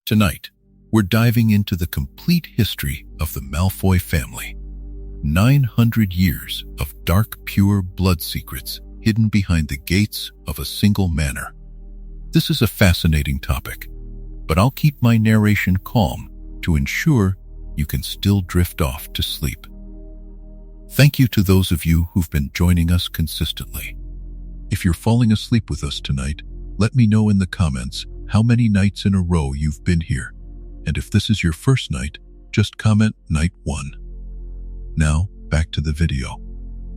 Tonight, we're diving into the complete history of the Malfoy family. 900 years of dark, pure blood secrets hidden behind the gates of a single manor. This is a fascinating topic, but I'll keep my narration calm to ensure you can still drift off to sleep. Thank you to those of you who've been joining us consistently. If you're falling asleep with us tonight, let me know in the comments how many nights in a row you've been here. And if this is your first night, just comment night 1. Now, back to the video.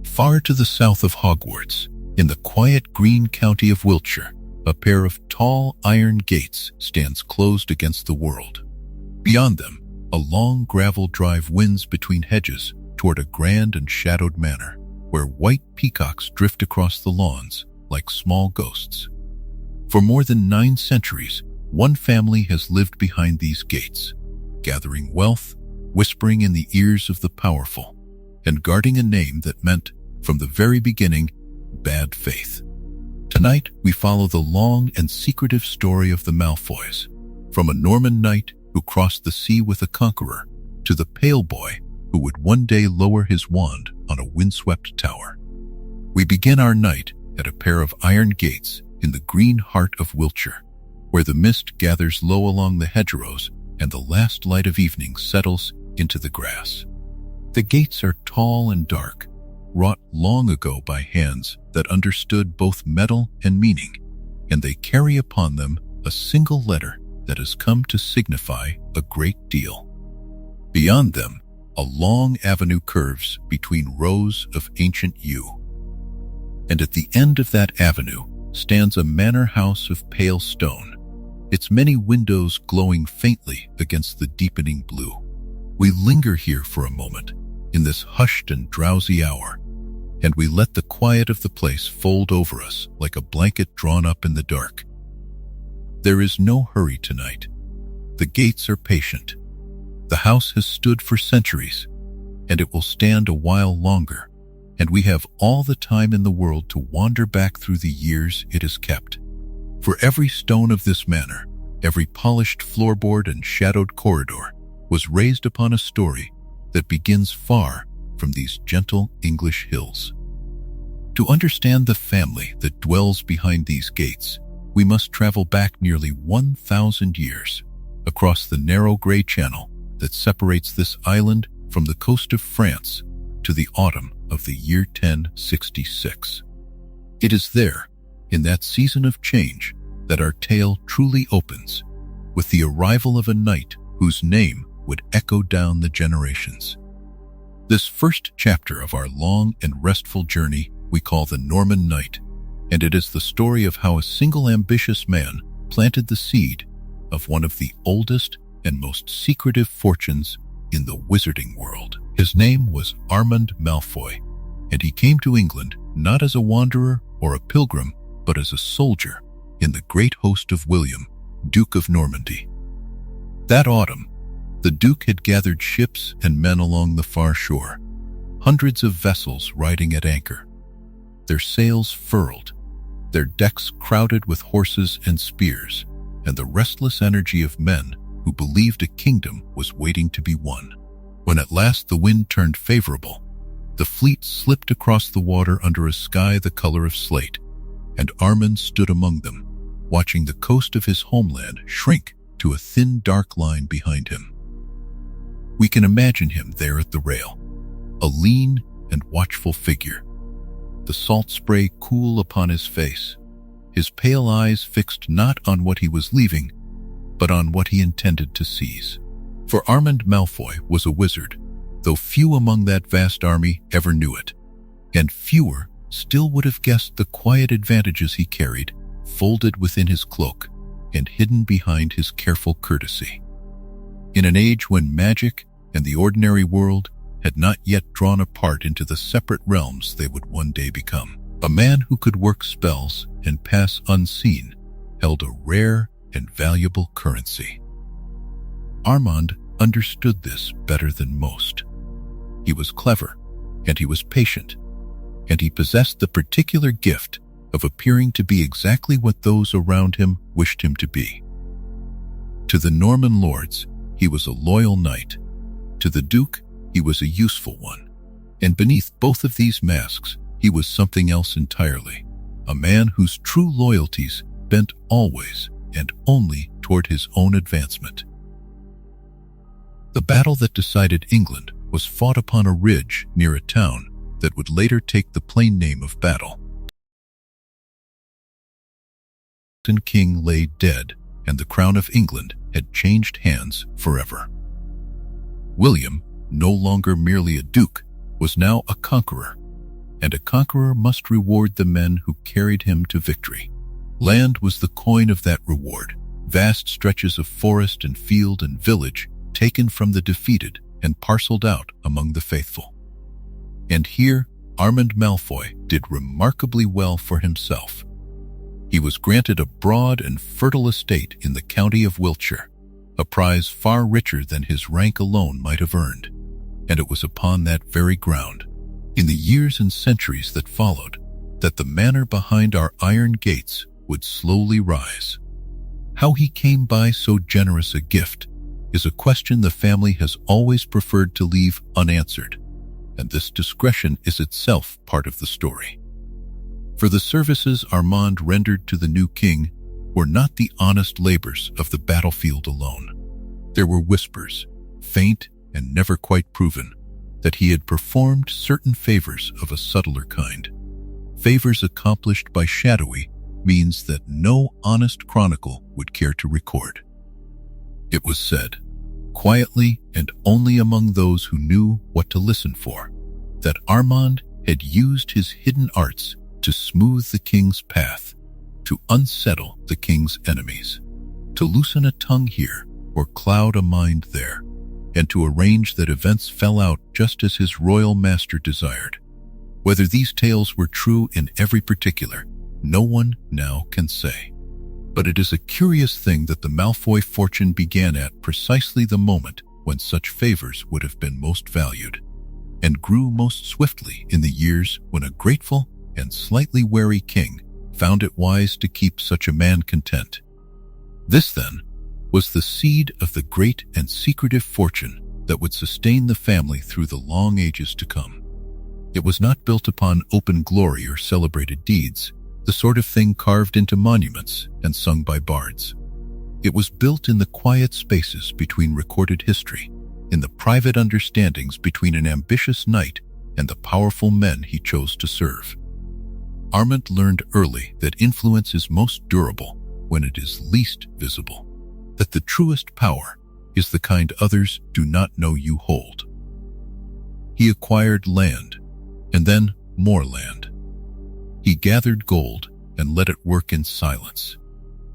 Far to the south of Hogwarts, in the quiet green county of Wiltshire, a pair of tall iron gates stands closed against the world. Beyond them, a long gravel drive winds between hedges toward a grand and shadowed manor, where white peacocks drift across the lawns like small ghosts. For more than 9 centuries, one family has lived behind these gates, gathering wealth, whispering in the ears of the powerful, and guarding a name that meant, from the very beginning, bad faith. Tonight, we follow the long and secretive story of the Malfoys, from a Norman knight who crossed the sea with a conqueror, to the pale boy who would one day lower his wand on a windswept tower. We begin our night at a pair of iron gates in the green heart of Wiltshire, where the mist gathers low along the hedgerows and the last light of evening settles into the grass. The gates are tall and dark, wrought long ago by hands that understood both metal and meaning, and they carry upon them a single letter that has come to signify a great deal. Beyond them, a long avenue curves between rows of ancient yew. And at the end of that avenue stands a manor house of pale stone, its many windows glowing faintly against the deepening blue. We linger here for a moment, in this hushed and drowsy hour, and we let the quiet of the place fold over us like a blanket drawn up in the dark. There is no hurry tonight. The gates are patient. The house has stood for centuries, and it will stand a while longer, and we have all the time in the world to wander back through the years it has kept. For every stone of this manor, every polished floorboard and shadowed corridor was raised upon a story that begins far from these gentle English hills. To understand the family that dwells behind these gates, we must travel back nearly 1,000 years, across the narrow gray channel that separates this island from the coast of France to the autumn of the year 1066. It is there, in that season of change, that our tale truly opens, with the arrival of a knight whose name would echo down the generations. This first chapter of our long and restful journey we call the Norman Knight, and it is the story of how a single ambitious man planted the seed of one of the oldest and most secretive fortunes in the wizarding world. His name was Armand Malfoy, and he came to England not as a wanderer or a pilgrim, but as a soldier in the great host of William, Duke of Normandy. That autumn, the Duke had gathered ships and men along the far shore, hundreds of vessels riding at anchor, their sails furled, their decks crowded with horses and spears, and the restless energy of men who believed a kingdom was waiting to be won. When at last the wind turned favorable, the fleet slipped across the water under a sky the color of slate, and Armand stood among them, watching the coast of his homeland shrink to a thin dark line behind him. We can imagine him there at the rail, a lean and watchful figure, the salt spray cool upon his face, his pale eyes fixed not on what he was leaving, but on what he intended to seize. For Armand Malfoy was a wizard, though few among that vast army ever knew it, and fewer still would have guessed the quiet advantages he carried, folded within his cloak and hidden behind his careful courtesy. In an age when magic and the ordinary world had not yet drawn apart into the separate realms they would one day become, a man who could work spells and pass unseen held a rare and valuable currency. Armand understood this better than most. He was clever, and he was patient, and he possessed the particular gift of appearing to be exactly what those around him wished him to be. To the Norman lords, he was a loyal knight. To the Duke, he was a useful one. And beneath both of these masks, he was something else entirely. A man whose true loyalties bent always and only toward his own advancement. The battle that decided England was fought upon a ridge near a town that would later take the plain name of Battle. The king lay dead, and the crown of England had changed hands forever. William, no longer merely a duke, was now a conqueror, and a conqueror must reward the men who carried him to victory. Land was the coin of that reward, vast stretches of forest and field and village taken from the defeated and parceled out among the faithful. And here, Armand Malfoy did remarkably well for himself. He was granted a broad and fertile estate in the county of Wiltshire, a prize far richer than his rank alone might have earned, and it was upon that very ground, in the years and centuries that followed, that the manor behind our iron gates would slowly rise. How he came by so generous a gift is a question the family has always preferred to leave unanswered, and this discretion is itself part of the story. For the services Armand rendered to the new king were not the honest labors of the battlefield alone. There were whispers, faint and never quite proven, that he had performed certain favors of a subtler kind. Favors accomplished by shadowy means that no honest chronicle would care to record. It was said, quietly and only among those who knew what to listen for, that Armand had used his hidden arts to smooth the king's path, to unsettle the king's enemies, to loosen a tongue here or cloud a mind there, and to arrange that events fell out just as his royal master desired. Whether these tales were true in every particular, no one now can say. But it is a curious thing that the Malfoy fortune began at precisely the moment when such favors would have been most valued, and grew most swiftly in the years when a grateful and slightly wary king found it wise to keep such a man content. This, then, was the seed of the great and secretive fortune that would sustain the family through the long ages to come. It was not built upon open glory or celebrated deeds, the sort of thing carved into monuments and sung by bards. It was built in the quiet spaces between recorded history, in the private understandings between an ambitious knight and the powerful men he chose to serve. Armand learned early that influence is most durable when it is least visible, that the truest power is the kind others do not know you hold. He acquired land, and then more land. He gathered gold and let it work in silence.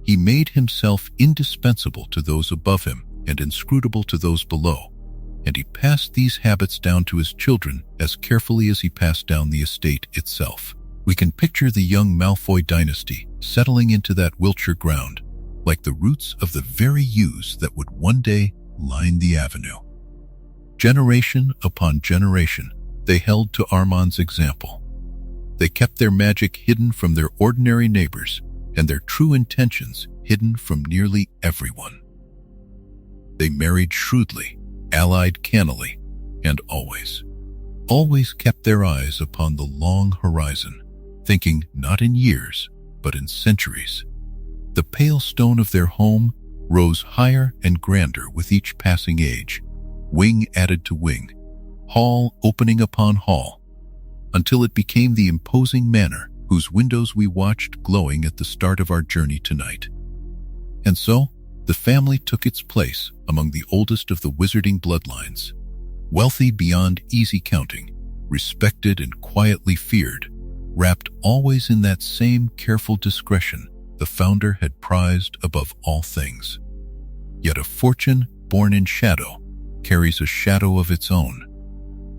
He made himself indispensable to those above him and inscrutable to those below, and he passed these habits down to his children as carefully as he passed down the estate itself. We can picture the young Malfoy dynasty settling into that Wiltshire ground, like the roots of the very yews that would one day line the avenue. Generation upon generation, they held to Armand's example. They kept their magic hidden from their ordinary neighbors and their true intentions hidden from nearly everyone. They married shrewdly, allied cannily, and always kept their eyes upon the long horizon, thinking not in years, but in centuries. The pale stone of their home rose higher and grander with each passing age, wing added to wing, hall opening upon hall, until it became the imposing manor whose windows we watched glowing at the start of our journey tonight. And so, the family took its place among the oldest of the wizarding bloodlines, wealthy beyond easy counting, respected and quietly feared, wrapped always in that same careful discretion the founder had prized above all things. Yet a fortune born in shadow carries a shadow of its own,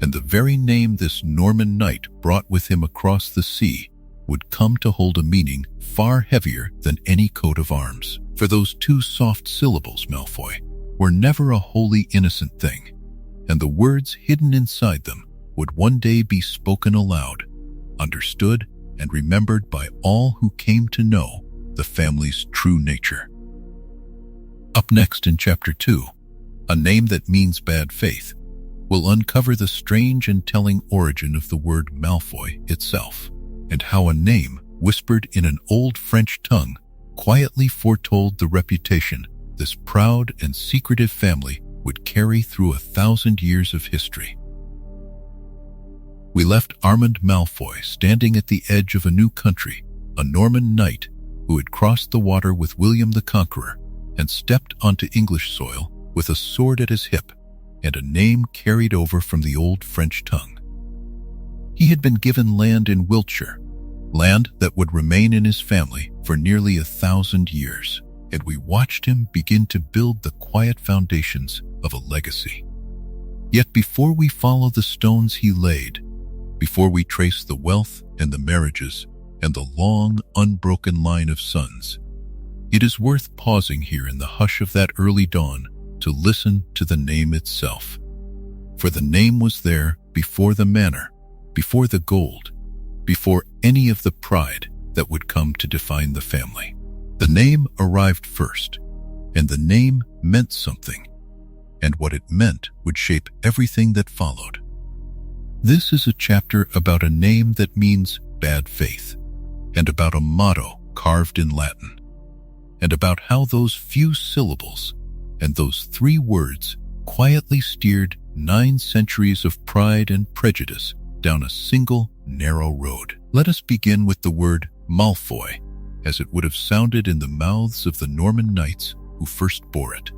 and the very name this Norman knight brought with him across the sea would come to hold a meaning far heavier than any coat of arms. For those two soft syllables, Malfoy, were never a wholly innocent thing, and the words hidden inside them would one day be spoken aloud, understood and remembered by all who came to know the family's true nature. Up next in Chapter 2, A Name That Means Bad Faith, will uncover the strange and telling origin of the word Malfoy itself, and how a name whispered in an old French tongue quietly foretold the reputation this proud and secretive family would carry through 1,000 years of history. We left Armand Malfoy standing at the edge of a new country, a Norman knight who had crossed the water with William the Conqueror and stepped onto English soil with a sword at his hip and a name carried over from the old French tongue. He had been given land in Wiltshire, land that would remain in his family for nearly 1,000 years, and we watched him begin to build the quiet foundations of a legacy. Yet before we follow the stones he laid, before we trace the wealth and the marriages and the long, unbroken line of sons, it is worth pausing here in the hush of that early dawn to listen to the name itself. For the name was there before the manor, before the gold, before any of the pride that would come to define the family. The name arrived first, and the name meant something, and what it meant would shape everything that followed. This is a chapter about a name that means bad faith, and about a motto carved in Latin, and about how those few syllables and those 3 words quietly steered 9 centuries of pride and prejudice down a single narrow road. Let us begin with the word Malfoy, as it would have sounded in the mouths of the Norman knights who first bore it.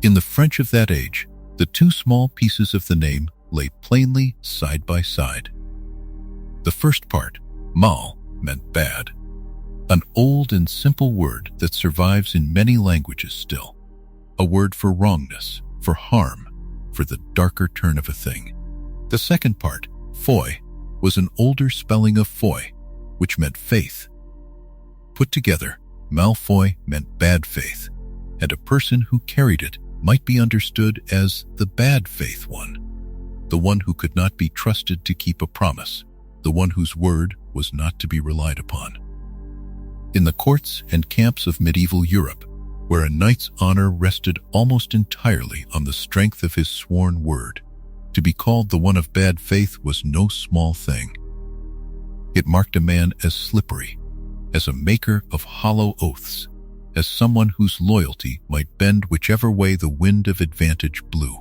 In the French of that age, the 2 small pieces of the name lay plainly side by side. The first part, mal, meant bad, an old and simple word that survives in many languages still, a word for wrongness, for harm, for the darker turn of a thing. The second part, foy, was an older spelling of foy, which meant faith. Put together, Malfoy meant bad faith, and a person who carried it might be understood as the bad faith one, the one who could not be trusted to keep a promise, the one whose word was not to be relied upon. In the courts and camps of medieval Europe, where a knight's honor rested almost entirely on the strength of his sworn word, to be called the one of bad faith was no small thing. It marked a man as slippery, as a maker of hollow oaths, as someone whose loyalty might bend whichever way the wind of advantage blew.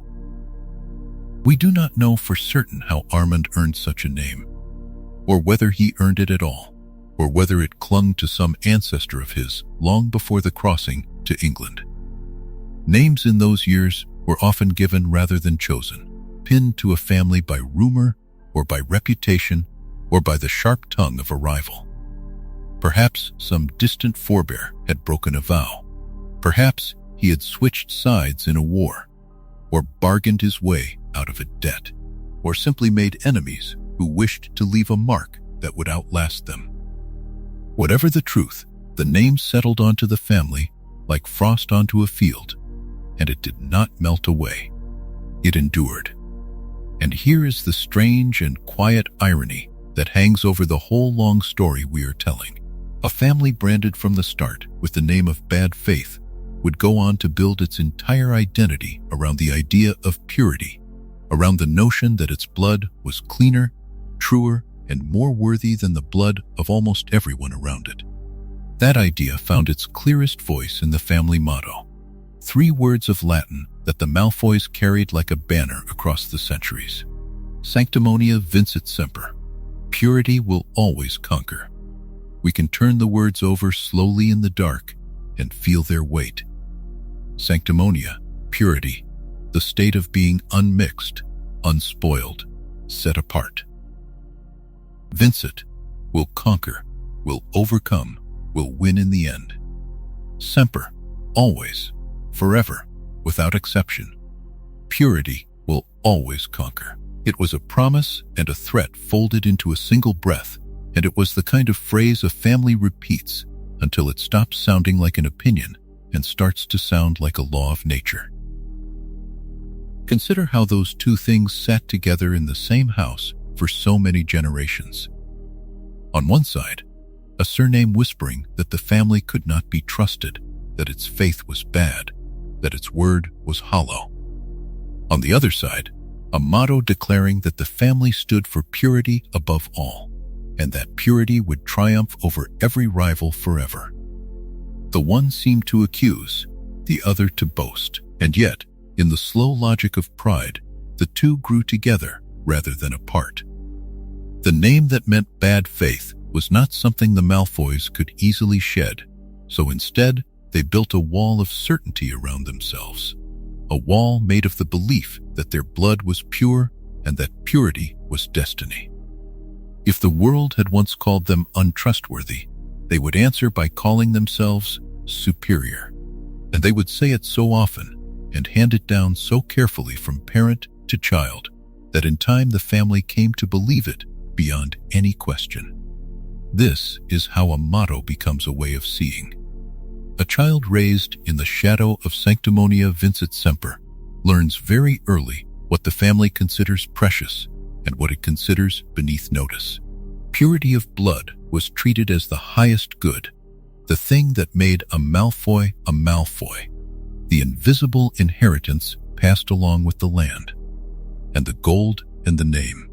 We do not know for certain how Armand earned such a name, or whether he earned it at all, or whether it clung to some ancestor of his long before the crossing to England. Names in those years were often given rather than chosen, pinned to a family by rumor or by reputation or by the sharp tongue of a rival. Perhaps some distant forebear had broken a vow. Perhaps he had switched sides in a war, or bargained his way out of a debt, or simply made enemies who wished to leave a mark that would outlast them. Whatever the truth, the name settled onto the family like frost onto a field, and it did not melt away. It endured. And here is the strange and quiet irony that hangs over the whole long story we are telling. A family branded from the start with the name of bad faith would go on to build its entire identity around the idea of purity, around the notion that its blood was cleaner, truer, and more worthy than the blood of almost everyone around it. That idea found its clearest voice in the family motto, 3 words of Latin that the Malfoys carried like a banner across the centuries. Sanctimonia vincit semper. Purity will always conquer. We can turn the words over slowly in the dark and feel their weight. Sanctimonia, purity, the state of being unmixed, unspoiled, set apart. Vincit, will conquer, will overcome, will win in the end. Semper, always, forever, without exception. Purity will always conquer. It was a promise and a threat folded into a single breath, and it was the kind of phrase a family repeats until it stops sounding like an opinion and starts to sound like a law of nature. Consider how those 2 things sat together in the same house for so many generations. On one side, a surname whispering that the family could not be trusted, that its faith was bad, that its word was hollow. On the other side, a motto declaring that the family stood for purity above all, and that purity would triumph over every rival forever. The one seemed to accuse, the other to boast, and yet, in the slow logic of pride, the two grew together rather than apart. The name that meant bad faith was not something the Malfoys could easily shed, so instead they built a wall of certainty around themselves, a wall made of the belief that their blood was pure and that purity was destiny. If the world had once called them untrustworthy, they would answer by calling themselves superior, and they would say it so often and hand it down so carefully from parent to child that in time the family came to believe it beyond any question. This is how a motto becomes a way of seeing. A child raised in the shadow of Sanctimonia Vincit Semper learns very early what the family considers precious and what it considers beneath notice. Purity of blood was treated as the highest good, the thing that made a Malfoy, the invisible inheritance passed along with the land, and the gold and the name.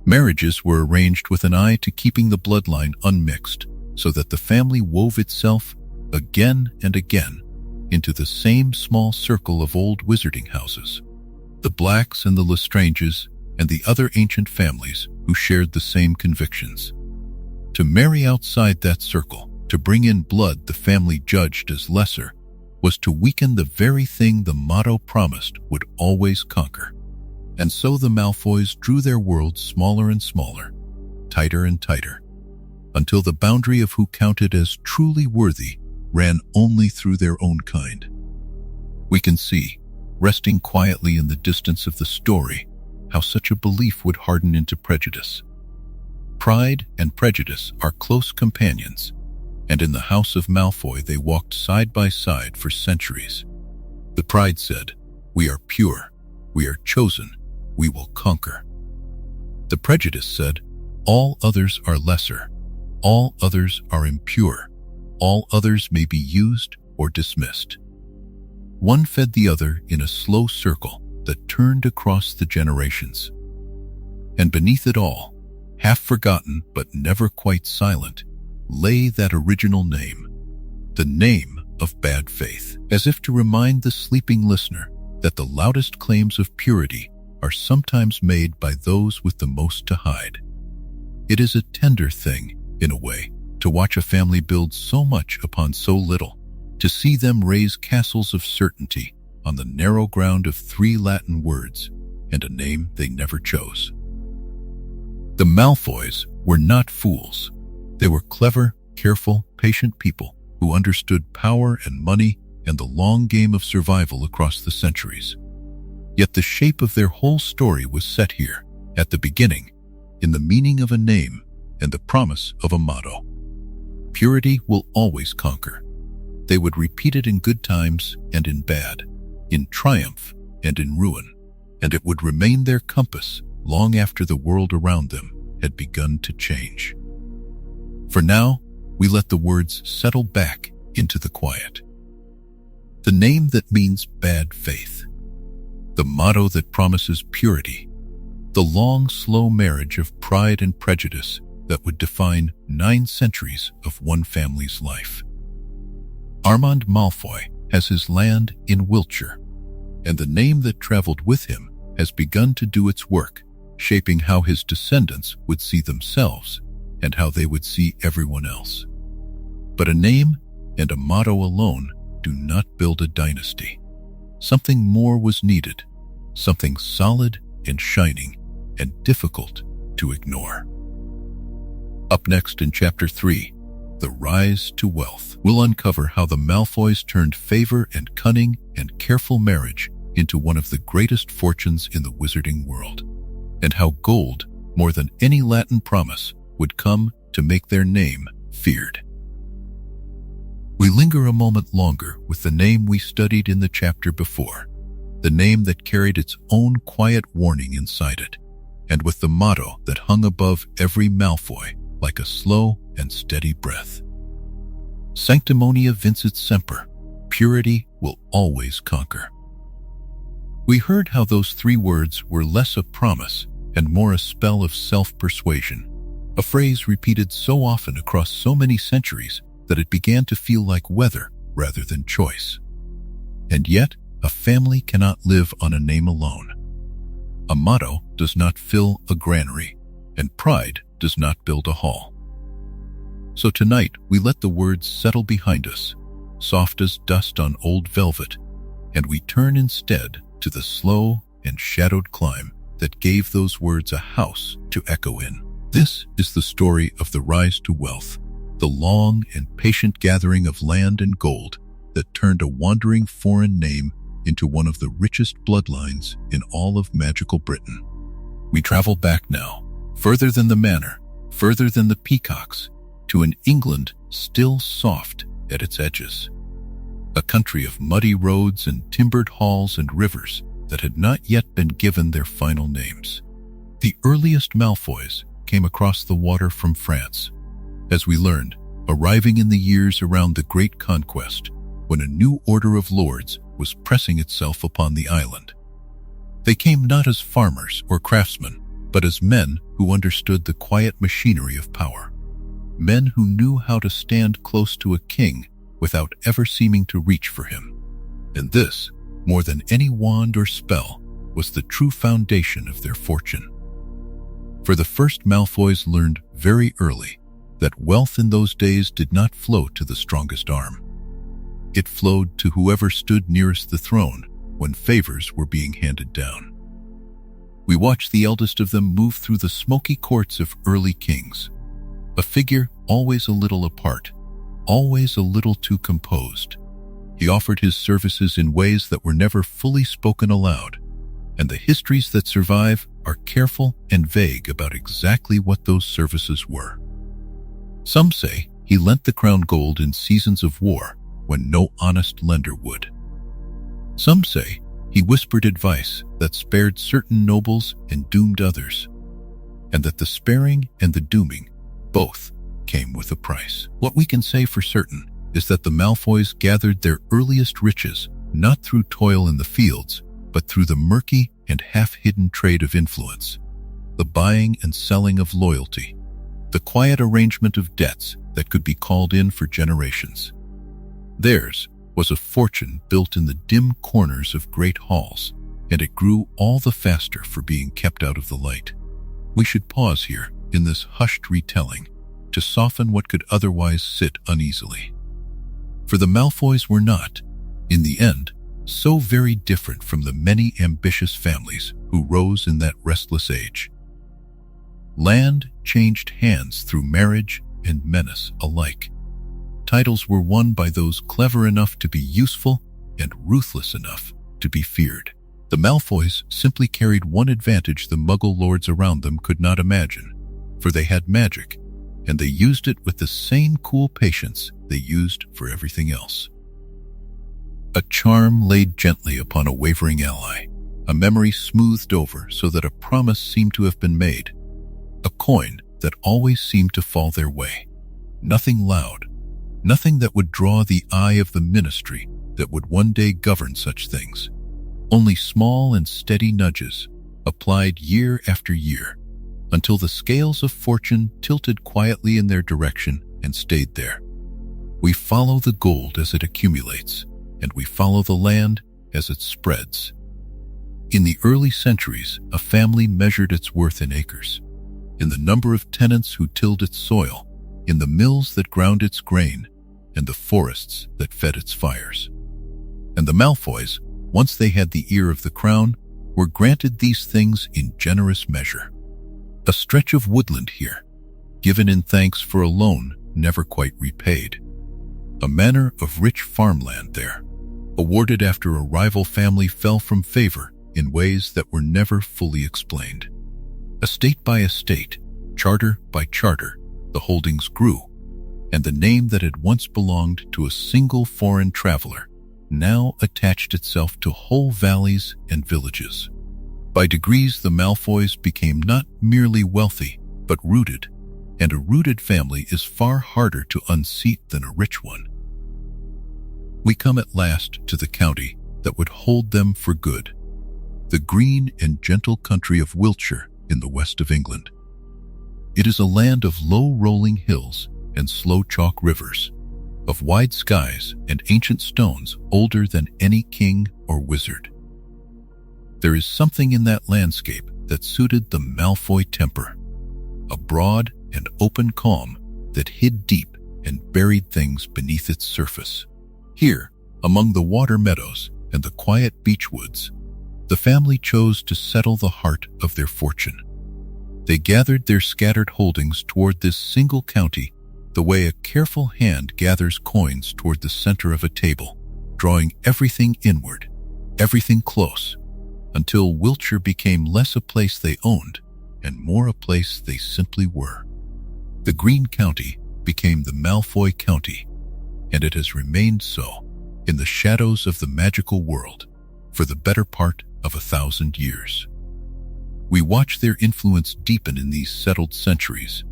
Marriages were arranged with an eye to keeping the bloodline unmixed, so that the family wove itself again and again into the same small circle of old wizarding houses, the Blacks and the Lestranges and the other ancient families who shared the same convictions. To marry outside that circle, to bring in blood the family judged as lesser, was to weaken the very thing the motto promised would always conquer. And so the Malfoys drew their world smaller and smaller, tighter and tighter, until the boundary of who counted as truly worthy ran only through their own kind. We can see, resting quietly in the distance of the story, how such a belief would harden into prejudice. Pride and prejudice are close companions, and in the house of Malfoy they walked side by side for centuries. The pride said, "We are pure, we are chosen, we will conquer." The prejudice said, "All others are lesser, all others are impure, all others may be used or dismissed." One fed the other in a slow circle that turned across the generations. And beneath it all, half forgotten but never quite silent, lay that original name, the name of bad faith, as if to remind the sleeping listener that the loudest claims of purity are sometimes made by those with the most to hide. It is a tender thing, in a way, to watch a family build so much upon so little, to see them raise castles of certainty on the narrow ground of 3 Latin words and a name they never chose. The Malfoys were not fools. They were clever, careful, patient people who understood power and money and the long game of survival across the centuries. Yet the shape of their whole story was set here, at the beginning, in the meaning of a name and the promise of a motto. Purity will always conquer. They would repeat it in good times and in bad, in triumph and in ruin, and it would remain their compass long after the world around them had begun to change. For now, we let the words settle back into the quiet. The name that means bad faith, the motto that promises purity, the long, slow marriage of pride and prejudice that would define 9 centuries of one family's life. Armand Malfoy has his land in Wiltshire, and the name that traveled with him has begun to do its work, shaping how his descendants would see themselves and how they would see everyone else. But a name and a motto alone do not build a dynasty. Something more was needed, something solid and shining and difficult to ignore. Up next in Chapter 3, The Rise to Wealth, we'll uncover how the Malfoys turned favor and cunning and careful marriage into one of the greatest fortunes in the wizarding world, and how gold, more than any Latin promise, would come to make their name feared. We linger a moment longer with the name we studied in the chapter before, the name that carried its own quiet warning inside it, and with the motto that hung above every Malfoy like a slow and steady breath. Sanctimonia Vincit Semper, purity will always conquer. We heard how those 3 words were less a promise and more a spell of self-persuasion, a phrase repeated so often across so many centuries that it began to feel like weather rather than choice. And yet, a family cannot live on a name alone. A motto does not fill a granary, and pride does not build a hall. So tonight, we let the words settle behind us, soft as dust on old velvet, and we turn instead to the slow and shadowed climb that gave those words a house to echo in. This is the story of the rise to wealth, the long and patient gathering of land and gold that turned a wandering foreign name into one of the richest bloodlines in all of magical Britain. We travel back now, further than the manor, further than the Peacocks, to an England still soft at its edges. A country of muddy roads and timbered halls and rivers that had not yet been given their final names. The earliest Malfoys came across the water from France, as we learned, arriving in the years around the Great Conquest, when a new order of lords was pressing itself upon the island. They came not as farmers or craftsmen, but as men who understood the quiet machinery of power. Men who knew how to stand close to a king without ever seeming to reach for him. And this, more than any wand or spell, was the true foundation of their fortune. For the first Malfoys learned very early that wealth in those days did not flow to the strongest arm. It flowed to whoever stood nearest the throne when favors were being handed down. We watched the eldest of them move through the smoky courts of early kings, a figure always a little apart, always a little too composed. He offered his services in ways that were never fully spoken aloud, and the histories that survive are careful and vague about exactly what those services were. Some say he lent the crown gold in seasons of war when no honest lender would. Some say he whispered advice that spared certain nobles and doomed others, and that the sparing and the dooming both came with a price. What we can say for certain is that the Malfoys gathered their earliest riches not through toil in the fields, but through the murky and half-hidden trade of influence, the buying and selling of loyalty, the quiet arrangement of debts that could be called in for generations. Theirs was a fortune built in the dim corners of great halls, and it grew all the faster for being kept out of the light. We should pause here in this hushed retelling to soften what could otherwise sit uneasily. For the Malfoys were not, in the end, so very different from the many ambitious families who rose in that restless age. Land changed hands through marriage and menace alike. Titles were won by those clever enough to be useful and ruthless enough to be feared. The Malfoys simply carried one advantage the Muggle lords around them could not imagine, for they had magic, and they used it with the same cool patience they used for everything else. A charm laid gently upon a wavering ally, a memory smoothed over so that a promise seemed to have been made, a coin that always seemed to fall their way. Nothing loud, nothing that would draw the eye of the ministry that would one day govern such things. Only small and steady nudges, applied year after year, until the scales of fortune tilted quietly in their direction and stayed there. We follow the gold as it accumulates, and we follow the land as it spreads. In the early centuries, a family measured its worth in acres, in the number of tenants who tilled its soil, in the mills that ground its grain, and the forests that fed its fires. And the Malfoys, once they had the ear of the crown, were granted these things in generous measure. A stretch of woodland here, given in thanks for a loan never quite repaid. A manor of rich farmland there, awarded after a rival family fell from favor in ways that were never fully explained. Estate by estate, charter by charter, the holdings grew, and the name that had once belonged to a single foreign traveler now attached itself to whole valleys and villages. By degrees, the Malfoys became not merely wealthy, but rooted, and a rooted family is far harder to unseat than a rich one. We come at last to the county that would hold them for good, the green and gentle country of Wiltshire in the west of England. It is a land of low-rolling hills and slow chalk rivers, of wide skies and ancient stones older than any king or wizard. There is something in that landscape that suited the Malfoy temper, a broad and open calm that hid deep and buried things beneath its surface. Here, among the water meadows and the quiet beech woods, the family chose to settle the heart of their fortune. They gathered their scattered holdings toward this single county the way a careful hand gathers coins toward the center of a table, drawing everything inward, everything close, until Wiltshire became less a place they owned and more a place they simply were. The Green County became the Malfoy County, and it has remained so in the shadows of the magical world for the better part of 1,000 years. We watch their influence deepen in these settled centuries,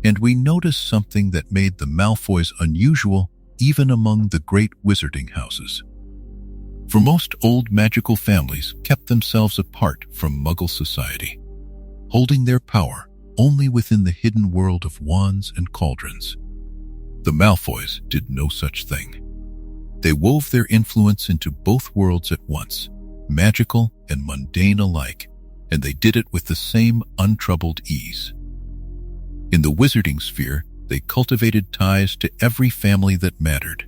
and we notice something that made the Malfoys unusual even among the great wizarding houses. For most old magical families kept themselves apart from Muggle society, holding their power only within the hidden world of wands and cauldrons. The Malfoys did no such thing. They wove their influence into both worlds at once, magical and mundane alike, and they did it with the same untroubled ease. In the wizarding sphere, they cultivated ties to every family that mattered,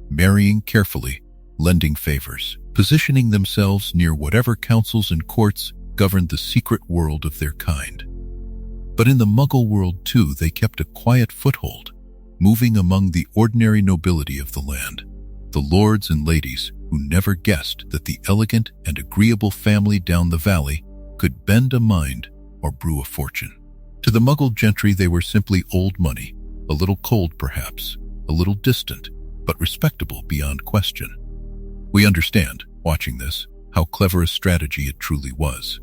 marrying carefully, lending favors, positioning themselves near whatever councils and courts governed the secret world of their kind. But in the Muggle world too, they kept a quiet foothold, moving among the ordinary nobility of the land, the lords and ladies who never guessed that the elegant and agreeable family down the valley could bend a mind or brew a fortune. To the Muggle gentry, they were simply old money, a little cold perhaps, a little distant, but respectable beyond question. We understand, watching this, how clever a strategy it truly was.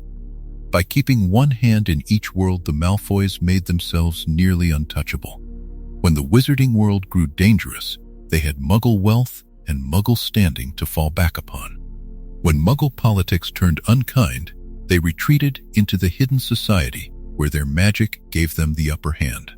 By keeping one hand in each world, the Malfoys made themselves nearly untouchable. When the wizarding world grew dangerous, they had Muggle wealth and Muggle standing to fall back upon. When Muggle politics turned unkind, they retreated into the hidden society where their magic gave them the upper hand.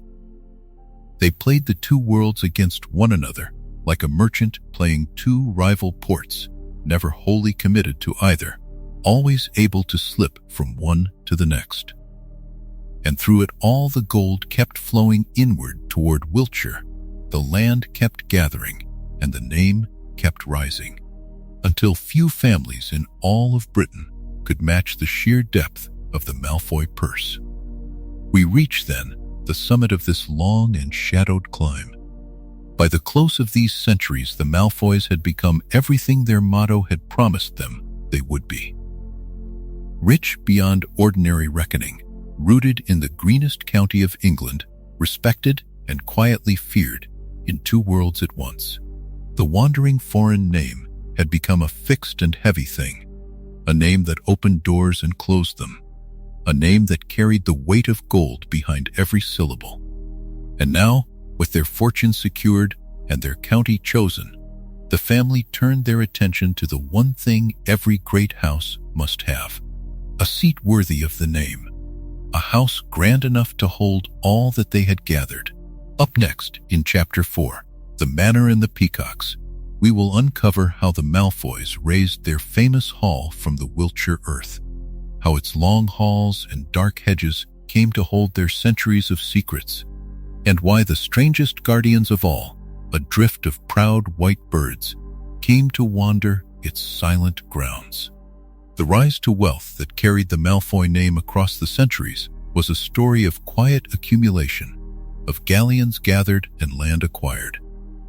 They played the two worlds against one another, like a merchant playing two rival ports, never wholly committed to either, always able to slip from one to the next. And through it all, the gold kept flowing inward toward Wiltshire, the land kept gathering, and the name kept rising, until few families in all of Britain could match the sheer depth of the Malfoy purse. We reach, then, the summit of this long and shadowed climb. By the close of these centuries, the Malfoys had become everything their motto had promised them they would be. Rich beyond ordinary reckoning, rooted in the greenest county of England, respected and quietly feared in two worlds at once. The wandering foreign name had become a fixed and heavy thing, a name that opened doors and closed them, a name that carried the weight of gold behind every syllable. And now, with their fortune secured and their county chosen, the family turned their attention to the one thing every great house must have: a seat worthy of the name, a house grand enough to hold all that they had gathered. Up next, in Chapter 4, The Manor and the Peacocks, we will uncover how the Malfoys raised their famous hall from the Wiltshire earth, how its long halls and dark hedges came to hold their centuries of secrets, and why the strangest guardians of all, a drift of proud white birds, came to wander its silent grounds. The rise to wealth that carried the Malfoy name across the centuries was a story of quiet accumulation, of galleons gathered and land acquired,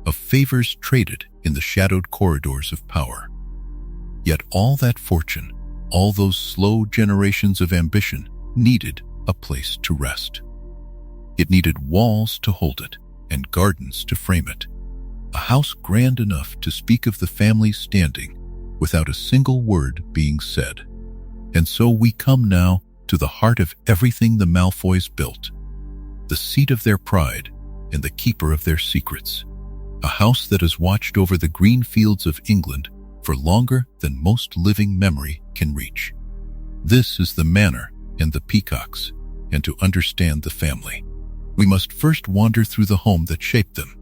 of favors traded in the shadowed corridors of power. Yet all that fortune, all those slow generations of ambition, needed a place to rest. It needed walls to hold it and gardens to frame it, a house grand enough to speak of the family's standing without a single word being said. And so we come now to the heart of everything the Malfoys built, the seat of their pride and the keeper of their secrets. a house that has watched over the green fields of England for longer than most living memory can reach. This is the Manor and the Peacocks, and to understand the family, we must first wander through the home that shaped them.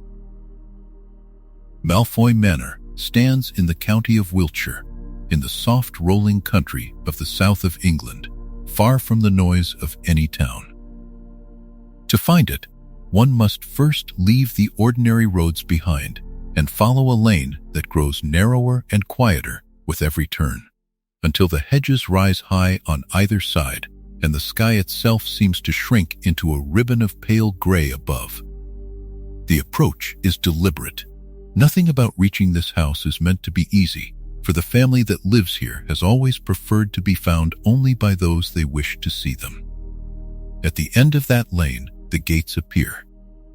Malfoy Manor stands in the county of Wiltshire, in the soft rolling country of the south of England, far from the noise of any town. To find it, one must first leave the ordinary roads behind and follow a lane that grows narrower and quieter with every turn, until the hedges rise high on either side and the sky itself seems to shrink into a ribbon of pale gray above. The approach is deliberate. Nothing about reaching this house is meant to be easy, for the family that lives here has always preferred to be found only by those they wish to see them. At the end of that lane, the gates appear.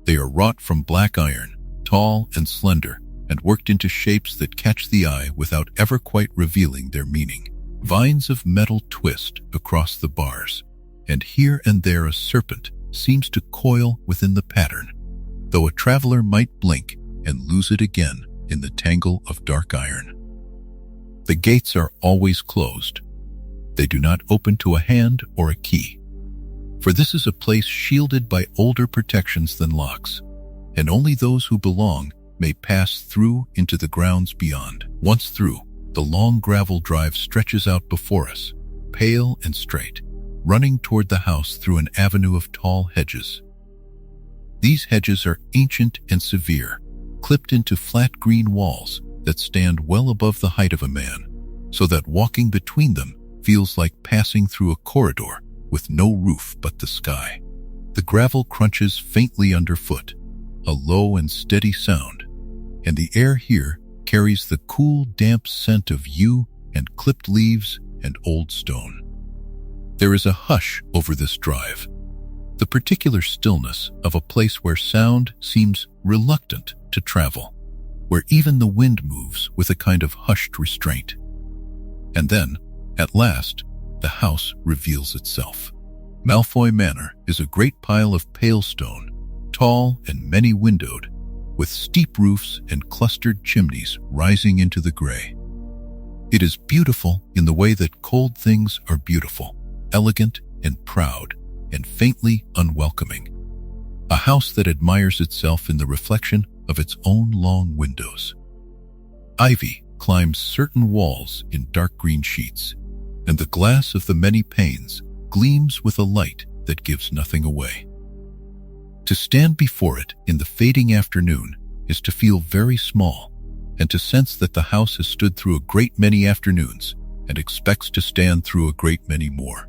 They are wrought from black iron, tall and slender, and worked into shapes that catch the eye without ever quite revealing their meaning. Vines of metal twist across the bars, and here and there a serpent seems to coil within the pattern, though a traveler might blink and lose it again in the tangle of dark iron. The gates are always closed. They do not open to a hand or a key, for this is a place shielded by older protections than locks, and only those who belong may pass through into the grounds beyond. Once through, the long gravel drive stretches out before us, pale and straight, running toward the house through an avenue of tall hedges. These hedges are ancient and severe, clipped into flat green walls that stand well above the height of a man, so that walking between them feels like passing through a corridor with no roof but the sky. The gravel crunches faintly underfoot, a low and steady sound, and the air here carries the cool, damp scent of yew and clipped leaves and old stone. There is a hush over this drive, the particular stillness of a place where sound seems reluctant to travel, where even the wind moves with a kind of hushed restraint. And then, at last, the house reveals itself. Malfoy Manor is a great pile of pale stone, tall and many-windowed, with steep roofs and clustered chimneys rising into the gray. It is beautiful in the way that cold things are beautiful, elegant and proud, and faintly unwelcoming. A house that admires itself in the reflection of its own long windows. Ivy climbs certain walls in dark green sheets, and the glass of the many panes gleams with a light that gives nothing away. To stand before it in the fading afternoon is to feel very small, and to sense that the house has stood through a great many afternoons and expects to stand through a great many more.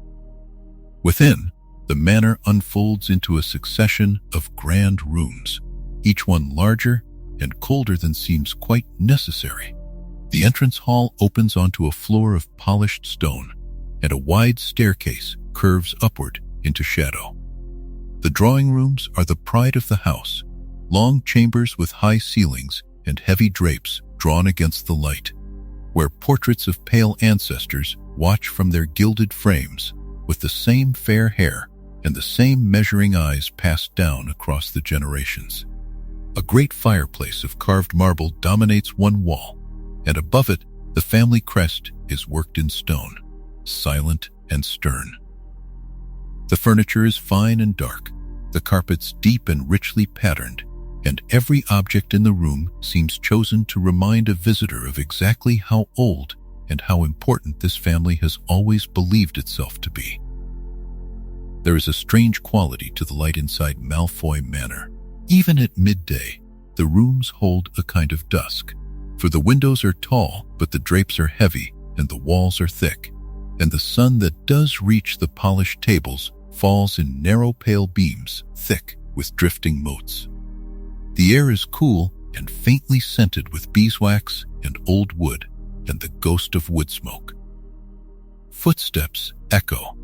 Within, the manor unfolds into a succession of grand rooms, each one larger and colder than seems quite necessary. The entrance hall opens onto a floor of polished stone, and a wide staircase curves upward into shadow. The drawing rooms are the pride of the house, long chambers with high ceilings and heavy drapes drawn against the light, where portraits of pale ancestors watch from their gilded frames with the same fair hair and the same measuring eyes passed down across the generations. A great fireplace of carved marble dominates one wall, and above it the family crest is worked in stone, silent and stern. The furniture is fine and dark, the carpets deep and richly patterned, and every object in the room seems chosen to remind a visitor of exactly how old and how important this family has always believed itself to be. There is a strange quality to the light inside Malfoy Manor. Even at midday, the rooms hold a kind of dusk, for the windows are tall, but the drapes are heavy and the walls are thick, and the sun that does reach the polished tables falls in narrow pale beams, thick with drifting motes. The air is cool and faintly scented with beeswax and old wood and the ghost of wood smoke. Footsteps echo.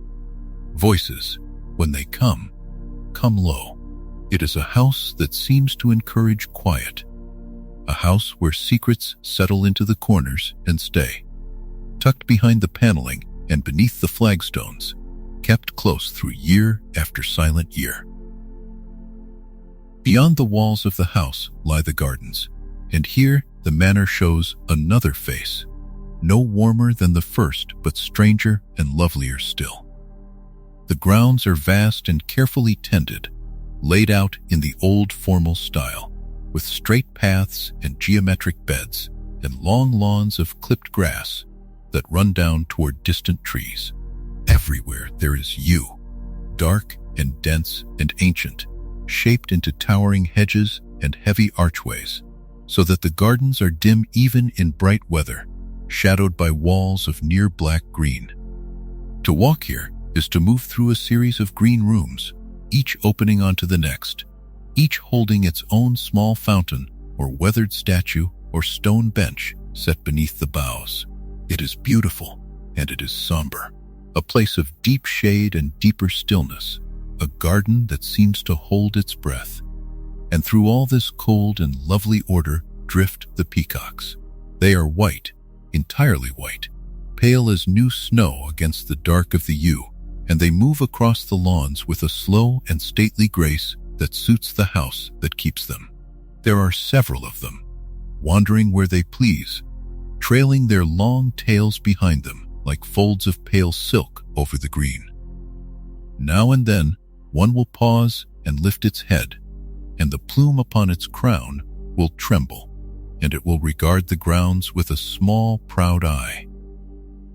Voices, when they come low. It is a house that seems to encourage quiet, a house where secrets settle into the corners and stay, tucked behind the paneling and beneath the flagstones, kept close through year after silent year. Beyond the walls of the house lie the gardens, And here the manor shows another face, no warmer than the first, but stranger and lovelier still. The grounds are vast and carefully tended, laid out in the old formal style, with straight paths and geometric beds, and long lawns of clipped grass that run down toward distant trees. Everywhere there is yew, dark and dense and ancient, shaped into towering hedges and heavy archways, so that the gardens are dim even in bright weather, shadowed by walls of near black green. To walk here is to move through a series of green rooms, each opening onto the next, each holding its own small fountain or weathered statue or stone bench set beneath the boughs. It is beautiful, and it is somber, a place of deep shade and deeper stillness, a garden that seems to hold its breath. And through all this cold and lovely order drift the peacocks. They are white, entirely white, pale as new snow against the dark of the yew, and they move across the lawns with a slow and stately grace that suits the house that keeps them. There are several of them, wandering where they please, trailing their long tails behind them like folds of pale silk over the green. Now and then, one will pause and lift its head, and the plume upon its crown will tremble, and it will regard the grounds with a small, proud eye.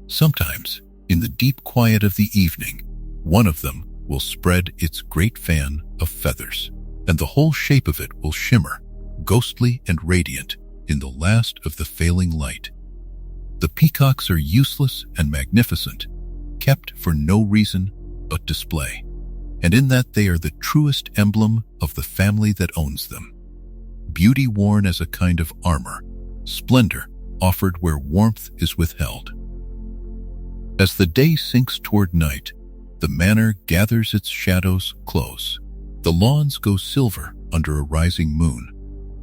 Sometimes, in the deep quiet of the evening, one of them will spread its great fan of feathers, and the whole shape of it will shimmer, ghostly and radiant, in the last of the failing light. The peacocks are useless and magnificent, kept for no reason but display, and in that they are the truest emblem of the family that owns them. Beauty worn as a kind of armor, splendor offered where warmth is withheld. As the day sinks toward night, the manor gathers its shadows close. The lawns go silver under a rising moon,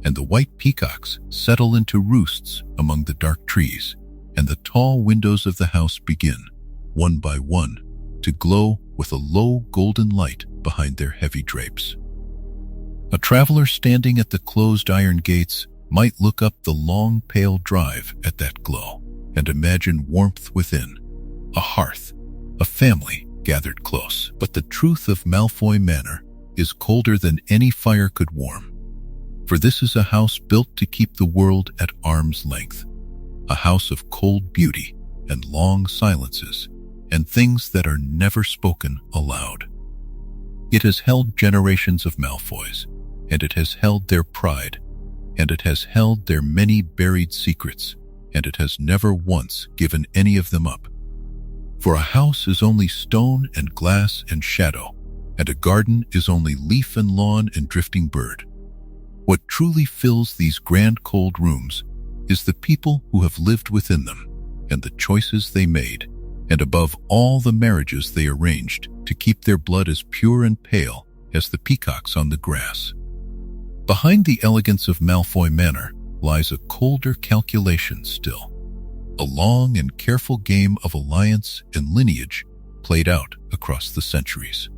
and the white peacocks settle into roosts among the dark trees, and the tall windows of the house begin, one by one, to glow with a low golden light behind their heavy drapes. A traveler standing at the closed iron gates might look up the long pale drive at that glow and imagine warmth within, a hearth, a family gathered close. But the truth of Malfoy Manor is colder than any fire could warm, for this is a house built to keep the world at arm's length, a house of cold beauty and long silences and things that are never spoken aloud. It has held generations of Malfoys, and it has held their pride, and it has held their many buried secrets, and it has never once given any of them up. For a house is only stone and glass and shadow, and a garden is only leaf and lawn and drifting bird. What truly fills these grand cold rooms is the people who have lived within them, and the choices they made, and above all the marriages they arranged to keep their blood as pure and pale as the peacocks on the grass. Behind the elegance of Malfoy Manor lies a colder calculation still, a long and careful game of alliance and lineage played out across the centuries.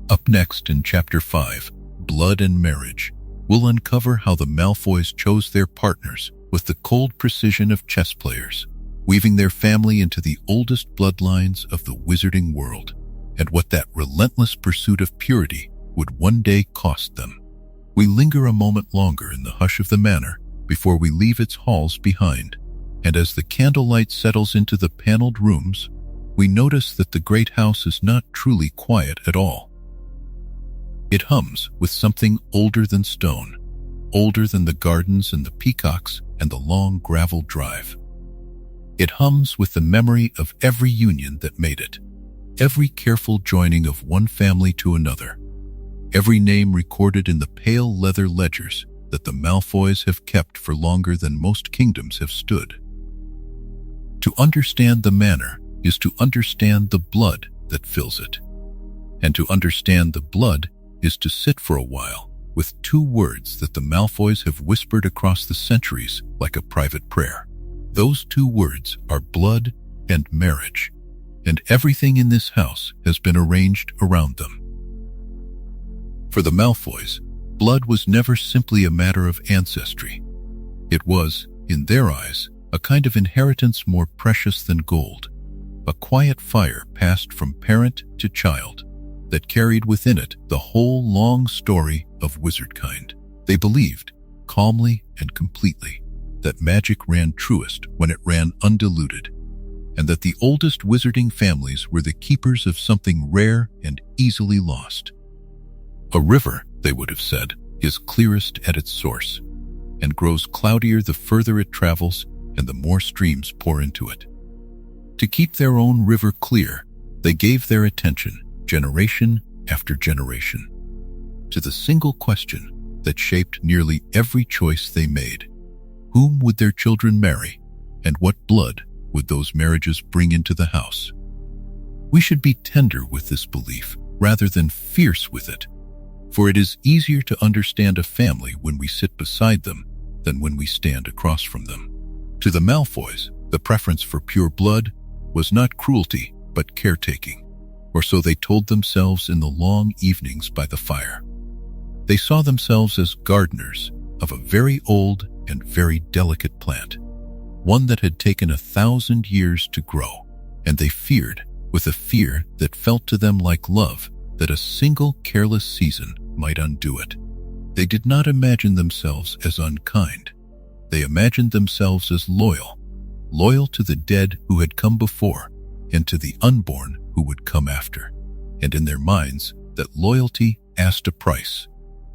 Up next in Chapter 5, Blood and Marriage, we'll uncover how the Malfoys chose their partners with the cold precision of chess players, weaving their family into the oldest bloodlines of the wizarding world, and what that relentless pursuit of purity would one day cost them. We linger a moment longer in the hush of the manor before we leave its halls behind, and as the candlelight settles into the paneled rooms, we notice that the great house is not truly quiet at all. It hums with something older than stone, older than the gardens and the peacocks and the long gravel drive. It hums with the memory of every union that made it, every careful joining of one family to another, every name recorded in the pale leather ledgers that the Malfoys have kept for longer than most kingdoms have stood. To understand the manor is to understand the blood that fills it, and to understand the blood is to sit for a while with two words that the Malfoys have whispered across the centuries like a private prayer. Those two words are blood and marriage, and everything in this house has been arranged around them. For the Malfoys, blood was never simply a matter of ancestry. It was, in their eyes, a kind of inheritance more precious than gold, a quiet fire passed from parent to child that carried within it the whole long story of wizardkind. They believed, calmly and completely, that magic ran truest when it ran undiluted, and that the oldest wizarding families were the keepers of something rare and easily lost. A river, they would have said, is clearest at its source, and grows cloudier the further it travels and the more streams pour into it. To keep their own river clear, they gave their attention, generation after generation, to the single question that shaped nearly every choice they made. Whom would their children marry, and what blood would those marriages bring into the house? We should be tender with this belief rather than fierce with it, for it is easier to understand a family when we sit beside them than when we stand across from them. To the Malfoys, the preference for pure blood was not cruelty but caretaking, or so they told themselves in the long evenings by the fire. They saw themselves as gardeners of a very old and very delicate plant, one that had taken 1,000 years to grow, and they feared, with a fear that felt to them like love, that a single careless season might undo it. They did not imagine themselves as unkind. They imagined themselves as loyal to the dead who had come before and to the unborn who would come after. And in their minds, that loyalty asked a price,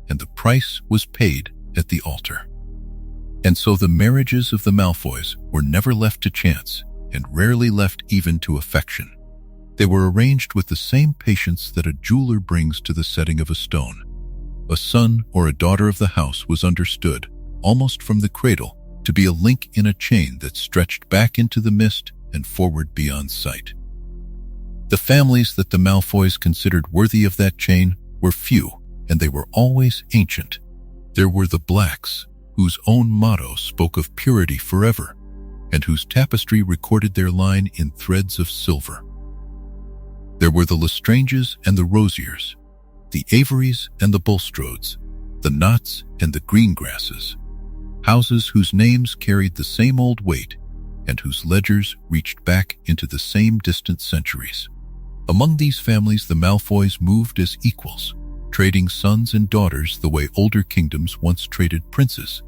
and the price was paid at the altar. And so the marriages of the Malfoys were never left to chance, and rarely left even to affection. They were arranged with the same patience that a jeweler brings to the setting of a stone. A son or a daughter of the house was understood, almost from the cradle, to be a link in a chain that stretched back into the mist and forward beyond sight. The families that the Malfoys considered worthy of that chain were few, and they were always ancient. There were the Blacks, whose own motto spoke of purity forever, and whose tapestry recorded their line in threads of silver. There were the Lestranges and the Rosiers, the Averys and the Bulstrodes, the Knots and the Greengrasses, houses whose names carried the same old weight and whose ledgers reached back into the same distant centuries. Among these families the Malfoys moved as equals, trading sons and daughters the way older kingdoms once traded princes,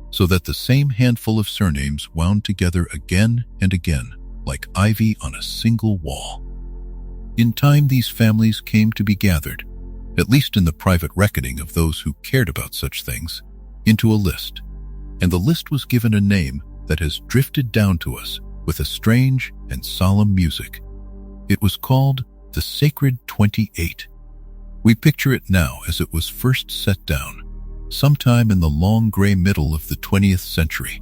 so that the same handful of surnames wound together again and again, like ivy on a single wall. In time these families came to be gathered, at least in the private reckoning of those who cared about such things, into a list, and the list was given a name that has drifted down to us with a strange and solemn music. It was called the Sacred 28. We picture it now as it was first set down, sometime in the long gray middle of the 20th century,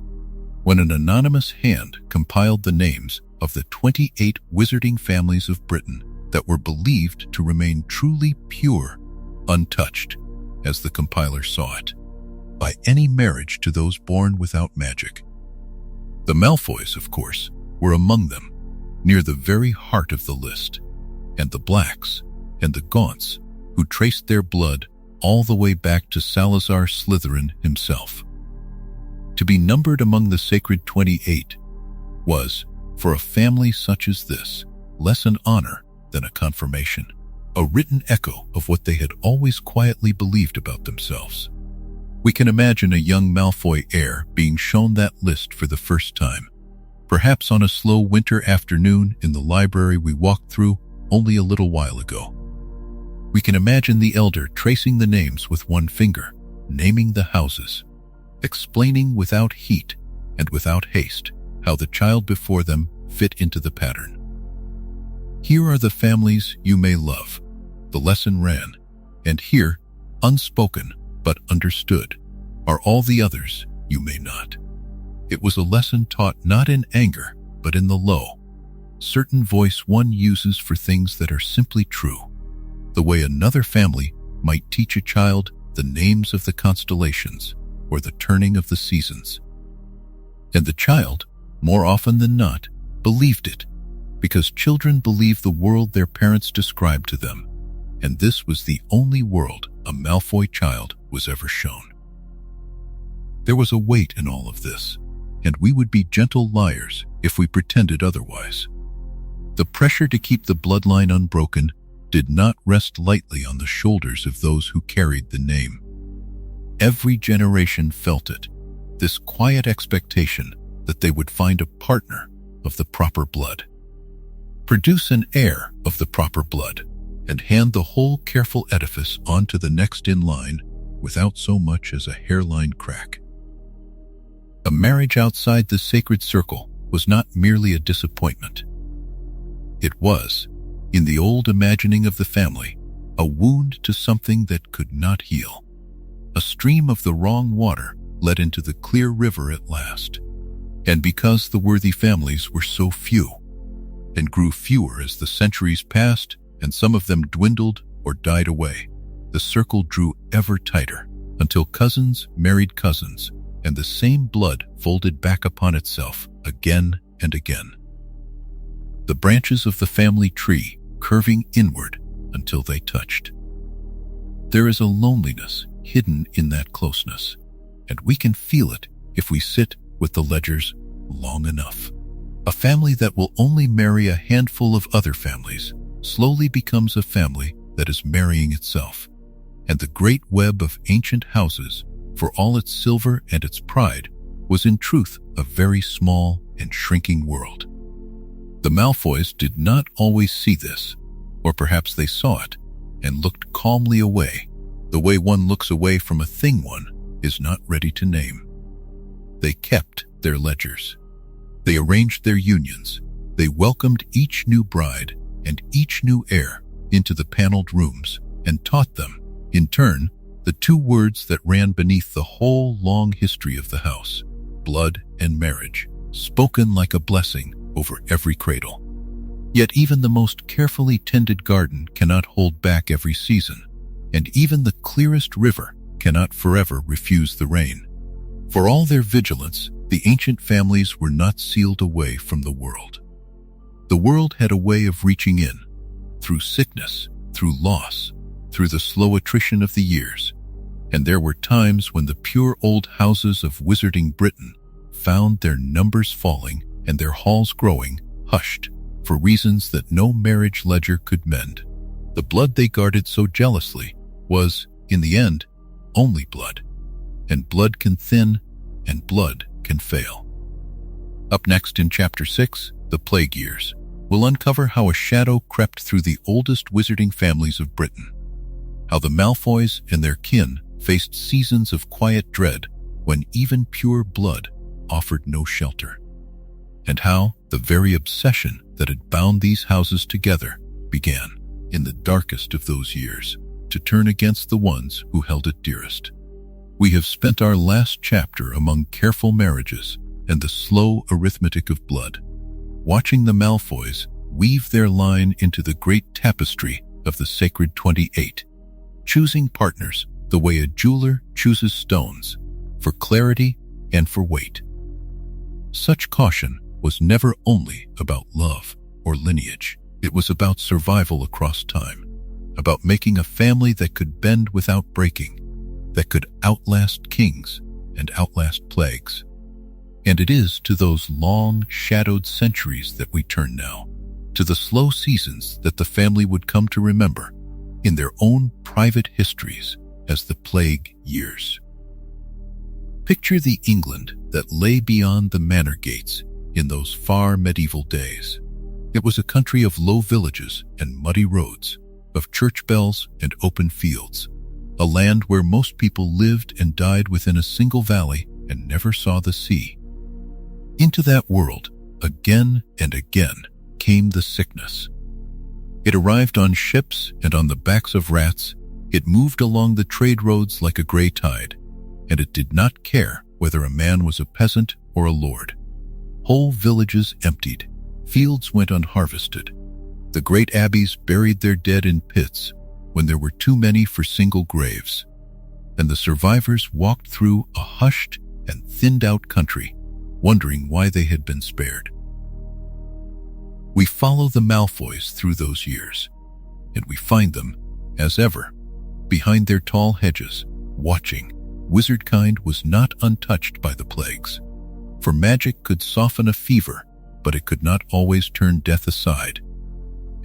when an anonymous hand compiled the names of the 28 wizarding families of Britain that were believed to remain truly pure, untouched, as the compiler saw it, by any marriage to those born without magic. The Malfoys, of course, were among them, near the very heart of the list, and the Blacks and the Gaunts, who traced their blood all the way back to Salazar Slytherin himself. To be numbered among the Sacred 28 was, for a family such as this, less an honor than a confirmation, a written echo of what they had always quietly believed about themselves. We can imagine a young Malfoy heir being shown that list for the first time, perhaps on a slow winter afternoon in the library we walked through only a little while ago. We can imagine the elder tracing the names with one finger, naming the houses, explaining without heat and without haste how the child before them fit into the pattern. Here are the families you may love, the lesson ran, and here, unspoken but understood, are all the others you may not. It was a lesson taught not in anger, but in the low, certain voice one uses for things that are simply true, the way another family might teach a child the names of the constellations or the turning of the seasons. And the child, more often than not, believed it, because children believe the world their parents described to them, and this was the only world a Malfoy child was ever shown. There was a weight in all of this, and we would be gentle liars if we pretended otherwise. The pressure to keep the bloodline unbroken did not rest lightly on the shoulders of those who carried the name. Every generation felt it, this quiet expectation that they would find a partner of the proper blood, produce an heir of the proper blood, and hand the whole careful edifice on to the next in line without so much as a hairline crack. A marriage outside the sacred circle was not merely a disappointment. It was, in the old imagining of the family, a wound to something that could not heal. A stream of the wrong water led into the clear river at last. And because the worthy families were so few, and grew fewer as the centuries passed, and some of them dwindled or died away, the circle drew ever tighter, until cousins married cousins, and the same blood folded back upon itself again and again. The branches of the family tree curving inward until they touched. There is a loneliness hidden in that closeness, and we can feel it if we sit with the ledgers long enough. A family that will only marry a handful of other families slowly becomes a family that is marrying itself, and the great web of ancient houses, for all its silver and its pride, was in truth a very small and shrinking world. The Malfoys did not always see this, or perhaps they saw it and looked calmly away, the way one looks away from a thing one is not ready to name. They kept their ledgers. They arranged their unions. They welcomed each new bride and each new heir into the paneled rooms and taught them, in turn, the two words that ran beneath the whole long history of the house: blood and marriage, spoken like a blessing over every cradle. Yet even the most carefully tended garden cannot hold back every season, and even the clearest river cannot forever refuse the rain. For all their vigilance, the ancient families were not sealed away from the world. The world had a way of reaching in, through sickness, through loss, through the slow attrition of the years, and there were times when the pure old houses of wizarding Britain found their numbers falling and their halls growing hushed for reasons that no marriage ledger could mend. The blood they guarded so jealously was, in the end, only blood, and blood can thin and blood can fail. Up next in Chapter 6, The Plague Years, we'll uncover how a shadow crept through the oldest wizarding families of Britain, how the Malfoys and their kin faced seasons of quiet dread when even pure blood offered no shelter, and how the very obsession that had bound these houses together began, in the darkest of those years, to turn against the ones who held it dearest. We have spent our last chapter among careful marriages and the slow arithmetic of blood, watching the Malfoys weave their line into the great tapestry of the sacred 28, choosing partners the way a jeweler chooses stones, for clarity and for weight. Such caution was never only about love or lineage. It was about survival across time, about making a family that could bend without breaking, that could outlast kings and outlast plagues. And it is to those long, shadowed centuries that we turn now, to the slow seasons that the family would come to remember in their own private histories as the plague years. Picture the England that lay beyond the manor gates in those far medieval days. It was a country of low villages and muddy roads, of church bells and open fields, a land where most people lived and died within a single valley and never saw the sea. Into that world, again and again, came the sickness. It arrived on ships and on the backs of rats. It moved along the trade roads like a gray tide, and it did not care whether a man was a peasant or a lord. Whole villages emptied, fields went unharvested. The great abbeys buried their dead in pits when there were too many for single graves, and the survivors walked through a hushed and thinned-out country, wondering why they had been spared. We follow the Malfoys through those years, and we find them, as ever, behind their tall hedges, watching, wizardkind was not untouched by the plagues. For magic could soften a fever, but it could not always turn death aside.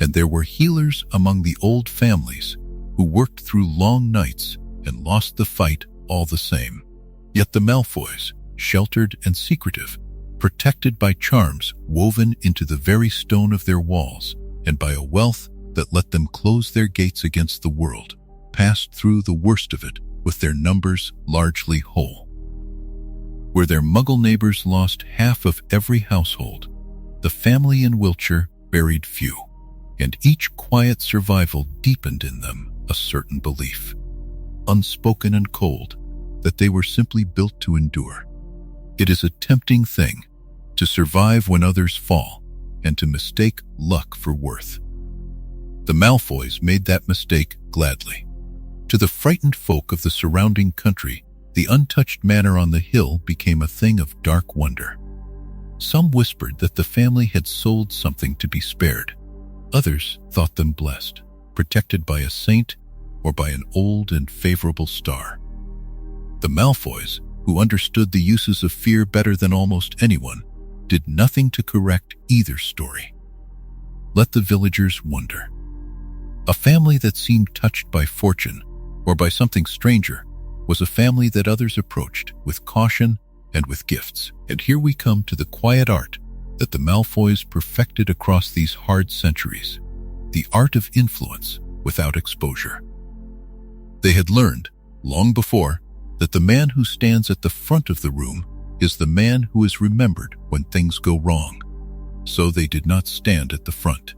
And there were healers among the old families who worked through long nights and lost the fight all the same. Yet the Malfoys, sheltered and secretive, protected by charms woven into the very stone of their walls, and by a wealth that let them close their gates against the world, passed through the worst of it with their numbers largely whole. Where their Muggle neighbors lost half of every household, the family in Wiltshire buried few, and each quiet survival deepened in them a certain belief, unspoken and cold, that they were simply built to endure. It is a tempting thing to survive when others fall and to mistake luck for worth. The Malfoys made that mistake gladly. To the frightened folk of the surrounding country, the untouched manor on the hill became a thing of dark wonder. Some whispered that the family had sold something to be spared. Others thought them blessed, protected by a saint or by an old and favorable star. The Malfoys, who understood the uses of fear better than almost anyone, did nothing to correct either story. Let the villagers wonder. A family that seemed touched by fortune or by something stranger was a family that others approached with caution and with gifts. And here we come to the quiet art that the Malfoys perfected across these hard centuries, the art of influence without exposure. They had learned, long before, that the man who stands at the front of the room is the man who is remembered when things go wrong. So they did not stand at the front.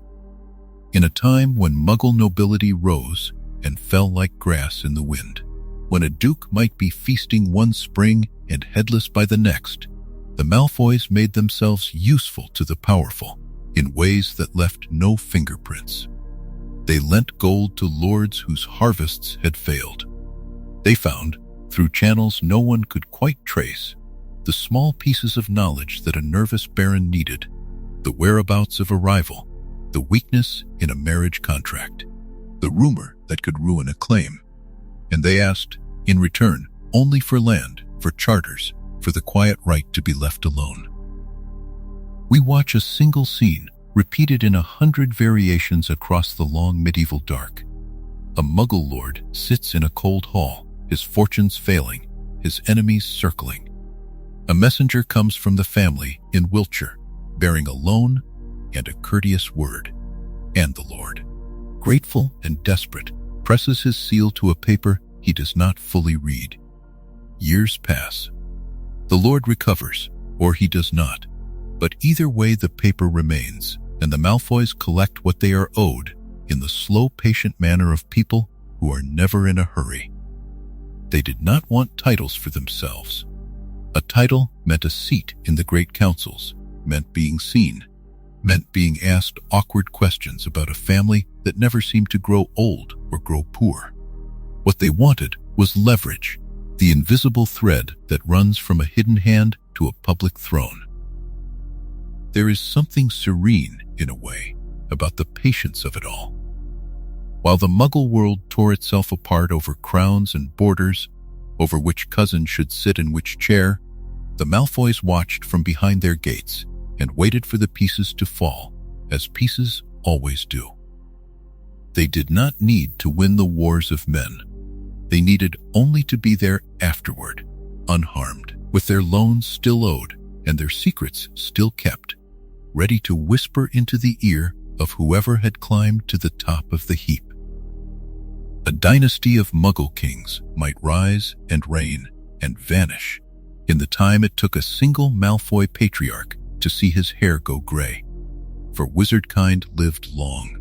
In a time when Muggle nobility rose and fell like grass in the wind, when a duke might be feasting one spring and headless by the next, the Malfoys made themselves useful to the powerful in ways that left no fingerprints. They lent gold to lords whose harvests had failed. They found, through channels no one could quite trace, the small pieces of knowledge that a nervous baron needed, the whereabouts of a rival, the weakness in a marriage contract, the rumor that could ruin a claim. And they asked, in return, only for land, for charters, for the quiet right to be left alone. We watch a single scene repeated in 100 variations across the long medieval dark. A Muggle lord sits in a cold hall, his fortunes failing, his enemies circling. A messenger comes from the family in Wiltshire, bearing a loan and a courteous word. And the lord, grateful and desperate, presses his seal to a paper he does not fully read. Years pass. The lord recovers, or he does not, but either way the paper remains, and the Malfoys collect what they are owed in the slow, patient manner of people who are never in a hurry. They did not want titles for themselves. A title meant a seat in the great councils, meant being seen, meant being asked awkward questions about a family that never seemed to grow old or grow poor. What they wanted was leverage, the invisible thread that runs from a hidden hand to a public throne. There is something serene, in a way, about the patience of it all. While the Muggle world tore itself apart over crowns and borders, over which cousin should sit in which chair, the Malfoys watched from behind their gates and waited for the pieces to fall, as pieces always do. They did not need to win the wars of men. They needed only to be there afterward, unharmed, with their loans still owed and their secrets still kept, ready to whisper into the ear of whoever had climbed to the top of the heap. A dynasty of Muggle kings might rise and reign and vanish in the time it took a single Malfoy patriarch to see his hair go gray. For wizardkind lived long,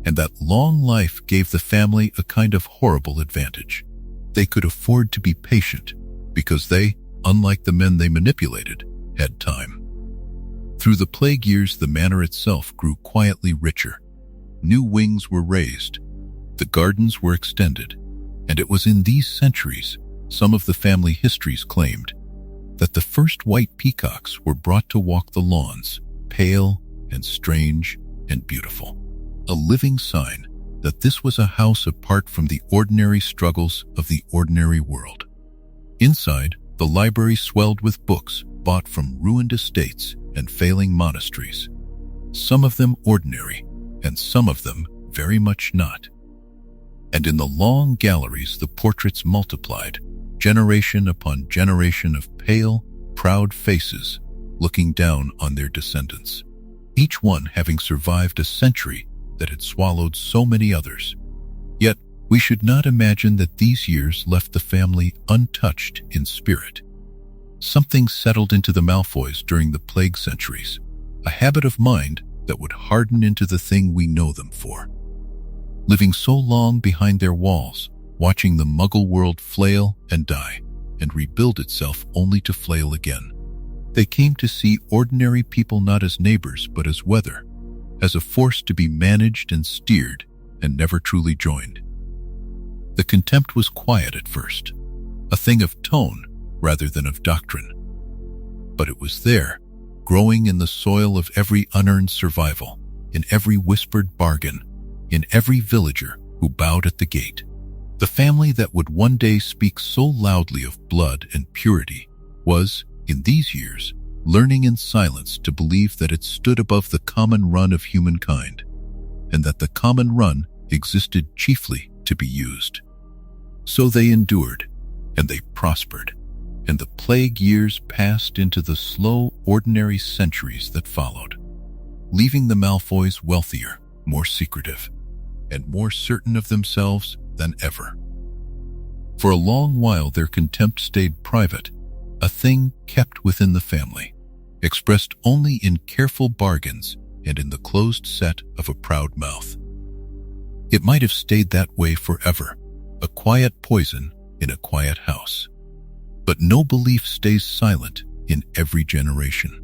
and that long life gave the family a kind of horrible advantage. They could afford to be patient because they, unlike the men they manipulated, had time. Through the plague years, the manor itself grew quietly richer. New wings were raised, the gardens were extended, and it was in these centuries, some of the family histories claimed, that the first white peacocks were brought to walk the lawns, pale and strange and beautiful, a living sign that this was a house apart from the ordinary struggles of the ordinary world. Inside, the library swelled with books bought from ruined estates and failing monasteries, some of them ordinary, and some of them very much not. And in the long galleries the portraits multiplied, generation upon generation of pale, proud faces looking down on their descendants, each one having survived a century that had swallowed so many others. Yet we should not imagine that these years left the family untouched in spirit. Something settled into the Malfoys during the plague centuries, a habit of mind that would harden into the thing we know them for. Living so long behind their walls, watching the Muggle world flail and die, and rebuild itself only to flail again, they came to see ordinary people not as neighbors but as weather, as a force to be managed and steered and never truly joined. The contempt was quiet at first, a thing of tone rather than of doctrine. But it was there, growing in the soil of every unearned survival, in every whispered bargain, in every villager who bowed at the gate. The family that would one day speak so loudly of blood and purity was, in these years, learning in silence to believe that it stood above the common run of humankind, and that the common run existed chiefly to be used. So they endured, and they prospered, and the plague years passed into the slow, ordinary centuries that followed, leaving the Malfoys wealthier, more secretive, and more certain of themselves than ever. For a long while their contempt stayed private, a thing kept within the family, expressed only in careful bargains and in the closed set of a proud mouth. It might have stayed that way forever, a quiet poison in a quiet house. But no belief stays silent in every generation.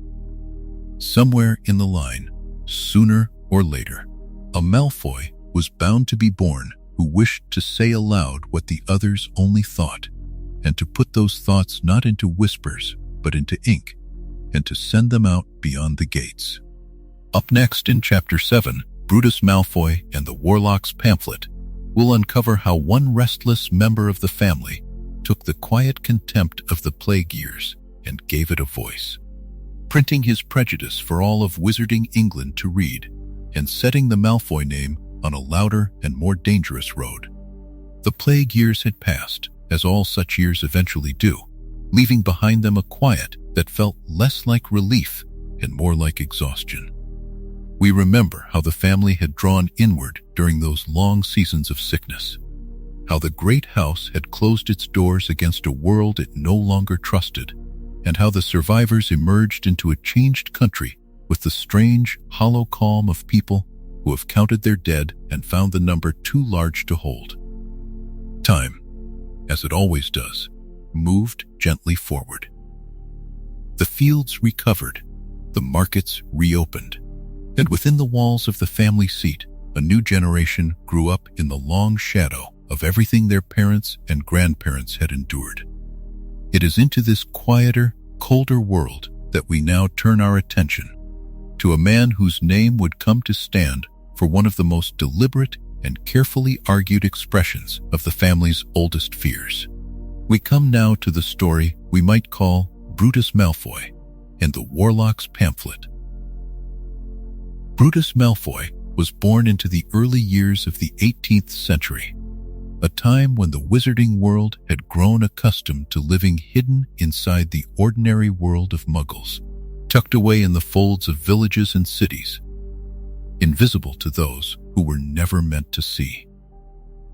Somewhere in the line, sooner or later, a Malfoy was bound to be born who wished to say aloud what the others only thought, and to put those thoughts not into whispers, but into ink, and to send them out beyond the gates. Up next in Chapter 7, Brutus Malfoy and the Warlock's Pamphlet will uncover how one restless member of the family took the quiet contempt of the plague years and gave it a voice, printing his prejudice for all of wizarding England to read, and setting the Malfoy name on a louder and more dangerous road. The plague years had passed, as all such years eventually do, leaving behind them a quiet that felt less like relief and more like exhaustion. We remember how the family had drawn inward during those long seasons of sickness, how the great house had closed its doors against a world it no longer trusted, and how the survivors emerged into a changed country with the strange, hollow calm of people who have counted their dead and found the number too large to hold. Time, as it always does, moved gently forward. The fields recovered, the markets reopened, and within the walls of the family seat, a new generation grew up in the long shadow of everything their parents and grandparents had endured. It is into this quieter, colder world that we now turn our attention, to a man whose name would come to stand for one of the most deliberate and carefully argued expressions of the family's oldest fears. We come now to the story we might call Brutus Malfoy and the Warlock's Pamphlet. Brutus Malfoy was born into the early years of the 18th century, a time when the wizarding world had grown accustomed to living hidden inside the ordinary world of Muggles, tucked away in the folds of villages and cities, invisible to those who were never meant to see.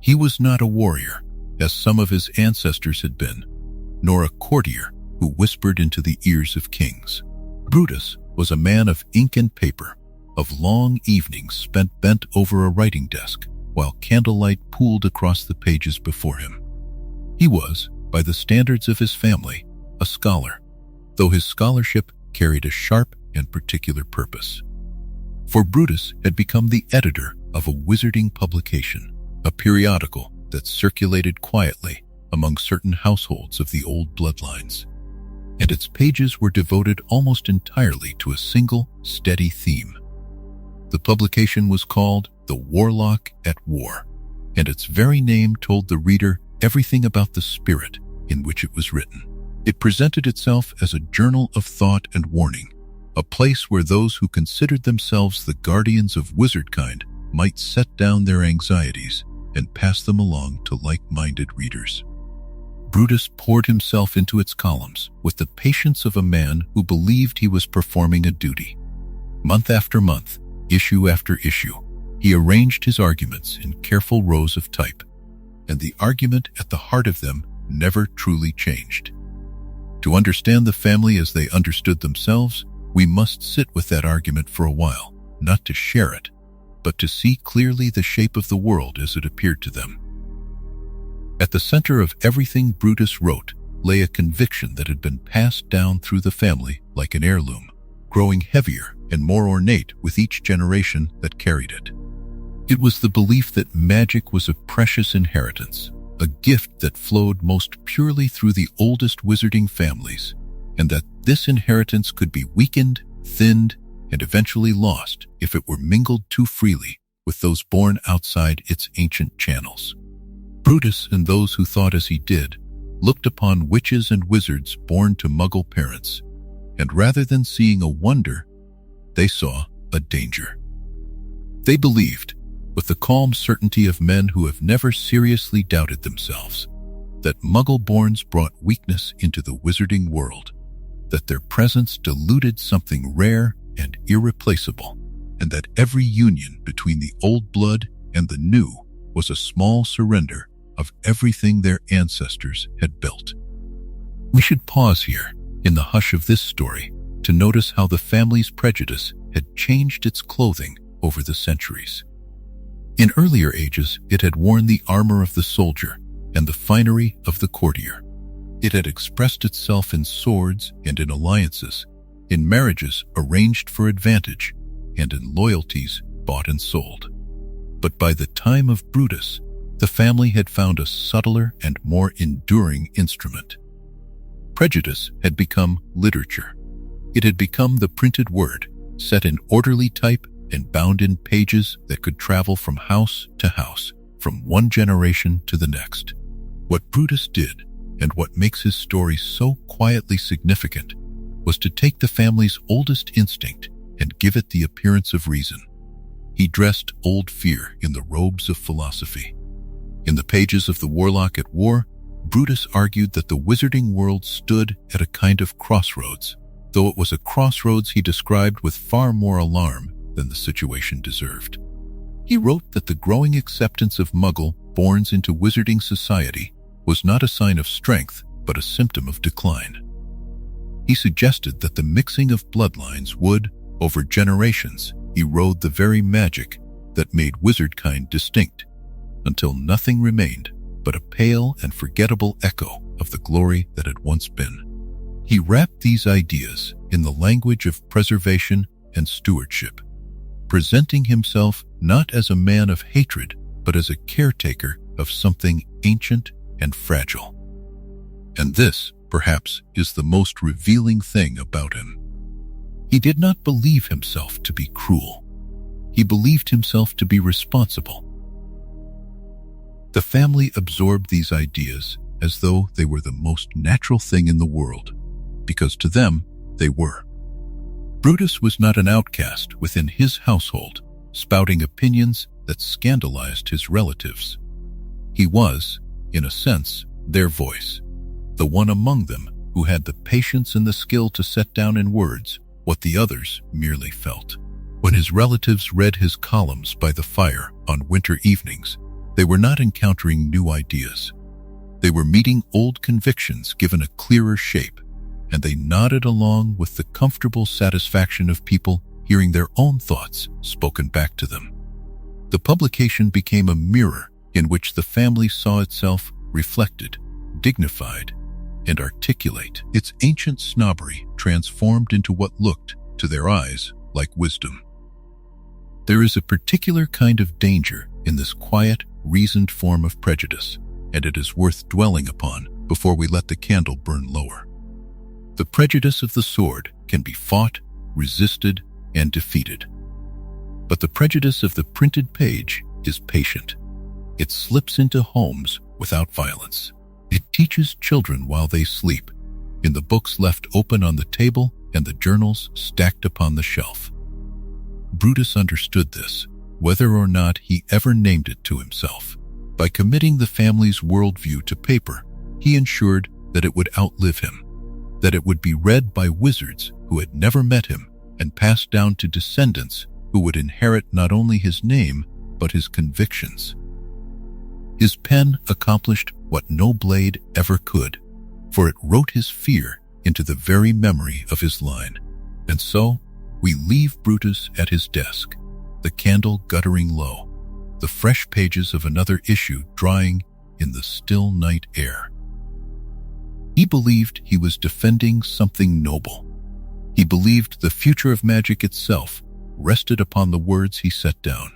He was not a warrior, as some of his ancestors had been, nor a courtier who whispered into the ears of kings. Brutus was a man of ink and paper, of long evenings spent bent over a writing desk while candlelight pooled across the pages before him. He was, by the standards of his family, a scholar, though his scholarship carried a sharp and particular purpose. For Brutus had become the editor of a wizarding publication, a periodical that circulated quietly among certain households of the old bloodlines, and its pages were devoted almost entirely to a single, steady theme. The publication was called The Warlock at War, and its very name told the reader everything about the spirit in which it was written. It presented itself as a journal of thought and warning, a place where those who considered themselves the guardians of wizardkind might set down their anxieties and pass them along to like-minded readers. Brutus poured himself into its columns with the patience of a man who believed he was performing a duty. Month after month, issue after issue, he arranged his arguments in careful rows of type, and the argument at the heart of them never truly changed. To understand the family as they understood themselves, we must sit with that argument for a while, not to share it, but to see clearly the shape of the world as it appeared to them. At the center of everything Brutus wrote lay a conviction that had been passed down through the family like an heirloom, growing heavier and more ornate with each generation that carried it. It was the belief that magic was a precious inheritance, a gift that flowed most purely through the oldest wizarding families, and that this inheritance could be weakened, thinned, and eventually lost if it were mingled too freely with those born outside its ancient channels. Brutus and those who thought as he did looked upon witches and wizards born to Muggle parents, and rather than seeing a wonder, they saw a danger. They believed, with the calm certainty of men who have never seriously doubted themselves, that Muggle-borns brought weakness into the wizarding world, that their presence diluted something rare and irreplaceable, and that every union between the old blood and the new was a small surrender of everything their ancestors had built. We should pause here, in the hush of this story, to notice how the family's prejudice had changed its clothing over the centuries. In earlier ages, it had worn the armor of the soldier and the finery of the courtier. It had expressed itself in swords and in alliances, in marriages arranged for advantage, and in loyalties bought and sold. But by the time of Brutus, the family had found a subtler and more enduring instrument. Prejudice had become literature. It had become the printed word, set in orderly type and bound in pages that could travel from house to house, from one generation to the next. What Brutus did, and what makes his story so quietly significant, was to take the family's oldest instinct and give it the appearance of reason. He dressed old fear in the robes of philosophy. In the pages of the Warlock at War, Brutus argued that the wizarding world stood at a kind of crossroads, though it was a crossroads he described with far more alarm than the situation deserved. He wrote that the growing acceptance of Muggle-borns into wizarding society was not a sign of strength, but a symptom of decline. He suggested that the mixing of bloodlines would, over generations, erode the very magic that made wizardkind distinct, until nothing remained but a pale and forgettable echo of the glory that had once been. He wrapped these ideas in the language of preservation and stewardship, presenting himself not as a man of hatred, but as a caretaker of something ancient and fragile. And this, perhaps, is the most revealing thing about him. He did not believe himself to be cruel. He believed himself to be responsible. The family absorbed these ideas as though they were the most natural thing in the world, because to them, they were. Brutus was not an outcast within his household, spouting opinions that scandalized his relatives. He was, in a sense, their voice, the one among them who had the patience and the skill to set down in words what the others merely felt. When his relatives read his columns by the fire on winter evenings, they were not encountering new ideas. They were meeting old convictions given a clearer shape, and they nodded along with the comfortable satisfaction of people hearing their own thoughts spoken back to them. The publication became a mirror in which the family saw itself reflected, dignified, and articulate. Its ancient snobbery transformed into what looked, to their eyes, like wisdom. There is a particular kind of danger in this quiet, reasoned form of prejudice, and it is worth dwelling upon before we let the candle burn lower. The prejudice of the sword can be fought, resisted, and defeated. But the prejudice of the printed page is patient. It slips into homes without violence. It teaches children while they sleep, in the books left open on the table and the journals stacked upon the shelf. Brutus understood this, whether or not he ever named it to himself. By committing the family's worldview to paper, he ensured that it would outlive him, that it would be read by wizards who had never met him and passed down to descendants who would inherit not only his name, but his convictions. His pen accomplished what no blade ever could, for it wrote his fear into the very memory of his line. And so, we leave Brutus at his desk, the candle guttering low, the fresh pages of another issue drying in the still night air. He believed he was defending something noble. He believed the future of magic itself rested upon the words he set down.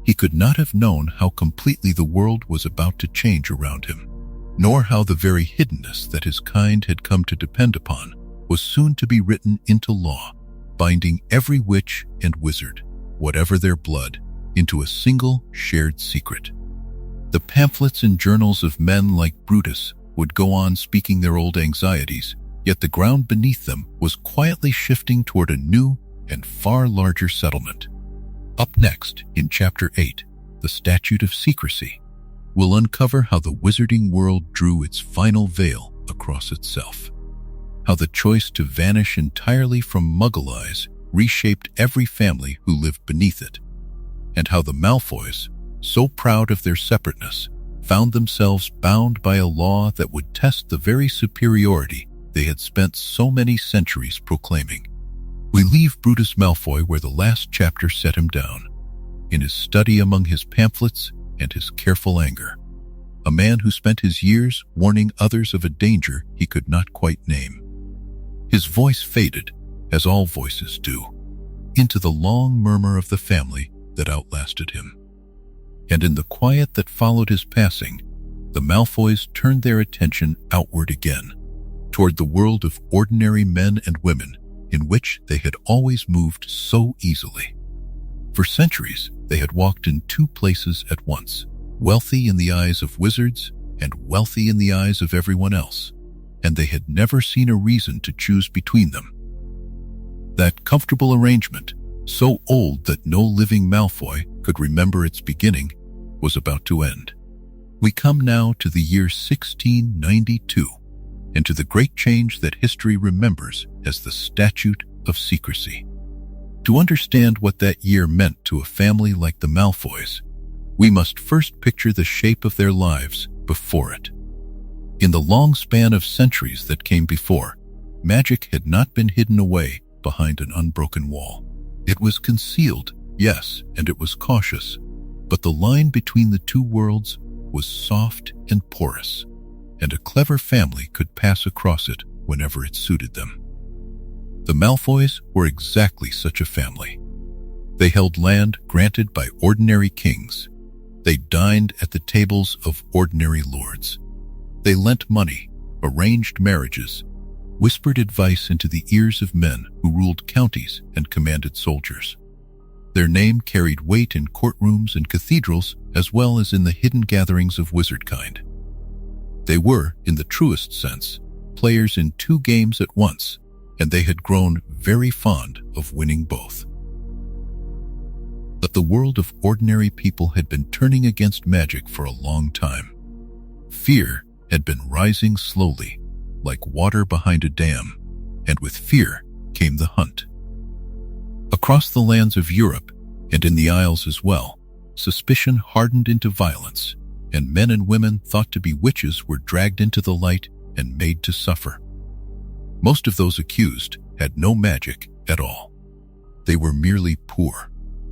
He could not have known how completely the world was about to change around him, nor how the very hiddenness that his kind had come to depend upon was soon to be written into law, binding every witch and wizard, whatever their blood, into a single shared secret. The pamphlets and journals of men like Brutus would go on speaking their old anxieties, yet the ground beneath them was quietly shifting toward a new and far larger settlement. Up next, in Chapter 8, the Statute of Secrecy, we'll uncover how the wizarding world drew its final veil across itself, how the choice to vanish entirely from Muggle eyes reshaped every family who lived beneath it, and how the Malfoys, so proud of their separateness, found themselves bound by a law that would test the very superiority they had spent so many centuries proclaiming. We leave Brutus Malfoy where the last chapter set him down, in his study among his pamphlets and his careful anger, a man who spent his years warning others of a danger he could not quite name. His voice faded, as all voices do, into the long murmur of the family that outlasted him. And in the quiet that followed his passing, the Malfoys turned their attention outward again, toward the world of ordinary men and women in which they had always moved so easily. For centuries, they had walked in two places at once, wealthy in the eyes of wizards and wealthy in the eyes of everyone else, and they had never seen a reason to choose between them. That comfortable arrangement, so old that no living Malfoy could remember its beginning, was about to end. We come now to the year 1692, and to the great change that history remembers as the Statute of Secrecy. To understand what that year meant to a family like the Malfoys, we must first picture the shape of their lives before it. In the long span of centuries that came before, magic had not been hidden away behind an unbroken wall. It was concealed, yes, and it was cautious, but the line between the two worlds was soft and porous, and a clever family could pass across it whenever it suited them. The Malfoys were exactly such a family. They held land granted by ordinary kings. They dined at the tables of ordinary lords. They lent money, arranged marriages, whispered advice into the ears of men who ruled counties and commanded soldiers. Their name carried weight in courtrooms and cathedrals as well as in the hidden gatherings of wizardkind. They were, in the truest sense, players in two games at once, and they had grown very fond of winning both. But the world of ordinary people had been turning against magic for a long time. Fear had been rising slowly, like water behind a dam, and with fear came the hunt. Across the lands of Europe, and in the Isles as well, suspicion hardened into violence, and men and women thought to be witches were dragged into the light and made to suffer. Most of those accused had no magic at all. They were merely poor,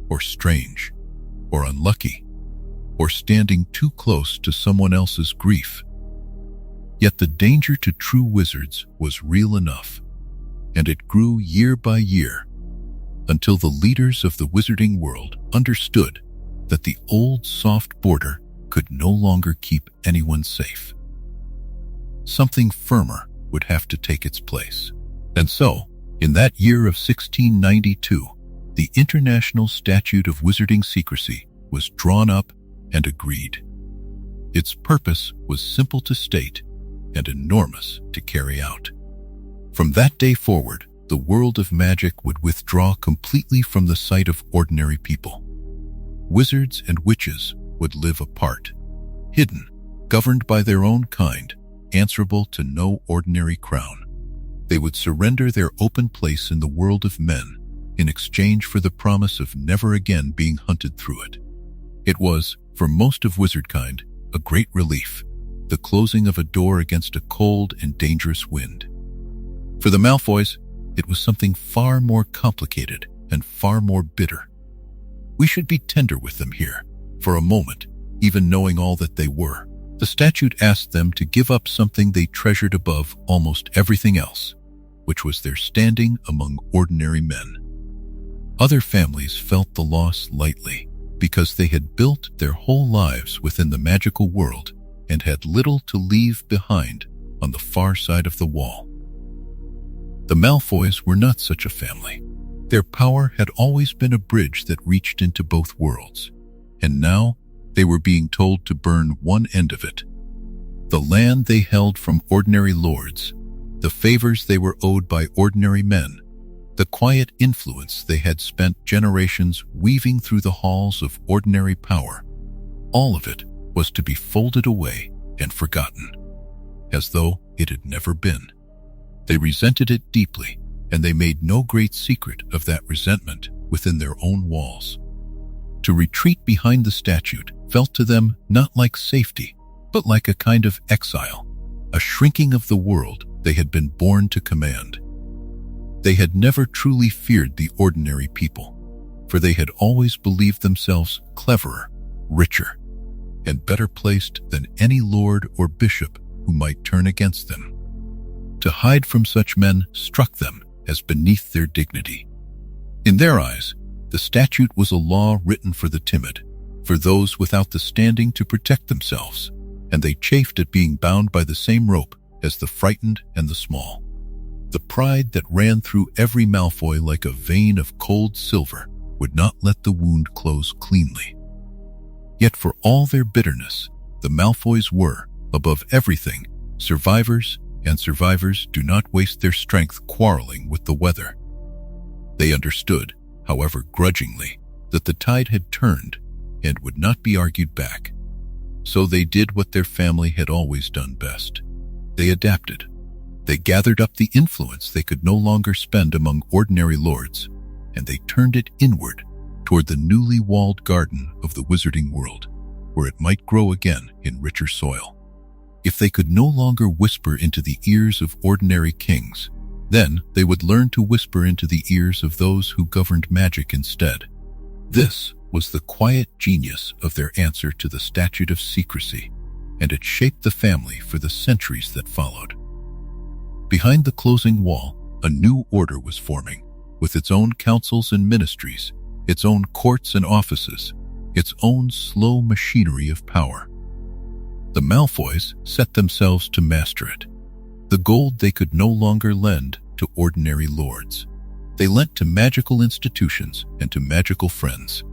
or strange, or unlucky, or standing too close to someone else's grief. Yet the danger to true wizards was real enough, and it grew year by year, until the leaders of the wizarding world understood that the old soft border could no longer keep anyone safe. Something firmer would have to take its place. And so, in that year of 1692, the International Statute of Wizarding Secrecy was drawn up and agreed. Its purpose was simple to state and enormous to carry out. From that day forward, the world of magic would withdraw completely from the sight of ordinary people. Wizards and witches would live apart, hidden, governed by their own kind, answerable to no ordinary crown. They would surrender their open place in the world of men in exchange for the promise of never again being hunted through it. It was, for most of wizardkind, a great relief, the closing of a door against a cold and dangerous wind. For the Malfoys, it was something far more complicated and far more bitter. We should be tender with them here, for a moment, even knowing all that they were. The statute asked them to give up something they treasured above almost everything else, which was their standing among ordinary men. Other families felt the loss lightly because they had built their whole lives within the magical world and had little to leave behind on the far side of the wall. The Malfoys were not such a family. Their power had always been a bridge that reached into both worlds, and now they were being told to burn one end of it. The land they held from ordinary lords, the favors they were owed by ordinary men, the quiet influence they had spent generations weaving through the halls of ordinary power, all of it was to be folded away and forgotten, as though it had never been. They resented it deeply, and they made no great secret of that resentment within their own walls. To retreat behind the statute felt to them not like safety, but like a kind of exile, a shrinking of the world they had been born to command. They had never truly feared the ordinary people, for they had always believed themselves cleverer, richer, and better placed than any lord or bishop who might turn against them. To hide from such men struck them as beneath their dignity. In their eyes, the statute was a law written for the timid, for those without the standing to protect themselves, and they chafed at being bound by the same rope as the frightened and the small. The pride that ran through every Malfoy like a vein of cold silver would not let the wound close cleanly. Yet for all their bitterness, the Malfoys were, above everything, survivors, and survivors do not waste their strength quarreling with the weather. They understood, however grudgingly, that the tide had turned and would not be argued back. So they did what their family had always done best. They adapted. They gathered up the influence they could no longer spend among ordinary lords, and they turned it inward toward the newly walled garden of the wizarding world, where it might grow again in richer soil. If they could no longer whisper into the ears of ordinary kings, then they would learn to whisper into the ears of those who governed magic instead. This was the quiet genius of their answer to the Statute of Secrecy, and it shaped the family for the centuries that followed. Behind the closing wall, a new order was forming, with its own councils and ministries, its own courts and offices, its own slow machinery of power. The Malfoys set themselves to master it. The gold they could no longer lend to ordinary lords. They lent to magical institutions and to magical friends.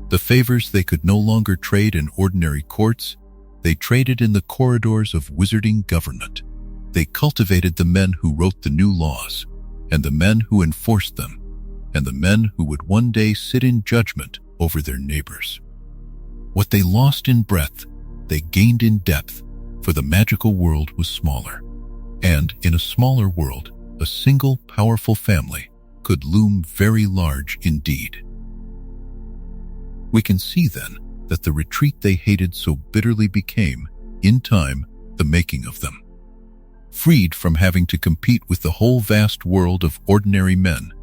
The favors they could no longer trade in ordinary courts, they traded in the corridors of wizarding government. They cultivated the men who wrote the new laws, and the men who enforced them, and the men who would one day sit in judgment over their neighbors. What they lost in breadth, they gained in depth, for the magical world was smaller. And in a smaller world, a single powerful family could loom very large indeed. We can see then that the retreat they hated so bitterly became, in time, the making of them. Freed from having to compete with the whole vast world of ordinary men,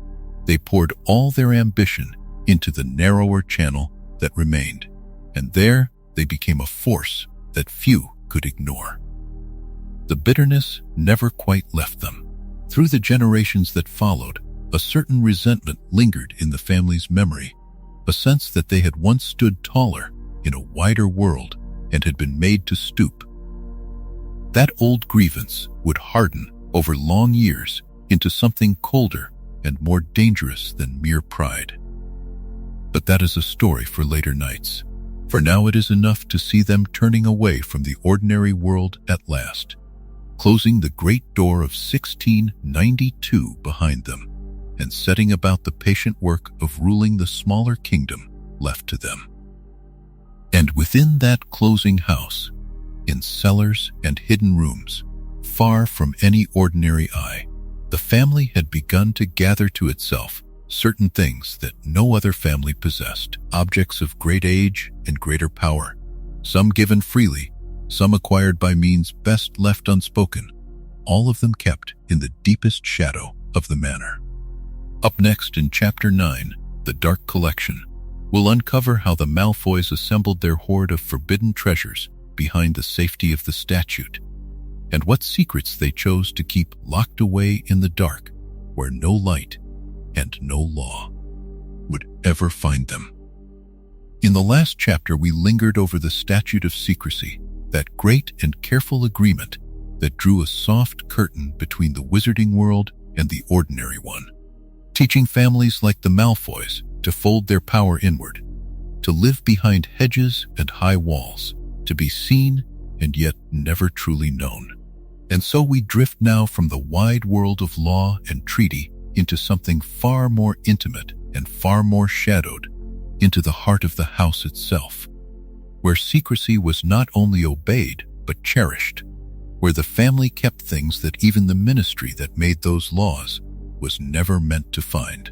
they poured all their ambition into the narrower channel that remained, and there they became a force that few could ignore. The bitterness never quite left them. Through the generations that followed, a certain resentment lingered in the family's memory, a sense that they had once stood taller in a wider world and had been made to stoop. That old grievance would harden over long years into something colder and more dangerous than mere pride. But that is a story for later nights. For now it is enough to see them turning away from the ordinary world at last, closing the great door of 1692 behind them, and setting about the patient work of ruling the smaller kingdom left to them. And within that closing house, in cellars and hidden rooms, far from any ordinary eye, the family had begun to gather to itself certain things that no other family possessed, objects of great age and greater power, some given freely, some acquired by means best left unspoken, all of them kept in the deepest shadow of the manor. Up next in Chapter 9, The Dark Collection, we'll uncover how the Malfoys assembled their hoard of forbidden treasures behind the safety of the statute, and what secrets they chose to keep locked away in the dark, where no light and no law would ever find them. In the last chapter, we lingered over the Statute of Secrecy, that great and careful agreement that drew a soft curtain between the wizarding world and the ordinary one, teaching families like the Malfoys to fold their power inward, to live behind hedges and high walls, to be seen and yet never truly known. And so we drift now from the wide world of law and treaty into something far more intimate and far more shadowed, into the heart of the house itself, where secrecy was not only obeyed but cherished, where the family kept things that even the ministry that made those laws was never meant to find.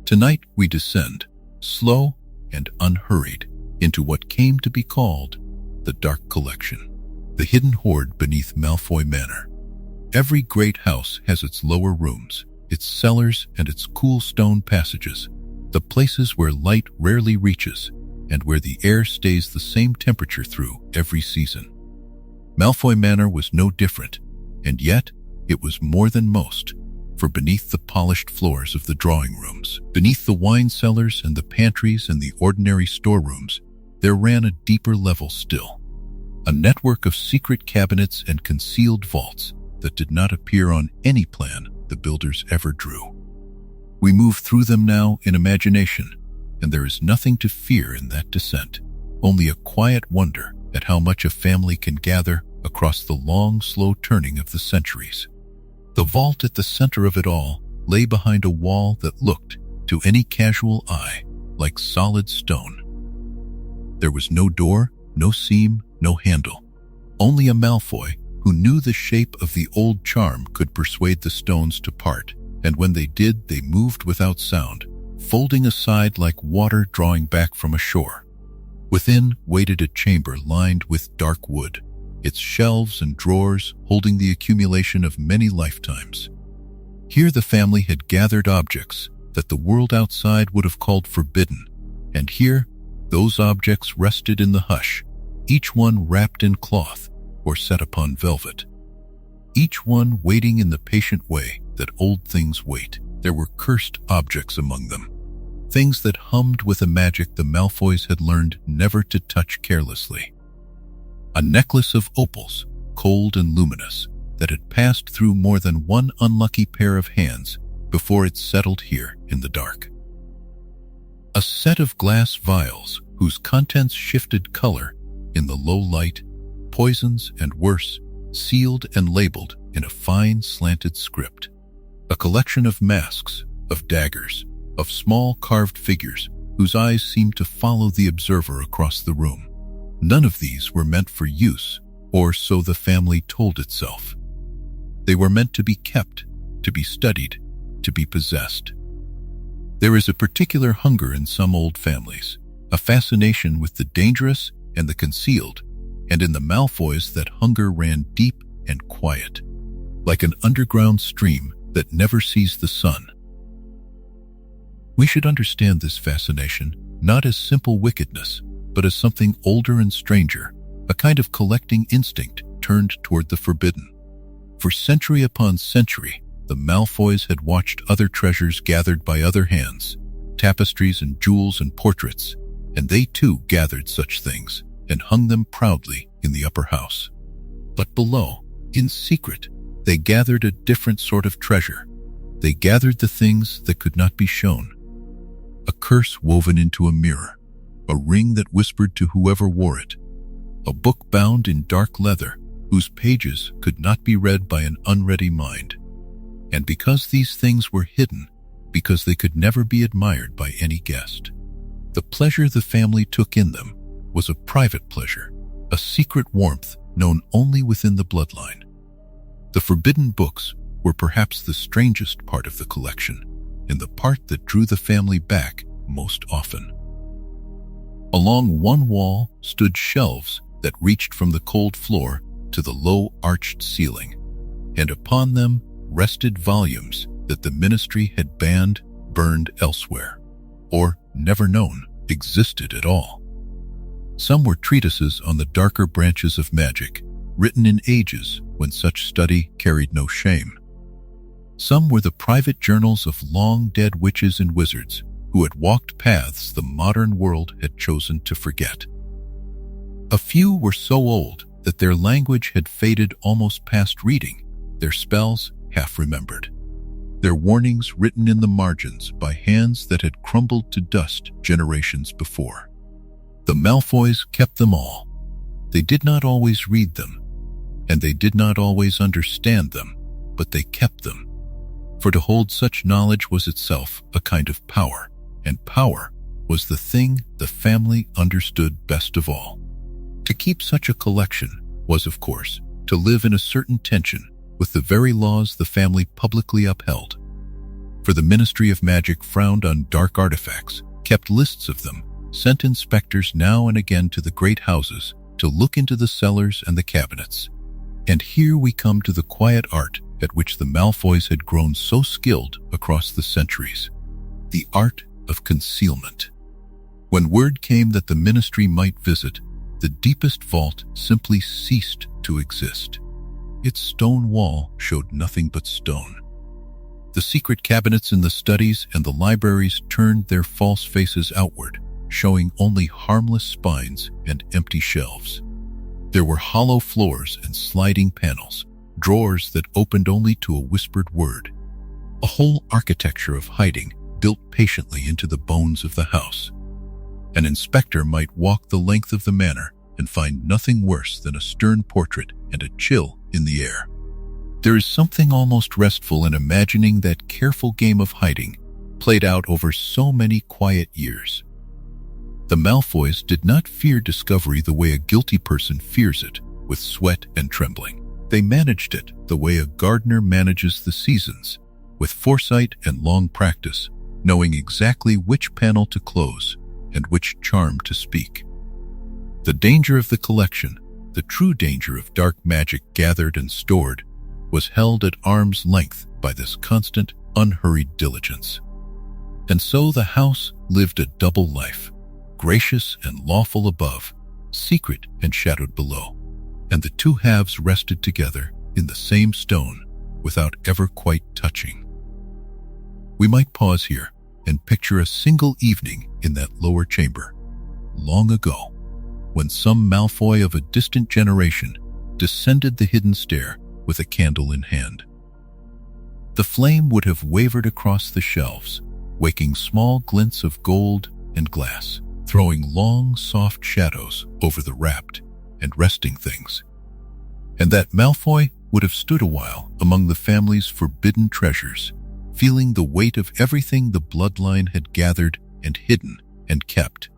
Tonight we descend, slow and unhurried, into what came to be called the Dark Collection, the hidden hoard beneath Malfoy Manor. Every great house has its lower rooms, its cellars and its cool stone passages, the places where light rarely reaches and where the air stays the same temperature through every season. Malfoy Manor was no different, and yet it was more than most, for beneath the polished floors of the drawing rooms, beneath the wine cellars and the pantries and the ordinary storerooms, there ran a deeper level still, a network of secret cabinets and concealed vaults that did not appear on any plan the builders ever drew. We move through them now in imagination, and there is nothing to fear in that descent, only a quiet wonder at how much a family can gather across the long, slow turning of the centuries. The vault at the center of it all lay behind a wall that looked, to any casual eye, like solid stone. There was no door, no seam, no handle. Only a Malfoy who knew the shape of the old charm could persuade the stones to part, and when they did, they moved without sound, folding aside like water drawing back from a shore. Within waited a chamber lined with dark wood, its shelves and drawers holding the accumulation of many lifetimes. Here the family had gathered objects that the world outside would have called forbidden, and here those objects rested in the hush, each one wrapped in cloth or set upon velvet, each one waiting in the patient way that old things wait. There were cursed objects among them, things that hummed with a magic the Malfoys had learned never to touch carelessly. A necklace of opals, cold and luminous, that had passed through more than one unlucky pair of hands before it settled here in the dark. A set of glass vials whose contents shifted color in the low light, poisons and worse, sealed and labeled in a fine slanted script. A collection of masks, of daggers, of small carved figures whose eyes seemed to follow the observer across the room. None of these were meant for use, or so the family told itself. They were meant to be kept, to be studied, to be possessed. There is a particular hunger in some old families, a fascination with the dangerous and the concealed, and in the Malfoys that hunger ran deep and quiet, like an underground stream that never sees the sun. We should understand this fascination not as simple wickedness, but as something older and stranger, a kind of collecting instinct turned toward the forbidden. For century upon century, the Malfoys had watched other treasures gathered by other hands, tapestries and jewels and portraits, and they too gathered such things and hung them proudly in the upper house. But below, in secret, they gathered a different sort of treasure. They gathered the things that could not be shown. A curse woven into a mirror, a ring that whispered to whoever wore it, a book bound in dark leather whose pages could not be read by an unready mind. And because these things were hidden, because they could never be admired by any guest, the pleasure the family took in them was a private pleasure, a secret warmth known only within the bloodline. The forbidden books were perhaps the strangest part of the collection, and the part that drew the family back most often. Along one wall stood shelves that reached from the cold floor to the low arched ceiling, and upon them rested volumes that the ministry had banned, burned elsewhere, or never known existed at all. Some were treatises on the darker branches of magic, written in ages when such study carried no shame. Some were the private journals of long-dead witches and wizards who had walked paths the modern world had chosen to forget. A few were so old that their language had faded almost past reading, their spells half-remembered, their warnings written in the margins by hands that had crumbled to dust generations before. The Malfoys kept them all. They did not always read them, and they did not always understand them, but they kept them. For to hold such knowledge was itself a kind of power, and power was the thing the family understood best of all. To keep such a collection was, of course, to live in a certain tension with the very laws the family publicly upheld. For the Ministry of Magic frowned on dark artifacts, kept lists of them, sent inspectors now and again to the great houses to look into the cellars and the cabinets. And here we come to the quiet art at which the Malfoys had grown so skilled across the centuries, the art of concealment. When word came that the ministry might visit, the deepest vault simply ceased to exist. Its stone wall showed nothing but stone. The secret cabinets in the studies and the libraries turned their false faces outward, showing only harmless spines and empty shelves. There were hollow floors and sliding panels, drawers that opened only to a whispered word. A whole architecture of hiding built patiently into the bones of the house. An inspector might walk the length of the manor and find nothing worse than a stern portrait and a chill in the air. There is something almost restful in imagining that careful game of hiding played out over so many quiet years. The Malfoys did not fear discovery the way a guilty person fears it, with sweat and trembling. They managed it the way a gardener manages the seasons, with foresight and long practice, knowing exactly which panel to close and which charm to speak. The danger of the collection, the true danger of dark magic gathered and stored, was held at arm's length by this constant, unhurried diligence. And so the house lived a double life, gracious and lawful above, secret and shadowed below, and the two halves rested together in the same stone without ever quite touching. We might pause here and picture a single evening in that lower chamber, long ago, when some Malfoy of a distant generation descended the hidden stair with a candle in hand. The flame would have wavered across the shelves, waking small glints of gold and glass, throwing long, soft shadows over the wrapped and resting things. And that Malfoy would have stood a while among the family's forbidden treasures, feeling the weight of everything the bloodline had gathered and hidden and kept,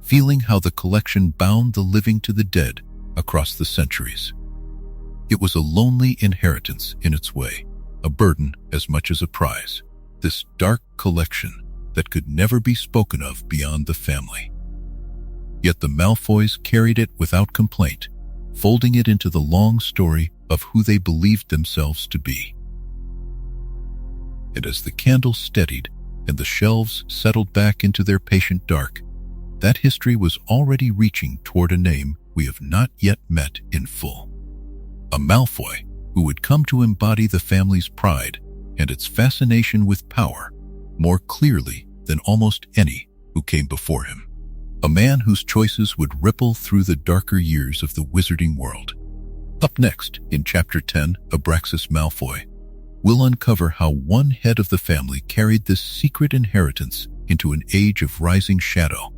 feeling how the collection bound the living to the dead across the centuries. It was a lonely inheritance in its way, a burden as much as a prize, this dark collection that could never be spoken of beyond the family. Yet the Malfoys carried it without complaint, folding it into the long story of who they believed themselves to be. And as the candle steadied and the shelves settled back into their patient dark, that history was already reaching toward a name we have not yet met in full. A Malfoy who would come to embody the family's pride and its fascination with power more clearly than almost any who came before him. A man whose choices would ripple through the darker years of the wizarding world. Up next, in Chapter 10, Abraxas Malfoy, we'll uncover how one head of the family carried this secret inheritance into an age of rising shadow,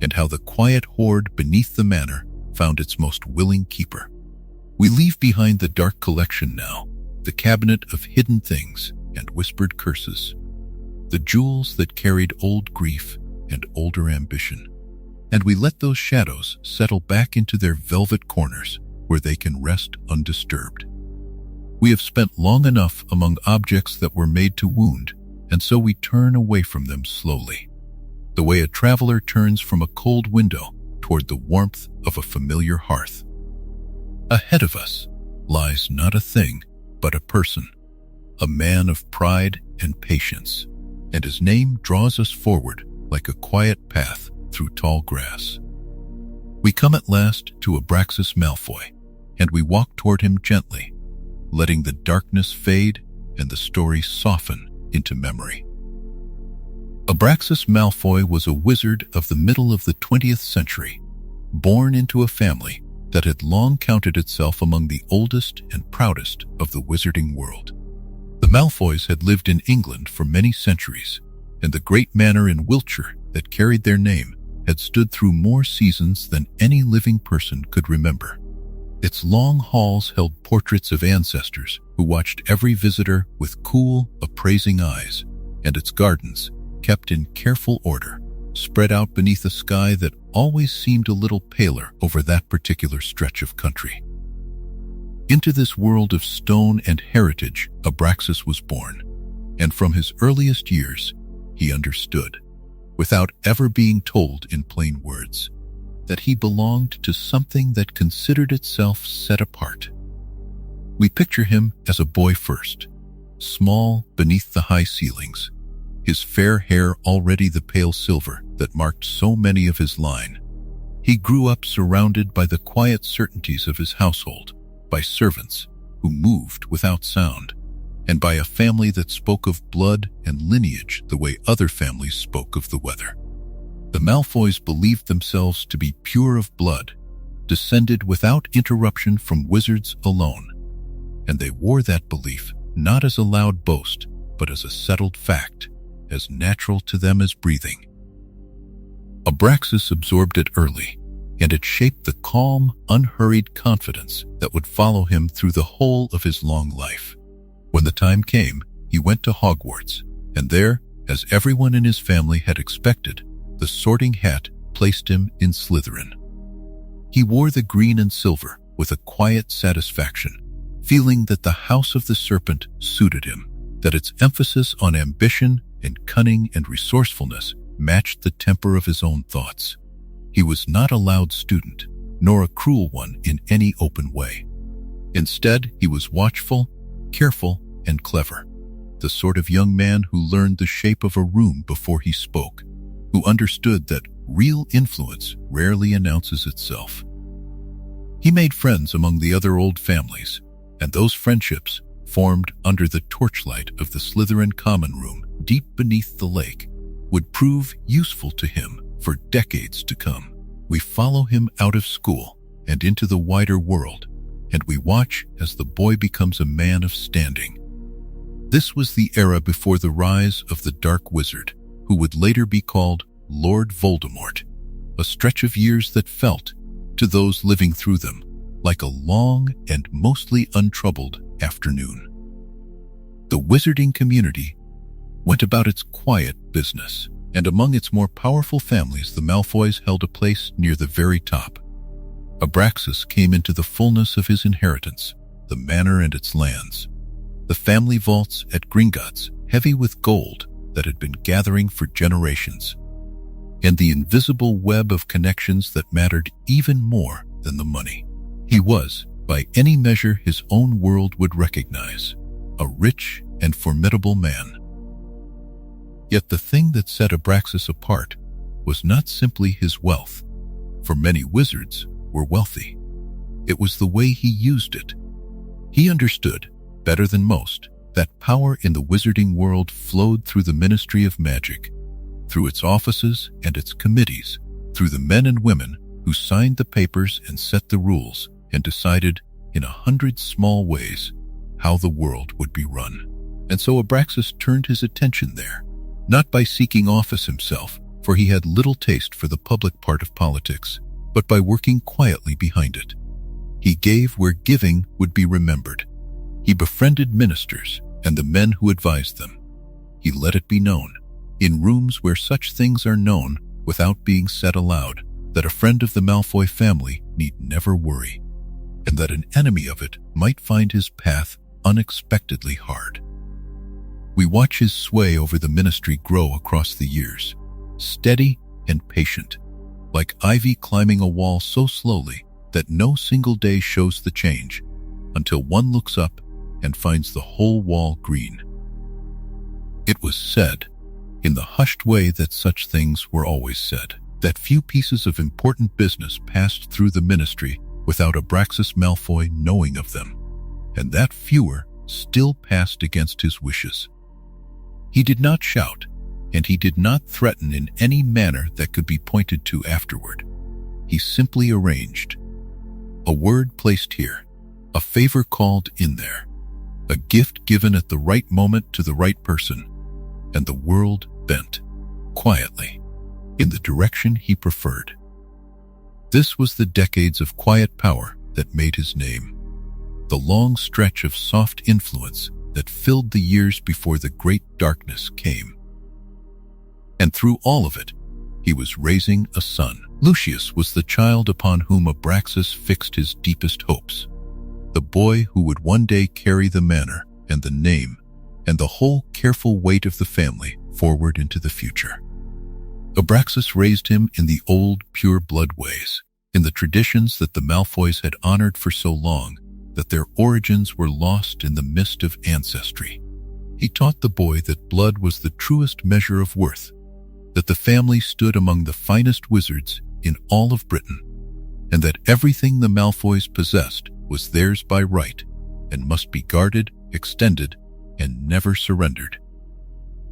and how the quiet hoard beneath the manor found its most willing keeper. We leave behind the dark collection now, the cabinet of hidden things and whispered curses, the jewels that carried old grief and older ambition, and we let those shadows settle back into their velvet corners where they can rest undisturbed. We have spent long enough among objects that were made to wound, and so we turn away from them slowly, the way a traveler turns from a cold window toward the warmth of a familiar hearth. Ahead of us lies not a thing, but a person, a man of pride and patience, and his name draws us forward like a quiet path through tall grass. We come at last to Abraxas Malfoy, and we walk toward him gently, letting the darkness fade and the story soften into memory. Abraxas Malfoy was a wizard of the middle of the 20th century, born into a family that had long counted itself among the oldest and proudest of the wizarding world. The Malfoys had lived in England for many centuries, and the great manor in Wiltshire that carried their name had stood through more seasons than any living person could remember. Its long halls held portraits of ancestors who watched every visitor with cool, appraising eyes, and its gardens, kept in careful order, spread out beneath a sky that always seemed a little paler over that particular stretch of country. Into this world of stone and heritage, Abraxas was born, and from his earliest years, he understood, without ever being told in plain words, that he belonged to something that considered itself set apart. We picture him as a boy first, small beneath the high ceilings, his fair hair already the pale silver that marked so many of his line. He grew up surrounded by the quiet certainties of his household, by servants who moved without sound, and by a family that spoke of blood and lineage the way other families spoke of the weather. The Malfoys believed themselves to be pure of blood, descended without interruption from wizards alone, and they wore that belief not as a loud boast, but as a settled fact, as natural to them as breathing. Abraxas absorbed it early, and it shaped the calm, unhurried confidence that would follow him through the whole of his long life. When the time came, he went to Hogwarts, and there, as everyone in his family had expected, the Sorting Hat placed him in Slytherin. He wore the green and silver with a quiet satisfaction, feeling that the House of the Serpent suited him, that its emphasis on ambition and cunning and resourcefulness matched the temper of his own thoughts. He was not a loud student, nor a cruel one in any open way. Instead, he was watchful, careful, and clever, the sort of young man who learned the shape of a room before he spoke, who understood that real influence rarely announces itself. He made friends among the other old families, and those friendships, formed under the torchlight of the Slytherin common room deep beneath the lake, would prove useful to him for decades to come. We follow him out of school and into the wider world, and we watch as the boy becomes a man of standing. This was the era before the rise of the Dark Wizard, who would later be called Lord Voldemort, a stretch of years that felt, to those living through them, like a long and mostly untroubled afternoon. The wizarding community went about its quiet business, and among its more powerful families the Malfoys held a place near the very top. Abraxas came into the fullness of his inheritance, the manor and its lands, the family vaults at Gringotts, heavy with gold that had been gathering for generations, and the invisible web of connections that mattered even more than the money. He was, by any measure his own world would recognize, a rich and formidable man. Yet the thing that set Abraxas apart was not simply his wealth, for many wizards were wealthy. It was the way he used it. He understood, better than most, that power in the wizarding world flowed through the Ministry of Magic, through its offices and its committees, through the men and women who signed the papers and set the rules and decided, in 100 small ways, how the world would be run. And so Abraxas turned his attention there, not by seeking office himself, for he had little taste for the public part of politics, but by working quietly behind it. He gave where giving would be remembered. He befriended ministers and the men who advised them. He let it be known, in rooms where such things are known without being said aloud, that a friend of the Malfoy family need never worry, and that an enemy of it might find his path unexpectedly hard. We watch his sway over the ministry grow across the years, steady and patient, like ivy climbing a wall so slowly that no single day shows the change, until one looks up and finds the whole wall green. It was said, in the hushed way that such things were always said, that few pieces of important business passed through the ministry without Abraxas Malfoy knowing of them, and that fewer still passed against his wishes. He did not shout, and he did not threaten in any manner that could be pointed to afterward. He simply arranged. A word placed here, a favor called in there, a gift given at the right moment to the right person, and the world bent, quietly, in the direction he preferred. This was the decades of quiet power that made his name, the long stretch of soft influence that filled the years before the great darkness came. And through all of it, he was raising a son. Lucius was the child upon whom Abraxas fixed his deepest hopes, the boy who would one day carry the manor and the name and the whole careful weight of the family forward into the future. Abraxas raised him in the old pure-blood ways, in the traditions that the Malfoys had honored for so long that their origins were lost in the mist of ancestry. He taught the boy that blood was the truest measure of worth, that the family stood among the finest wizards in all of Britain, and that everything the Malfoys possessed was theirs by right and must be guarded, extended, and never surrendered.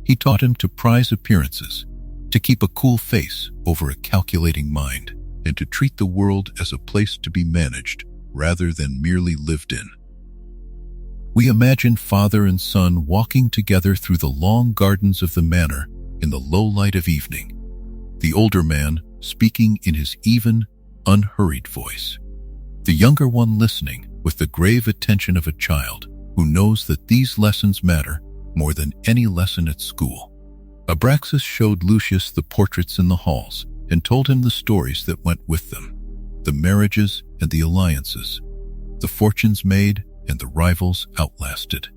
He taught him to prize appearances, to keep a cool face over a calculating mind, and to treat the world as a place to be managed rather than merely lived in. We imagine father and son walking together through the long gardens of the manor in the low light of evening, the older man speaking in his even, unhurried voice, the younger one listening with the grave attention of a child who knows that these lessons matter more than any lesson at school. Abraxas showed Lucius the portraits in the halls and told him the stories that went with them, the marriages and the alliances, the fortunes made and the rivals outlasted.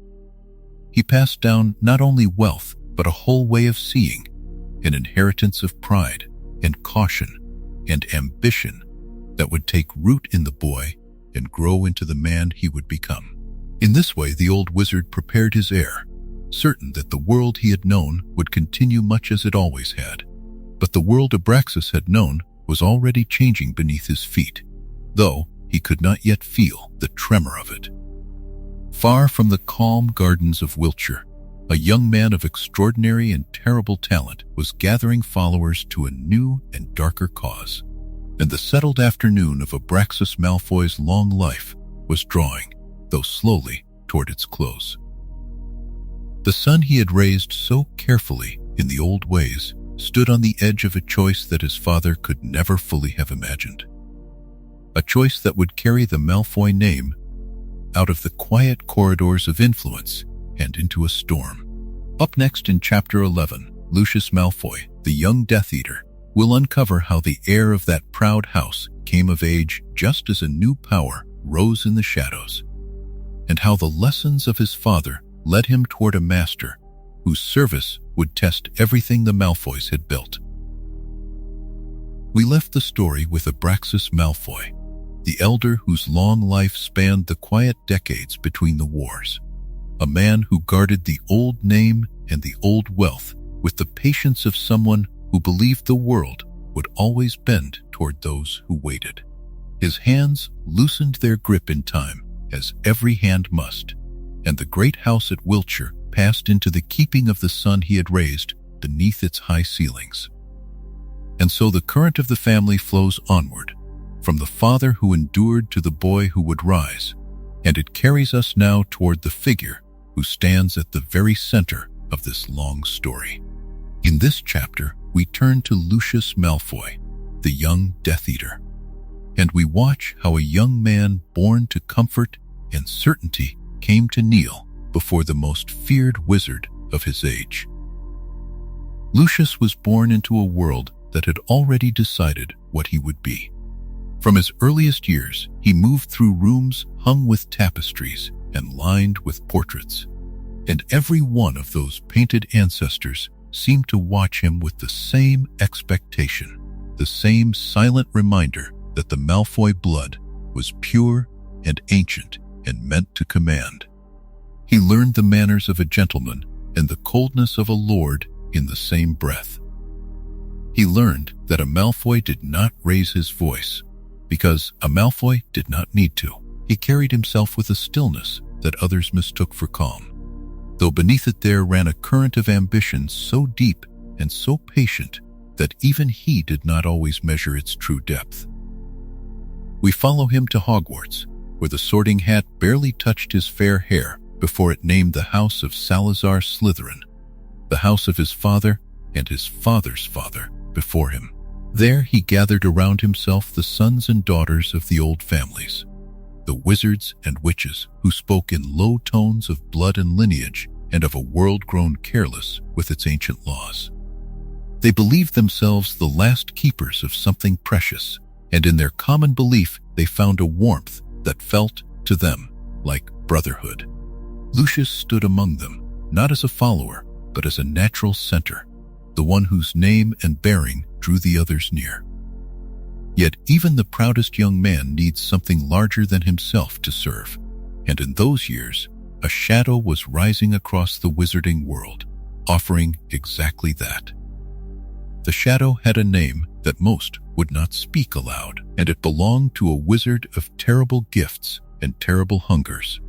He passed down not only wealth, but a whole way of seeing, an inheritance of pride and caution and ambition that would take root in the boy and grow into the man he would become. In this way, the old wizard prepared his heir, certain that the world he had known would continue much as it always had. But the world Abraxas had known was already changing beneath his feet, though he could not yet feel the tremor of it. Far from the calm gardens of Wiltshire, a young man of extraordinary and terrible talent was gathering followers to a new and darker cause, and the settled afternoon of Abraxas Malfoy's long life was drawing, though slowly, toward its close. The son he had raised so carefully in the old ways stood on the edge of a choice that his father could never fully have imagined. A choice that would carry the Malfoy name out of the quiet corridors of influence and into a storm. Up next in Chapter 11, Lucius Malfoy, the young Death Eater, will uncover how the heir of that proud house came of age just as a new power rose in the shadows, and how the lessons of his father led him toward a master whose service would test everything the Malfoys had built. We left the story with Abraxas Malfoy, the elder whose long life spanned the quiet decades between the wars, a man who guarded the old name and the old wealth with the patience of someone who believed the world would always bend toward those who waited. His hands loosened their grip in time, as every hand must, and the great house at Wiltshire passed into the keeping of the son he had raised beneath its high ceilings. And so the current of the family flows onward, from the father who endured to the boy who would rise, and it carries us now toward the figure who stands at the very center of this long story. In this chapter, we turn to Lucius Malfoy, the young Death Eater, and we watch how a young man born to comfort and certainty came to kneel before the most feared wizard of his age. Lucius was born into a world that had already decided what he would be. From his earliest years, he moved through rooms hung with tapestries and lined with portraits, and every one of those painted ancestors seemed to watch him with the same expectation, the same silent reminder that the Malfoy blood was pure and ancient and meant to command. He learned the manners of a gentleman and the coldness of a lord in the same breath. He learned that a Malfoy did not raise his voice, because a Malfoy did not need to. He carried himself with a stillness that others mistook for calm, though beneath it there ran a current of ambition so deep and so patient that even he did not always measure its true depth. We follow him to Hogwarts, where the Sorting Hat barely touched his fair hair before it named the house of Salazar Slytherin, the house of his father and his father's father before him. There he gathered around himself the sons and daughters of the old families, the wizards and witches who spoke in low tones of blood and lineage and of a world grown careless with its ancient laws. They believed themselves the last keepers of something precious, and in their common belief they found a warmth that felt, to them, like brotherhood. Lucius stood among them, not as a follower, but as a natural center, the one whose name and bearing drew the others near. Yet even the proudest young man needs something larger than himself to serve, and in those years, a shadow was rising across the wizarding world, offering exactly that. The shadow had a name that most would not speak aloud, and it belonged to a wizard of terrible gifts and terrible hungers,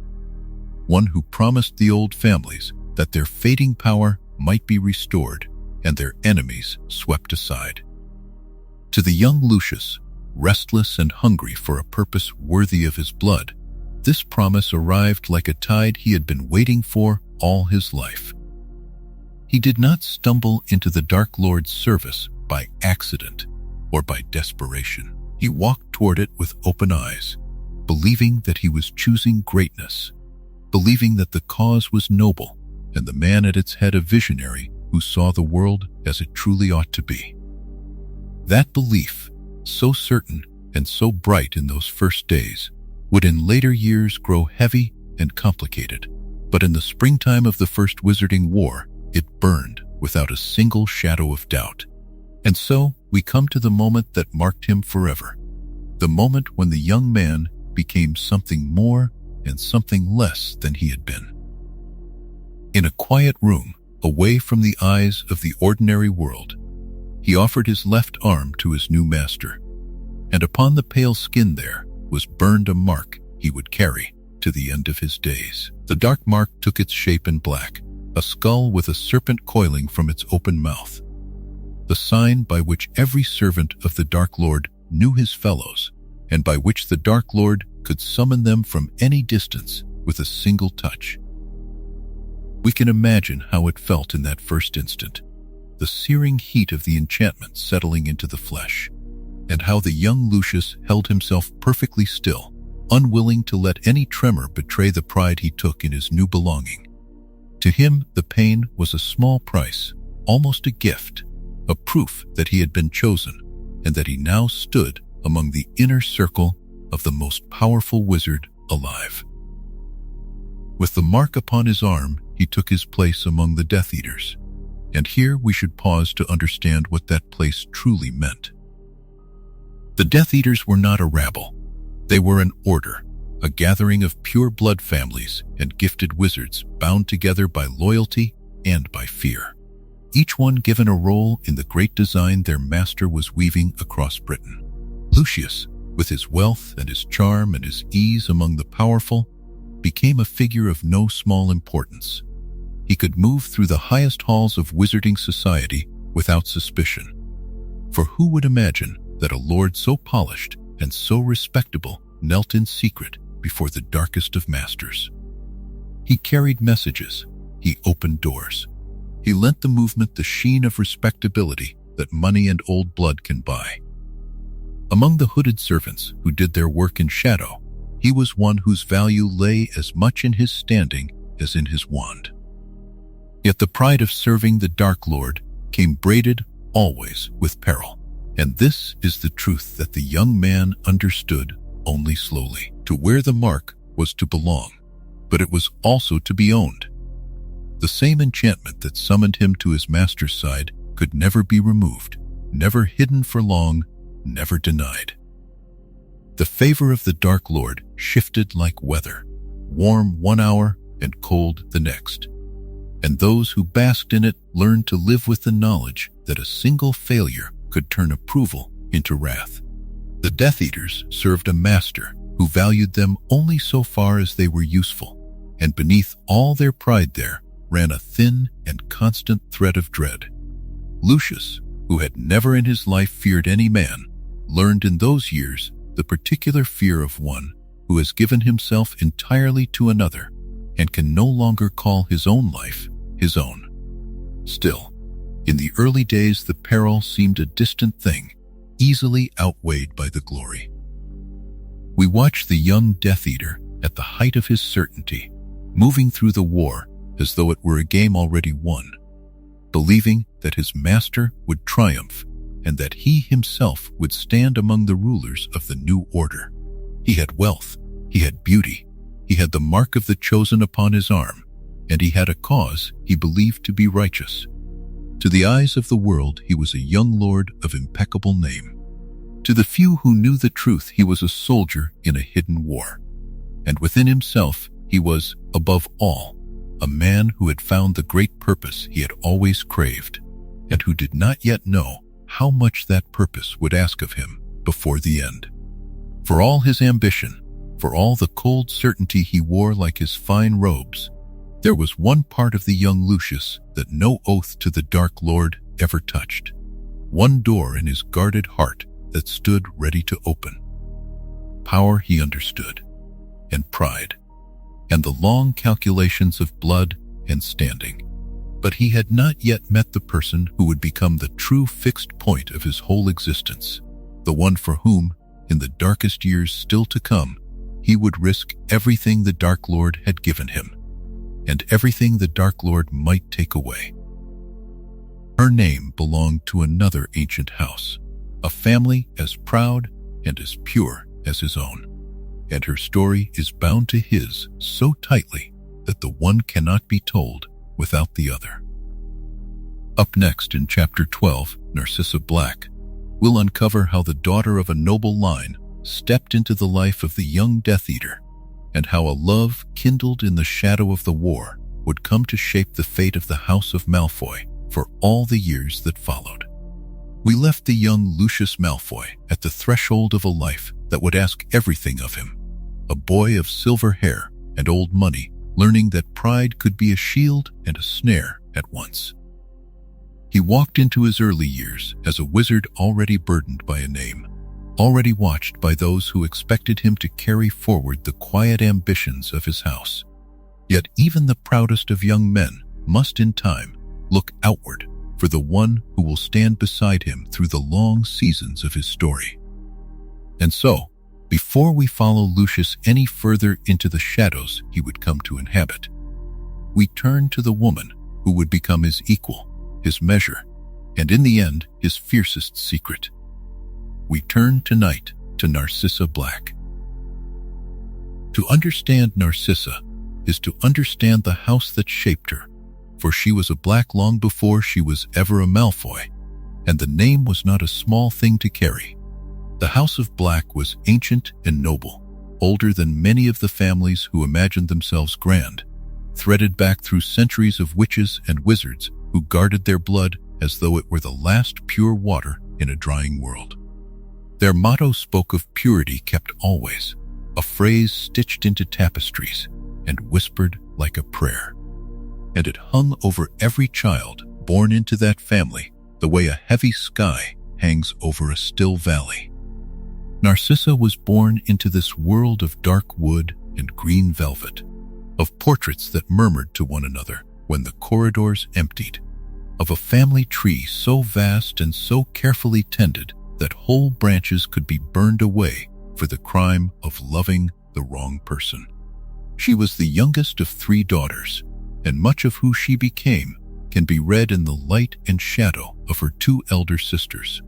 one who promised the old families that their fading power might be restored and their enemies swept aside. To the young Lucius, restless and hungry for a purpose worthy of his blood, this promise arrived like a tide he had been waiting for all his life. He did not stumble into the Dark Lord's service by accident or by desperation. He walked toward it with open eyes, believing that he was choosing greatness, believing that the cause was noble and the man at its head a visionary who saw the world as it truly ought to be. That belief, so certain and so bright in those first days, would in later years grow heavy and complicated, but in the springtime of the First Wizarding War, it burned without a single shadow of doubt. And so we come to the moment that marked him forever, the moment when the young man became something more and something less than he had been. In a quiet room, away from the eyes of the ordinary world, he offered his left arm to his new master, and upon the pale skin there was burned a mark he would carry to the end of his days. The dark mark took its shape in black, a skull with a serpent coiling from its open mouth, the sign by which every servant of the Dark Lord knew his fellows, and by which the Dark Lord could summon them from any distance with a single touch. We can imagine how it felt in that first instant, the searing heat of the enchantment settling into the flesh, and how the young Lucius held himself perfectly still, unwilling to let any tremor betray the pride he took in his new belonging. To him, the pain was a small price, almost a gift, a proof that he had been chosen, and that he now stood among the inner circle of the most powerful wizard alive. With the mark upon his arm, he took his place among the Death Eaters, and here we should pause to understand what that place truly meant. The Death Eaters were not a rabble. They were an order, a gathering of pure blood families and gifted wizards bound together by loyalty and by fear, each one given a role in the great design their master was weaving across Britain. Lucius, with his wealth and his charm and his ease among the powerful, became a figure of no small importance. He could move through the highest halls of wizarding society without suspicion. For who would imagine that a lord so polished and so respectable knelt in secret before the darkest of masters? He carried messages. He opened doors. He lent the movement the sheen of respectability that money and old blood can buy. Among the hooded servants who did their work in shadow, he was one whose value lay as much in his standing as in his wand. Yet the pride of serving the Dark Lord came braided always with peril, and this is the truth that the young man understood only slowly. To wear the mark was to belong, but it was also to be owned. The same enchantment that summoned him to his master's side could never be removed, never hidden for long, never denied. The favor of the Dark Lord shifted like weather, warm one hour and cold the next, and those who basked in it learned to live with the knowledge that a single failure could turn approval into wrath. The Death Eaters served a master who valued them only so far as they were useful, and beneath all their pride there ran a thin and constant thread of dread. Lucius, who had never in his life feared any man, learned in those years the particular fear of one who has given himself entirely to another and can no longer call his own life his own. Still, in the early days the peril seemed a distant thing, easily outweighed by the glory. We watched the young Death Eater at the height of his certainty, moving through the war as though it were a game already won, believing that his master would triumph and that he himself would stand among the rulers of the new order. He had wealth, he had beauty, he had the mark of the chosen upon his arm, and he had a cause he believed to be righteous. To the eyes of the world, he was a young lord of impeccable name. To the few who knew the truth, he was a soldier in a hidden war. And within himself, he was, above all, a man who had found the great purpose he had always craved, and who did not yet know how much that purpose would ask of him before the end. For all his ambition, for all the cold certainty he wore like his fine robes, there was one part of the young Lucius that no oath to the Dark Lord ever touched, one door in his guarded heart that stood ready to open. Power he understood, and pride, and the long calculations of blood and standing. But he had not yet met the person who would become the true fixed point of his whole existence, the one for whom, in the darkest years still to come, he would risk everything the Dark Lord had given him, and everything the Dark Lord might take away. Her name belonged to another ancient house, a family as proud and as pure as his own, and her story is bound to his so tightly that the one cannot be told without the other. Up next in Chapter 12, Narcissa Black, we'll uncover how the daughter of a noble line stepped into the life of the young Death Eater, and how a love kindled in the shadow of the war would come to shape the fate of the House of Malfoy for all the years that followed. We left the young Lucius Malfoy at the threshold of a life that would ask everything of him, a boy of silver hair and old money, learning that pride could be a shield and a snare at once. He walked into his early years as a wizard already burdened by a name, already watched by those who expected him to carry forward the quiet ambitions of his house. Yet even the proudest of young men must in time look outward for the one who will stand beside him through the long seasons of his story. And so, before we follow Lucius any further into the shadows he would come to inhabit, we turn to the woman who would become his equal, his measure, and in the end, his fiercest secret. We turn tonight to Narcissa Black. To understand Narcissa is to understand the house that shaped her, for she was a Black long before she was ever a Malfoy, and the name was not a small thing to carry. The House of Black was ancient and noble, older than many of the families who imagined themselves grand, threaded back through centuries of witches and wizards who guarded their blood as though it were the last pure water in a drying world. Their motto spoke of purity kept always, a phrase stitched into tapestries and whispered like a prayer. And it hung over every child born into that family the way a heavy sky hangs over a still valley. Narcissa was born into this world of dark wood and green velvet, of portraits that murmured to one another when the corridors emptied, of a family tree so vast and so carefully tended that whole branches could be burned away for the crime of loving the wrong person. She was the youngest of 3 daughters, and much of who she became can be read in the light and shadow of her 2 elder sisters.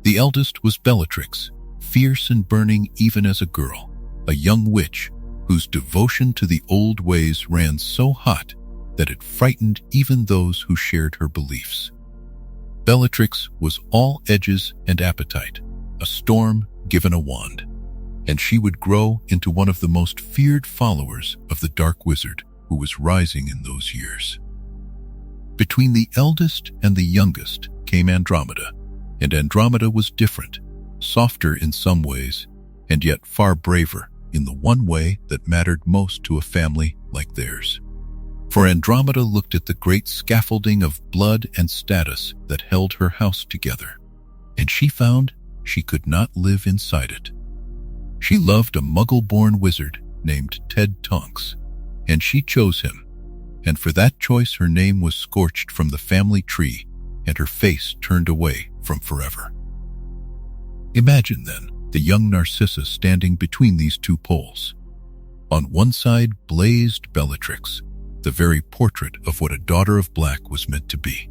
The eldest was Bellatrix, fierce and burning even as a girl, a young witch whose devotion to the old ways ran so hot that it frightened even those who shared her beliefs. Bellatrix was all edges and appetite, a storm given a wand, and she would grow into one of the most feared followers of the dark wizard who was rising in those years. Between the eldest and the youngest came Andromeda, and Andromeda was different, softer in some ways, and yet far braver in the one way that mattered most to a family like theirs. For Andromeda looked at the great scaffolding of blood and status that held her house together, and she found she could not live inside it. She loved a Muggle-born wizard named Ted Tonks, and she chose him, and for that choice her name was scorched from the family tree and her face turned away from forever. Imagine, then, the young Narcissa standing between these 2 poles. On one side blazed Bellatrix, the very portrait of what a daughter of Black was meant to be.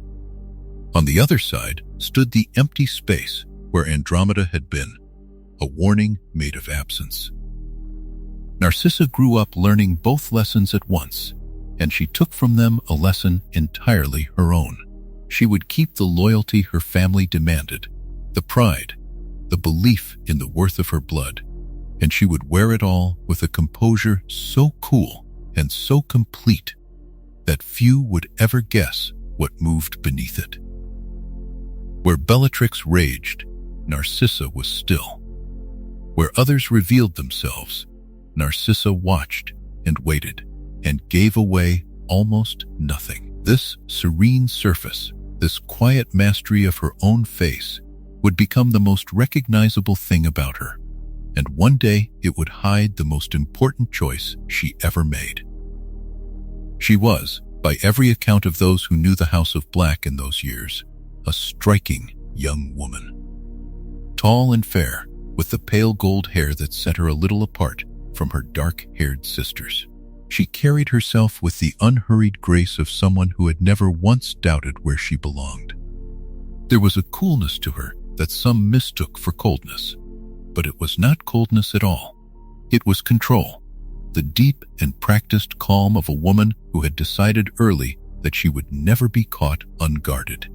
On the other side stood the empty space where Andromeda had been, a warning made of absence. Narcissa grew up learning both lessons at once, and she took from them a lesson entirely her own. She would keep the loyalty her family demanded, the pride, the belief in the worth of her blood, and she would wear it all with a composure so cool and so complete that few would ever guess what moved beneath it. Where Bellatrix raged, Narcissa was still. Where others revealed themselves, Narcissa watched and waited and gave away almost nothing. This serene surface, this quiet mastery of her own face, would become the most recognizable thing about her, and one day it would hide the most important choice she ever made. She was, by every account of those who knew the House of Black in those years, a striking young woman. Tall and fair, with the pale gold hair that set her a little apart from her dark-haired sisters. She carried herself with the unhurried grace of someone who had never once doubted where she belonged. There was a coolness to her that some mistook for coldness, but it was not coldness at all. It was control, the deep and practiced calm of a woman who had decided early that she would never be caught unguarded.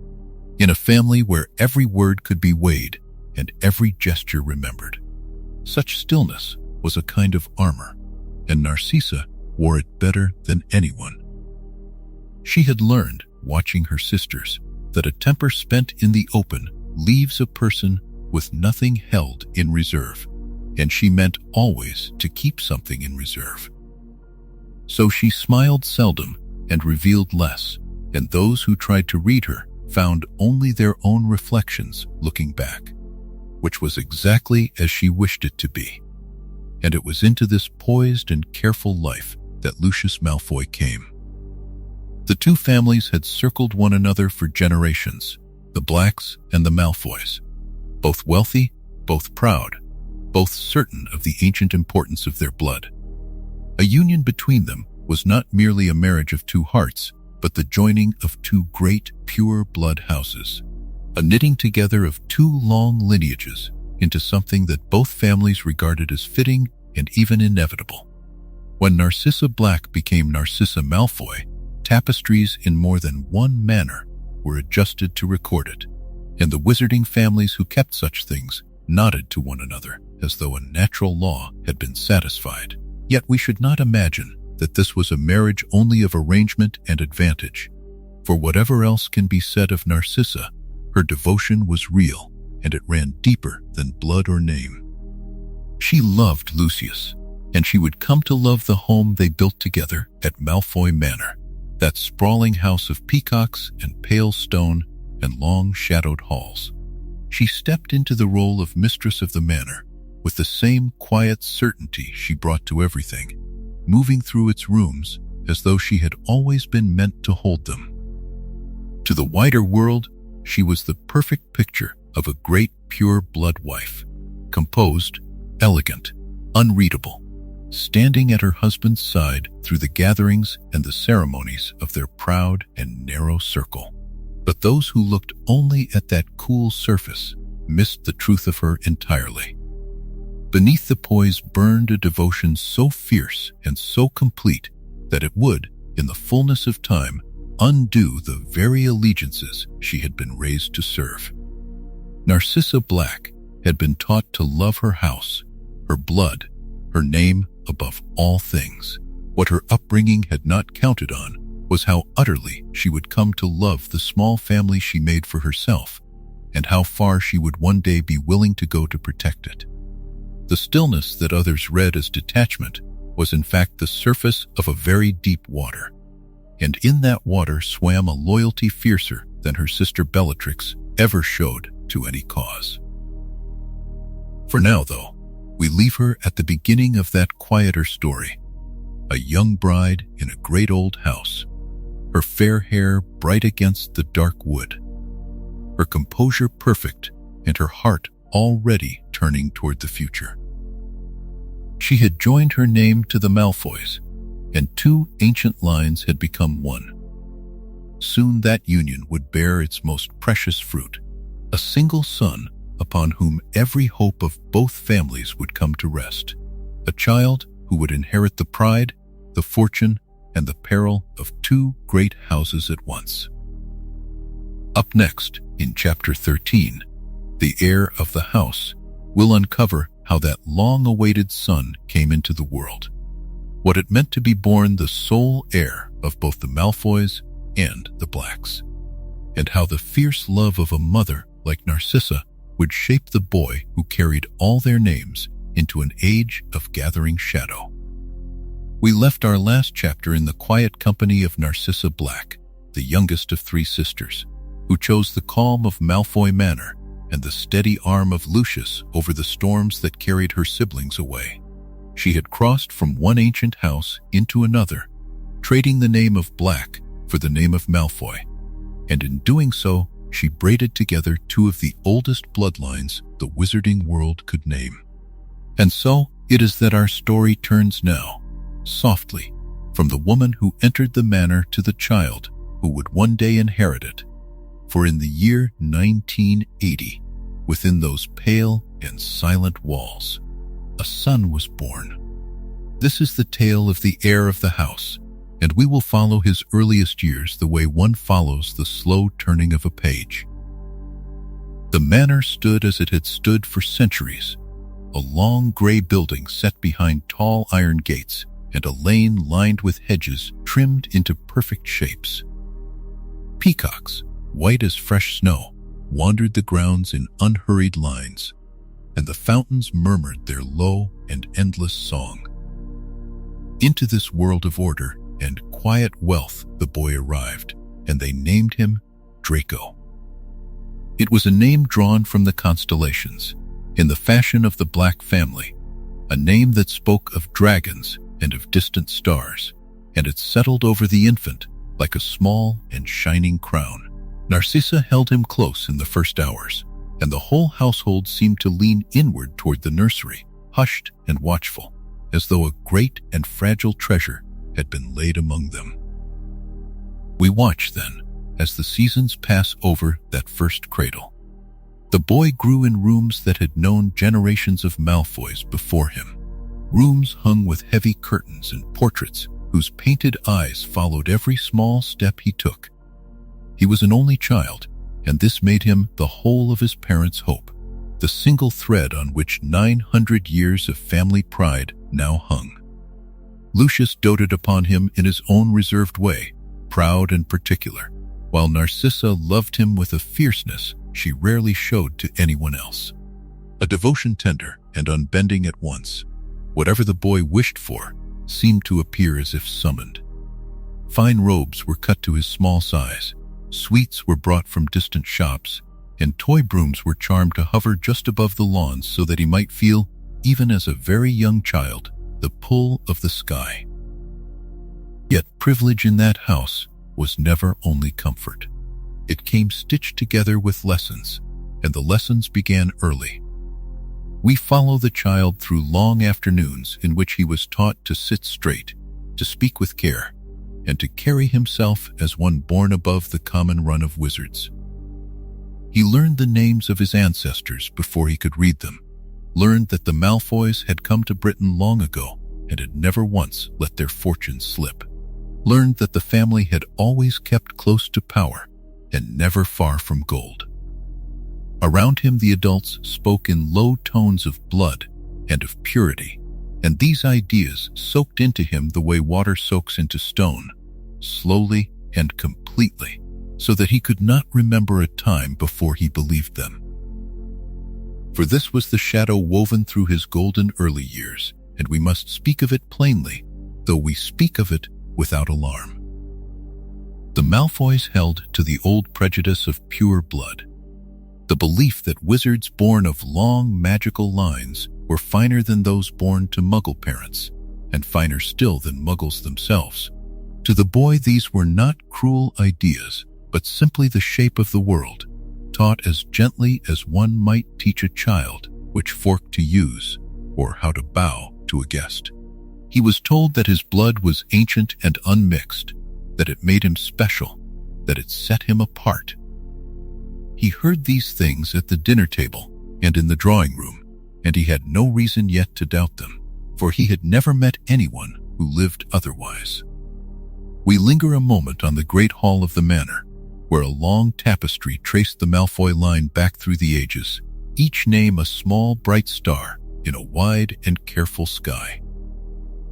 In a family where every word could be weighed and every gesture remembered, such stillness was a kind of armor, and Narcissa wore it better than anyone. She had learned, watching her sisters, that a temper spent in the open leaves a person with nothing held in reserve, and she meant always to keep something in reserve. So she smiled seldom and revealed less, and those who tried to read her found only their own reflections looking back, which was exactly as she wished it to be. And it was into this poised and careful life that Lucius Malfoy came. The 2 families had circled one another for generations, the Blacks and the Malfoys, both wealthy, both proud, both certain of the ancient importance of their blood. A union between them was not merely a marriage of 2 hearts, but the joining of 2 great, pure blood houses, a knitting together of 2 long lineages into something that both families regarded as fitting and even inevitable. When Narcissa Black became Narcissa Malfoy, tapestries in more than one manor were adjusted to record it, and the wizarding families who kept such things nodded to one another as though a natural law had been satisfied. Yet we should not imagine that this was a marriage only of arrangement and advantage. For whatever else can be said of Narcissa, her devotion was real, and it ran deeper than blood or name. She loved Lucius, and she would come to love the home they built together at Malfoy Manor, that sprawling house of peacocks and pale stone and long-shadowed halls. She stepped into the role of mistress of the manor with the same quiet certainty she brought to everything, moving through its rooms as though she had always been meant to hold them. To the wider world, she was the perfect picture of a great pure blood wife, composed, elegant, unreadable, standing at her husband's side through the gatherings and the ceremonies of their proud and narrow circle. But those who looked only at that cool surface missed the truth of her entirely. Beneath the poise burned a devotion so fierce and so complete that it would, in the fullness of time, undo the very allegiances she had been raised to serve. Narcissa Black had been taught to love her house, her blood, her name above all things. What her upbringing had not counted on was how utterly she would come to love the small family she made for herself, and how far she would one day be willing to go to protect it. The stillness that others read as detachment was in fact the surface of a very deep water, and in that water swam a loyalty fiercer than her sister Bellatrix ever showed to any cause. For now, though, we leave her at the beginning of that quieter story, a young bride in a great old house, her fair hair bright against the dark wood, her composure perfect and her heart already turning toward the future. She had joined her name to the Malfoys, and two ancient lines had become one. Soon that union would bear its most precious fruit, a single son upon whom every hope of both families would come to rest, a child who would inherit the pride, the fortune, and the peril of two great houses at once. Up next, in Chapter 13, the heir of the house will uncover how that long-awaited son came into the world, what it meant to be born the sole heir of both the Malfoys and the Blacks, and how the fierce love of a mother like Narcissa would shape the boy who carried all their names into an age of gathering shadow. We left our last chapter in the quiet company of Narcissa Black, the youngest of three sisters, who chose the calm of Malfoy Manor and the steady arm of Lucius over the storms that carried her siblings away. She had crossed from one ancient house into another, trading the name of Black for the name of Malfoy, and in doing so, she braided together two of the oldest bloodlines the wizarding world could name. And so it is that our story turns now, softly, from the woman who entered the manor to the child who would one day inherit it. For in the year 1980, within those pale and silent walls, a son was born. This is the tale of the heir of the house, and we will follow his earliest years the way one follows the slow turning of a page. The manor stood as it had stood for centuries, a long gray building set behind tall iron gates and a lane lined with hedges trimmed into perfect shapes. Peacocks, white as fresh snow, wandered the grounds in unhurried lines, and the fountains murmured their low and endless song. Into this world of order and quiet wealth the boy arrived, and they named him Draco. It was a name drawn from the constellations, in the fashion of the Black family, a name that spoke of dragons and of distant stars, and it settled over the infant like a small and shining crown. Narcissa held him close in the first hours, and the whole household seemed to lean inward toward the nursery, hushed and watchful, as though a great and fragile treasure had been laid among them. We watch, then, as the seasons pass over that first cradle. The boy grew in rooms that had known generations of Malfoys before him, rooms hung with heavy curtains and portraits whose painted eyes followed every small step he took. He was an only child, and this made him the whole of his parents' hope, the single thread on which 900 years of family pride now hung. Lucius doted upon him in his own reserved way, proud and particular, while Narcissa loved him with a fierceness she rarely showed to anyone else. A devotion tender and unbending at once. Whatever the boy wished for seemed to appear as if summoned. Fine robes were cut to his small size, sweets were brought from distant shops, and toy brooms were charmed to hover just above the lawns so that he might feel, even as a very young child, the pull of the sky. Yet privilege in that house was never only comfort. It came stitched together with lessons, and the lessons began early. We follow the child through long afternoons in which he was taught to sit straight, to speak with care, and to carry himself as one born above the common run of wizards. He learned the names of his ancestors before he could read them, learned that the Malfoys had come to Britain long ago and had never once let their fortunes slip, learned that the family had always kept close to power and never far from gold. Around him the adults spoke in low tones of blood and of purity, and these ideas soaked into him the way water soaks into stone, slowly and completely, so that he could not remember a time before he believed them. For this was the shadow woven through his golden early years, and we must speak of it plainly, though we speak of it without alarm. The Malfoys held to the old prejudice of pure blood, the belief that wizards born of long magical lines were finer than those born to Muggle parents, and finer still than Muggles themselves. To the boy, these were not cruel ideas, but simply the shape of the world, taught as gently as one might teach a child which fork to use or how to bow to a guest. He was told that his blood was ancient and unmixed, that it made him special, that it set him apart. He heard these things at the dinner table and in the drawing room, and he had no reason yet to doubt them, for he had never met anyone who lived otherwise. We linger a moment on the great hall of the manor, where a long tapestry traced the Malfoy line back through the ages, each name a small bright star in a wide and careful sky.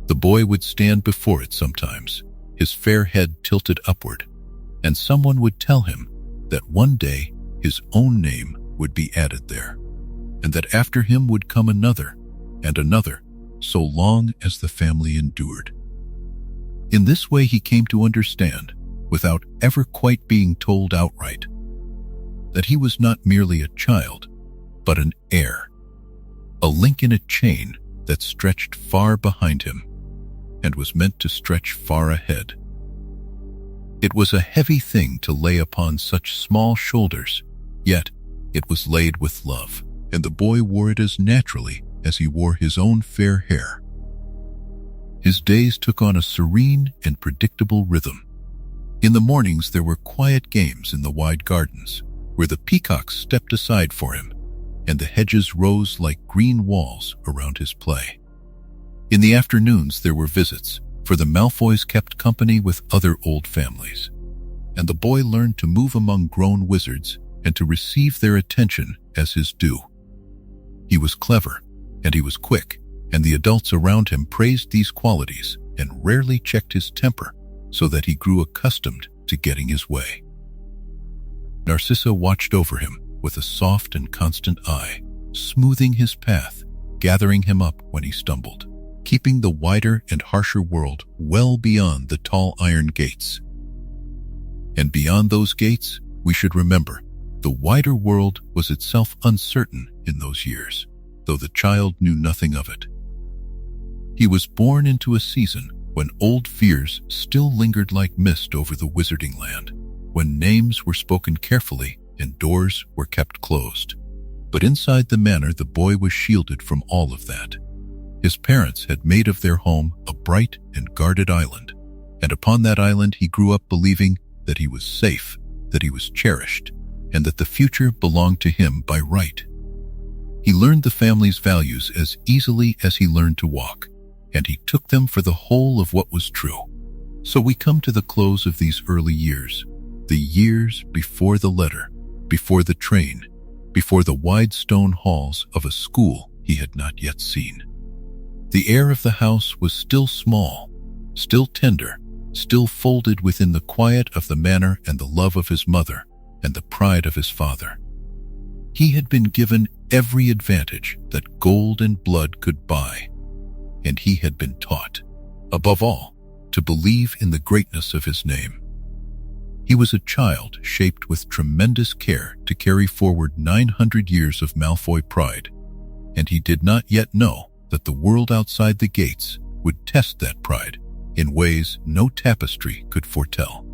The boy would stand before it sometimes, his fair head tilted upward, and someone would tell him that one day his own name would be added there, and that after him would come another and another, so long as the family endured. In this way he came to understand, without ever quite being told outright, that he was not merely a child, but an heir, a link in a chain that stretched far behind him and was meant to stretch far ahead. It was a heavy thing to lay upon such small shoulders, yet it was laid with love, and the boy wore it as naturally as he wore his own fair hair. His days took on a serene and predictable rhythm. In the mornings there were quiet games in the wide gardens, where the peacocks stepped aside for him, and the hedges rose like green walls around his play. In the afternoons there were visits, for the Malfoys kept company with other old families, and the boy learned to move among grown wizards and to receive their attention as his due. He was clever, and he was quick, and the adults around him praised these qualities and rarely checked his temper, so that he grew accustomed to getting his way. Narcissa watched over him with a soft and constant eye, smoothing his path, gathering him up when he stumbled, keeping the wider and harsher world well beyond the tall iron gates. And beyond those gates, we should remember, the wider world was itself uncertain in those years, though the child knew nothing of it. He was born into a season when old fears still lingered like mist over the wizarding land, when names were spoken carefully and doors were kept closed. But inside the manor the boy was shielded from all of that. His parents had made of their home a bright and guarded island, and upon that island he grew up believing that he was safe, that he was cherished, and that the future belonged to him by right. He learned the family's values as easily as he learned to walk, and he took them for the whole of what was true. So we come to the close of these early years, the years before the letter, before the train, before the wide stone halls of a school he had not yet seen. The air of the house was still small, still tender, still folded within the quiet of the manor and the love of his mother and the pride of his father. He had been given every advantage that gold and blood could buy, and he had been taught, above all, to believe in the greatness of his name. He was a child shaped with tremendous care to carry forward 900 years of Malfoy pride, and he did not yet know that the world outside the gates would test that pride in ways no tapestry could foretell.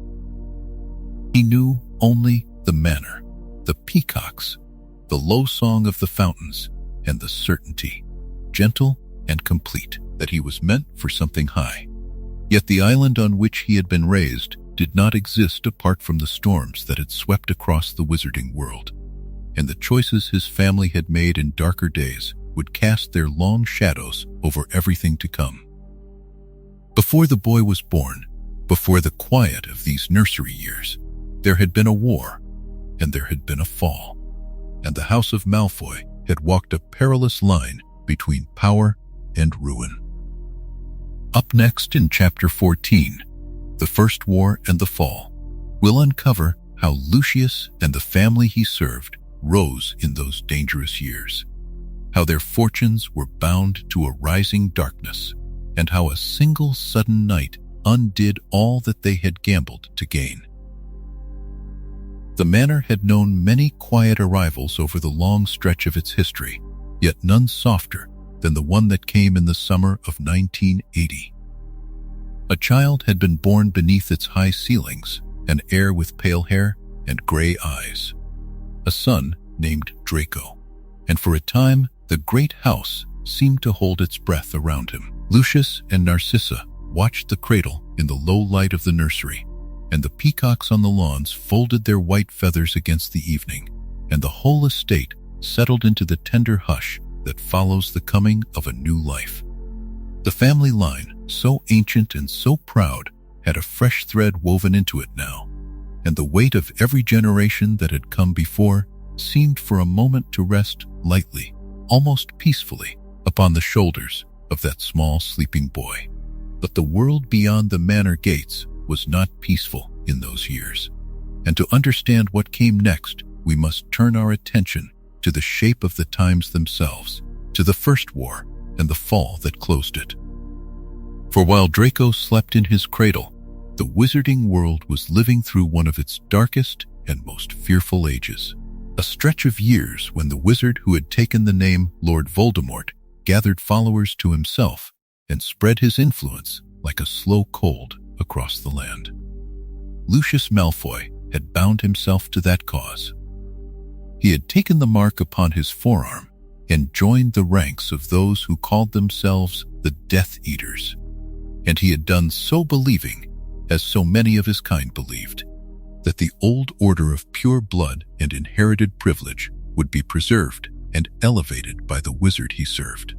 He knew only the manor, the peacocks, the low song of the fountains, and the certainty, gentle and complete, that he was meant for something high. Yet the island on which he had been raised did not exist apart from the storms that had swept across the wizarding world, and the choices his family had made in darker days would cast their long shadows over everything to come. Before the boy was born, before the quiet of these nursery years, there had been a war, and there had been a fall, and the House of Malfoy had walked a perilous line between power and ruin. Up next in Chapter 14, The First War and the Fall, we'll uncover how Lucius and the family he served rose in those dangerous years, how their fortunes were bound to a rising darkness, and how a single sudden night undid all that they had gambled to gain. The manor had known many quiet arrivals over the long stretch of its history, yet none softer than the one that came in the summer of 1980. A child had been born beneath its high ceilings, an heir with pale hair and gray eyes, a son named Draco, and for a time the great house seemed to hold its breath around him. Lucius and Narcissa watched the cradle in the low light of the nursery, and the peacocks on the lawns folded their white feathers against the evening, and the whole estate settled into the tender hush that follows the coming of a new life. The family line, so ancient and so proud, had a fresh thread woven into it now, and the weight of every generation that had come before seemed for a moment to rest lightly, almost peacefully, upon the shoulders of that small sleeping boy. But the world beyond the manor gates was not peaceful in those years, and to understand what came next, we must turn our attention to the shape of the times themselves, to the First War and the fall that closed it. For while Draco slept in his cradle, the wizarding world was living through one of its darkest and most fearful ages, a stretch of years when the wizard who had taken the name Lord Voldemort gathered followers to himself and spread his influence like a slow cold across the land. Lucius Malfoy had bound himself to that cause. He had taken the mark upon his forearm and joined the ranks of those who called themselves the Death Eaters, and he had done so believing, as so many of his kind believed, that the old order of pure blood and inherited privilege would be preserved and elevated by the wizard he served.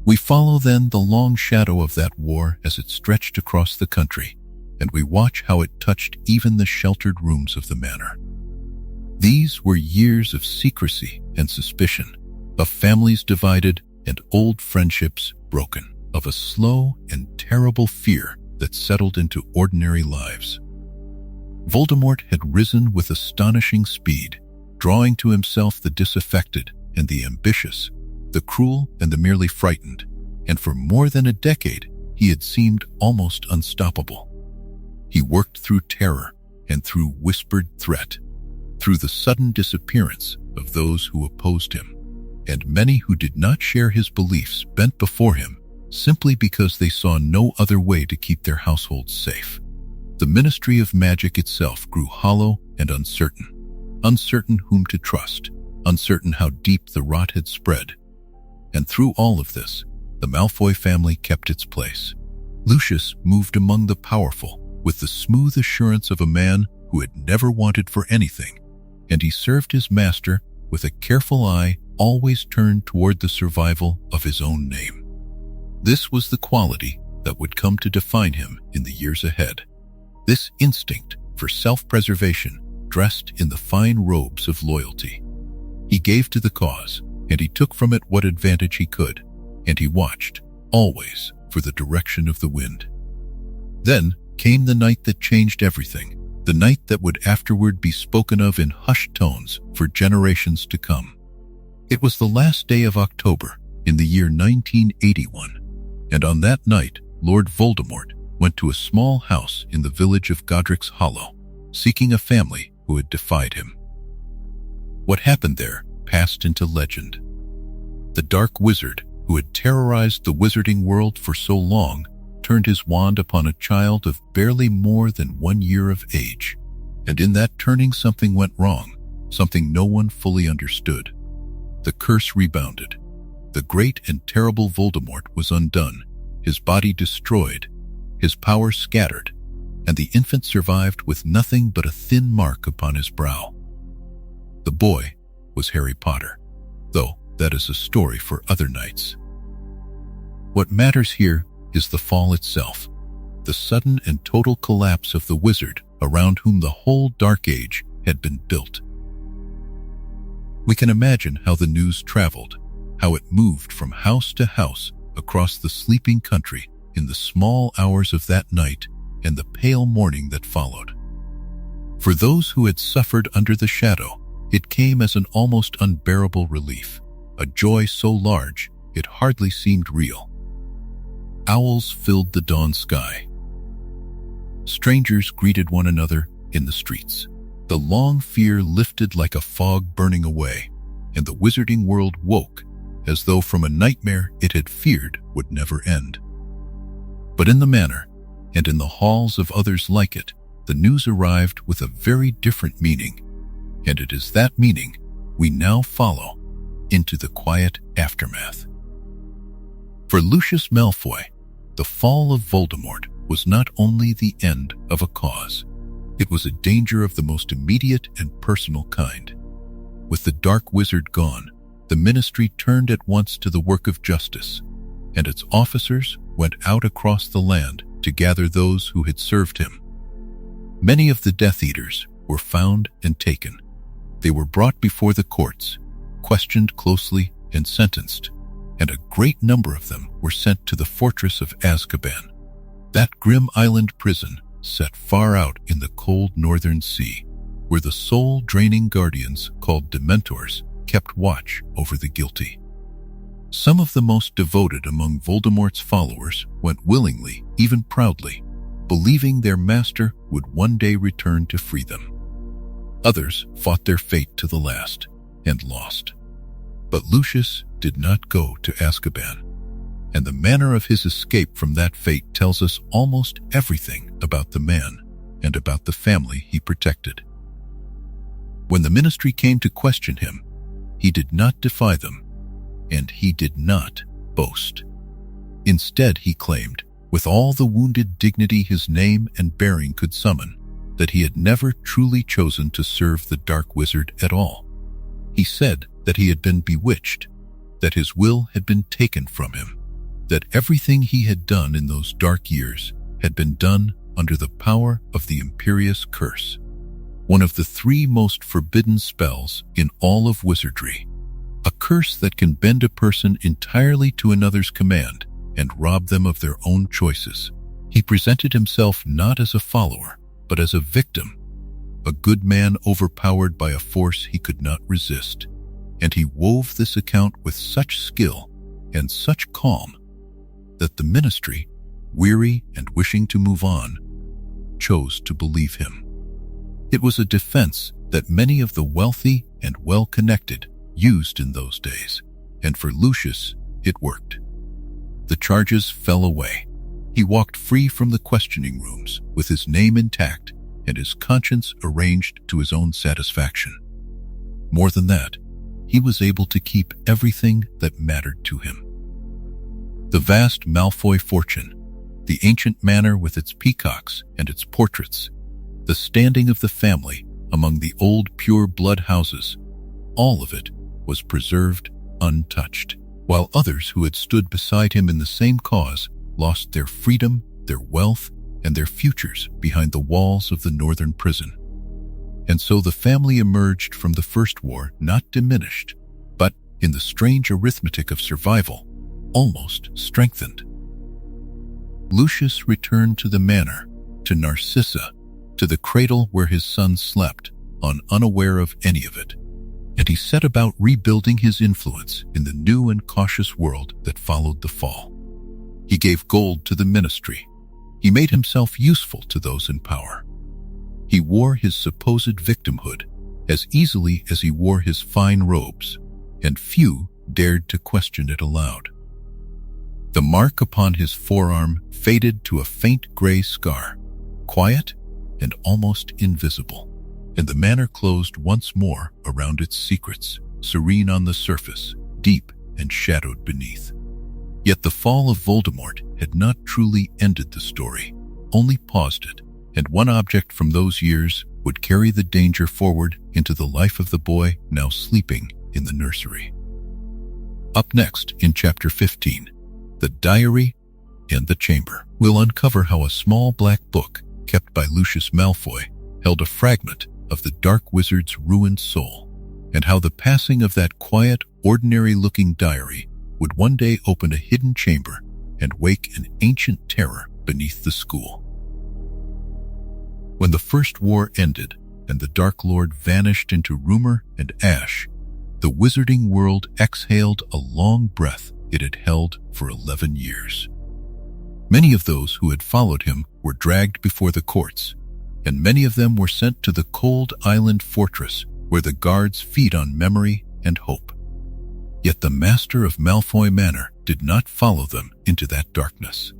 We follow then the long shadow of that war as it stretched across the country, and we watch how it touched even the sheltered rooms of the manor. These were years of secrecy and suspicion, of families divided and old friendships broken, of a slow and terrible fear that settled into ordinary lives. Voldemort had risen with astonishing speed, drawing to himself the disaffected and the ambitious, the cruel and the merely frightened, and for more than a decade he had seemed almost unstoppable. He worked through terror and through whispered threat, through the sudden disappearance of those who opposed him, and many who did not share his beliefs bent before him simply because they saw no other way to keep their households safe. The ministry of magic itself grew hollow and uncertain whom to trust, uncertain how deep the rot had spread. And through all of this, the Malfoy family kept its place. Lucius moved among the powerful with the smooth assurance of a man who had never wanted for anything, and he served his master with a careful eye always turned toward the survival of his own name. This was the quality that would come to define him in the years ahead. This instinct for self-preservation dressed in the fine robes of loyalty. He gave to the cause, and he took from it what advantage he could, and he watched, always, for the direction of the wind. Then came the night that changed everything, the night that would afterward be spoken of in hushed tones for generations to come. It was the last day of October in the year 1981, and on that night Lord Voldemort went to a small house in the village of Godric's Hollow, seeking a family who had defied him. What happened there passed into legend. The dark wizard, who had terrorized the wizarding world for so long, turned his wand upon a child of barely more than 1 year of age, And in that turning, something went wrong, something no one fully understood. The curse rebounded. The great and terrible Voldemort was undone, his body destroyed, his power scattered, and the infant survived with nothing but a thin mark upon his brow. The boy was Harry Potter, though that is a story for other nights. What matters here is the fall itself, the sudden and total collapse of the wizard around whom the whole Dark Age had been built. We can imagine how the news traveled, how it moved from house to house across the sleeping country in the small hours of that night and the pale morning that followed. For those who had suffered under the shadow, it came as an almost unbearable relief, a joy so large it hardly seemed real. Owls filled the dawn sky. Strangers greeted one another in the streets. The long fear lifted like a fog burning away, and the wizarding world woke as though from a nightmare it had feared would never end. But in the manor, and in the halls of others like it, the news arrived with a very different meaning, and it is that meaning we now follow into the quiet aftermath. For Lucius Malfoy, the fall of Voldemort was not only the end of a cause, it was a danger of the most immediate and personal kind. With the dark wizard gone, the ministry turned at once to the work of justice, and its officers went out across the land to gather those who had served him. Many of the Death Eaters were found and taken. They were brought before the courts, questioned closely, and sentenced, and a great number of them were sent to the fortress of Azkaban, that grim island prison set far out in the cold northern sea, where the soul-draining guardians called Dementors kept watch over the guilty. Some of the most devoted among Voldemort's followers went willingly, even proudly, believing their master would one day return to free them. Others fought their fate to the last and lost. But Lucius did not go to Azkaban, and the manner of his escape from that fate tells us almost everything about the man and about the family he protected. When the ministry came to question him, he did not defy them, and he did not boast. Instead, he claimed, with all the wounded dignity his name and bearing could summon, that he had never truly chosen to serve the Dark Wizard at all. He said that he had been bewitched, that his will had been taken from him, that everything he had done in those dark years had been done under the power of the imperious curse, one of the 3 most forbidden spells in all of wizardry, a curse that can bend a person entirely to another's command and rob them of their own choices. He presented himself not as a follower, but as a victim, a good man overpowered by a force he could not resist, and he wove this account with such skill and such calm that the ministry, weary and wishing to move on, chose to believe him. It was a defense that many of the wealthy and well-connected used in those days, and for Lucius, it worked. The charges fell away. He walked free from the questioning rooms with his name intact and his conscience arranged to his own satisfaction. More than that, he was able to keep everything that mattered to him. The vast Malfoy fortune, the ancient manor with its peacocks and its portraits, the standing of the family among the old pure blood houses, all of it was preserved untouched, while others who had stood beside him in the same cause lost their freedom, their wealth, and their futures behind the walls of the northern prison. And so the family emerged from the First War not diminished, but, in the strange arithmetic of survival, almost strengthened. Lucius returned to the manor, to Narcissa, to the cradle where his son slept, unaware of any of it, and he set about rebuilding his influence in the new and cautious world that followed the fall. He gave gold to the ministry. He made himself useful to those in power. He wore his supposed victimhood as easily as he wore his fine robes, and few dared to question it aloud. The mark upon his forearm faded to a faint gray scar, quiet and almost invisible. and the manor closed once more around its secrets, serene on the surface, deep and shadowed beneath. Yet the fall of Voldemort had not truly ended the story, only paused it, and one object from those years would carry the danger forward into the life of the boy now sleeping in the nursery. Up next, in Chapter 15, The Diary and the Chamber, we'll uncover how a small black book kept by Lucius Malfoy held a fragment of the dark wizard's ruined soul, and how the passing of that quiet, ordinary-looking diary would one day open a hidden chamber and wake an ancient terror beneath the school. When the First War ended and the Dark Lord vanished into rumor and ash, the wizarding world exhaled a long breath it had held for 11 years. Many of those who had followed him were dragged before the courts, and many of them were sent to the cold island fortress where the guards feed on memory and hope. Yet the master of Malfoy Manor did not follow them into that darkness.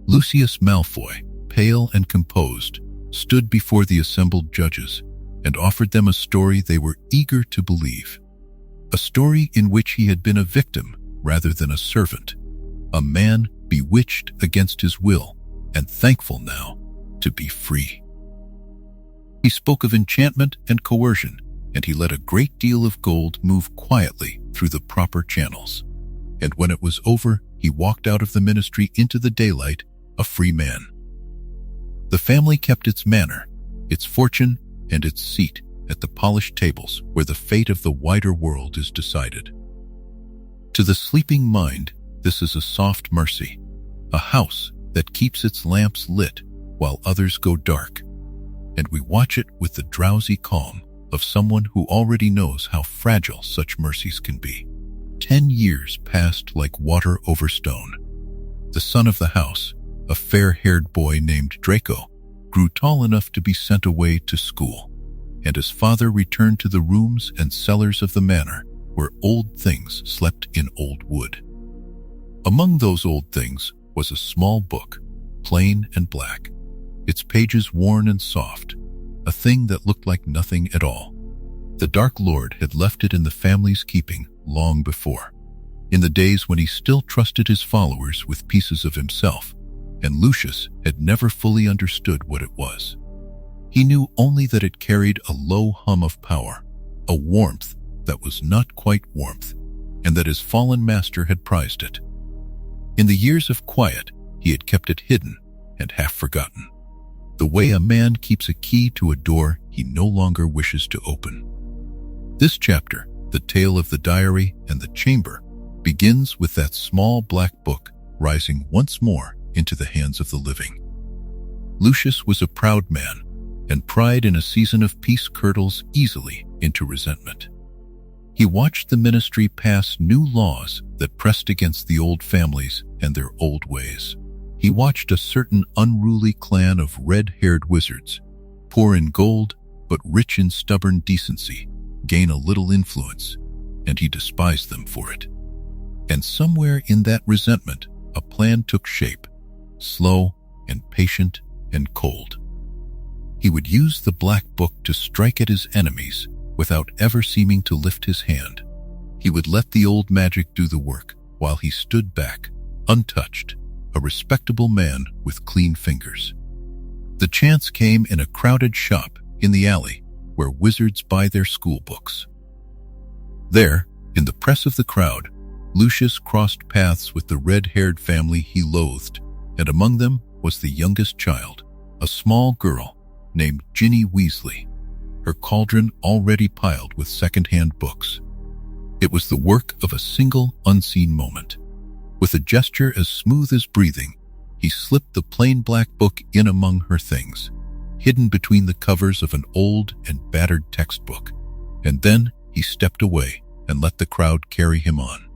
Lucius Malfoy, pale and composed, stood before the assembled judges and offered them a story they were eager to believe. A story in which he had been a victim rather than a servant, a man bewitched against his will and thankful now to be free. He spoke of enchantment and coercion, and he let a great deal of gold move quietly through the proper channels. And when it was over, he walked out of the ministry into the daylight, a free man. The family kept its manor, its fortune, and its seat at the polished tables where the fate of the wider world is decided. To the sleeping mind, this is a soft mercy, a house that keeps its lamps lit while others go dark, and we watch it with the drowsy calm of someone who already knows how fragile such mercies can be. 10 years passed like water over stone. The son of the house, a fair-haired boy named Draco, grew tall enough to be sent away to school, and his father returned to the rooms and cellars of the manor where old things slept in old wood. Among those old things was a small book, plain and black, its pages worn and soft, a thing that looked like nothing at all. The Dark Lord had left it in the family's keeping long before, in the days when he still trusted his followers with pieces of himself, and Lucius had never fully understood what it was. He knew only that it carried a low hum of power, a warmth that was not quite warmth, and that his fallen master had prized it. In the years of quiet, he had kept it hidden and half forgotten, the way a man keeps a key to a door he no longer wishes to open. This chapter, The Tale of the Diary and the Chamber, begins with that small black book rising once more into the hands of the living. Lucius was a proud man, and pride in a season of peace curdles easily into resentment. He watched the ministry pass new laws that pressed against the old families and their old ways. He watched a certain unruly clan of red-haired wizards, poor in gold but rich in stubborn decency, gain a little influence, and he despised them for it. And somewhere in that resentment, a plan took shape, slow and patient and cold. He would use the black book to strike at his enemies without ever seeming to lift his hand. He would let the old magic do the work while he stood back, untouched, a respectable man with clean fingers. The chance came in a crowded shop in the alley where wizards buy their school books. There, in the press of the crowd, Lucius crossed paths with the red-haired family he loathed, and among them was the youngest child, a small girl named Ginny Weasley, her cauldron already piled with second-hand books. It was the work of a single unseen moment. With a gesture as smooth as breathing, he slipped the plain black book in among her things, hidden between the covers of an old and battered textbook, and then he stepped away and let the crowd carry him on.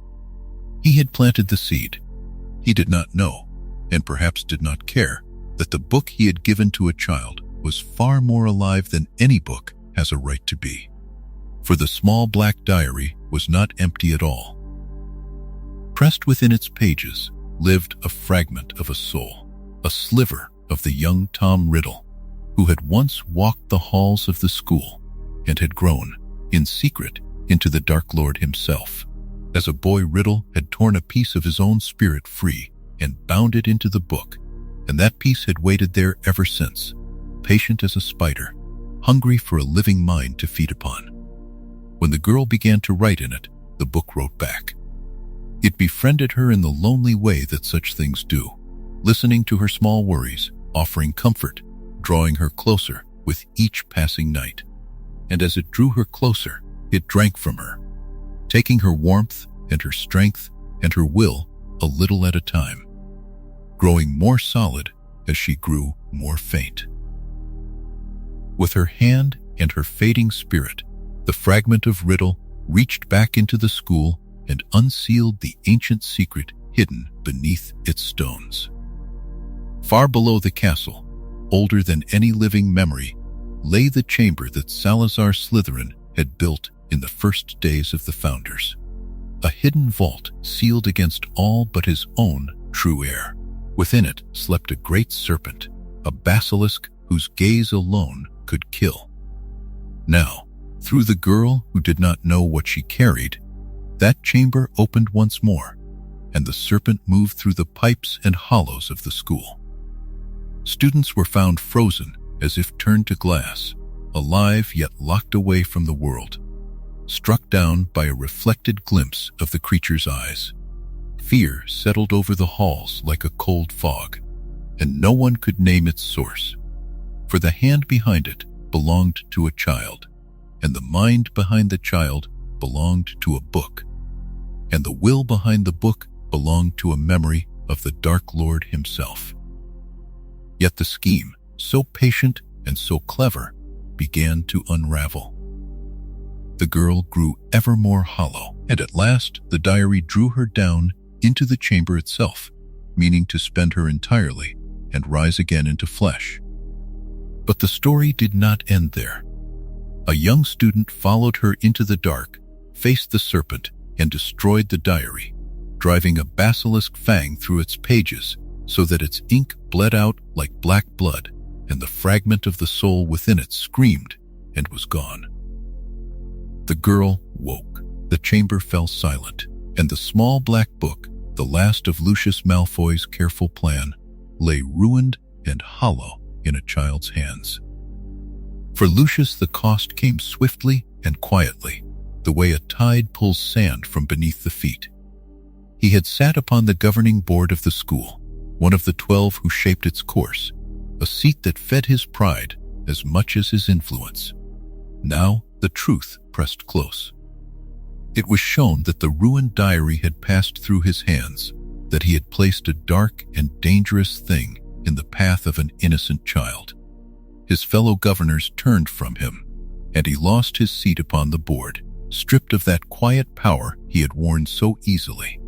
He had planted the seed. He did not know, and perhaps did not care, that the book he had given to a child was far more alive than any book has a right to be. For the small black diary was not empty at all. Pressed within its pages lived a fragment of a soul, a sliver of the young Tom Riddle, who had once walked the halls of the school and had grown, in secret, into the Dark Lord himself. As a boy, Riddle had torn a piece of his own spirit free and bound it into the book, and that piece had waited there ever since, patient as a spider, hungry for a living mind to feed upon. When the girl began to write in it, the book wrote back. It befriended her in the lonely way that such things do, listening to her small worries, offering comfort, drawing her closer with each passing night. And as it drew her closer, it drank from her, taking her warmth and her strength and her will a little at a time, growing more solid as she grew more faint. With her hand and her fading spirit, the fragment of Riddle reached back into the school and unsealed the ancient secret hidden beneath its stones. Far below the castle, older than any living memory, lay the chamber that Salazar Slytherin had built in the first days of the Founders. A hidden vault sealed against all but his own true heir. Within it slept a great serpent, a basilisk whose gaze alone could kill. Now, through the girl who did not know what she carried, that chamber opened once more, and the serpent moved through the pipes and hollows of the school. Students were found frozen as if turned to glass, alive yet locked away from the world, struck down by a reflected glimpse of the creature's eyes. Fear settled over the halls like a cold fog, and no one could name its source. For the hand behind it belonged to a child, and the mind behind the child belonged to a book, and the will behind the book belonged to a memory of the Dark Lord himself. Yet the scheme, so patient and so clever, began to unravel. The girl grew ever more hollow, and at last the diary drew her down into the chamber itself, meaning to spend her entirely and rise again into flesh. But the story did not end there. A young student followed her into the dark, faced the serpent, and destroyed the diary, driving a basilisk fang through its pages so that its ink bled out like black blood, and the fragment of the soul within it screamed and was gone. The girl woke. The chamber fell silent, and the small black book, the last of Lucius Malfoy's careful plan, lay ruined and hollow in a child's hands. For Lucius, the cost came swiftly and quietly, the way a tide pulls sand from beneath the feet. He had sat upon the governing board of the school, one of the 12 who shaped its course, a seat that fed his pride as much as his influence. Now the truth pressed close. It was shown that the ruined diary had passed through his hands, that he had placed a dark and dangerous thing in the path of an innocent child. His fellow governors turned from him, and he lost his seat upon the board, stripped of that quiet power he had worn so easily.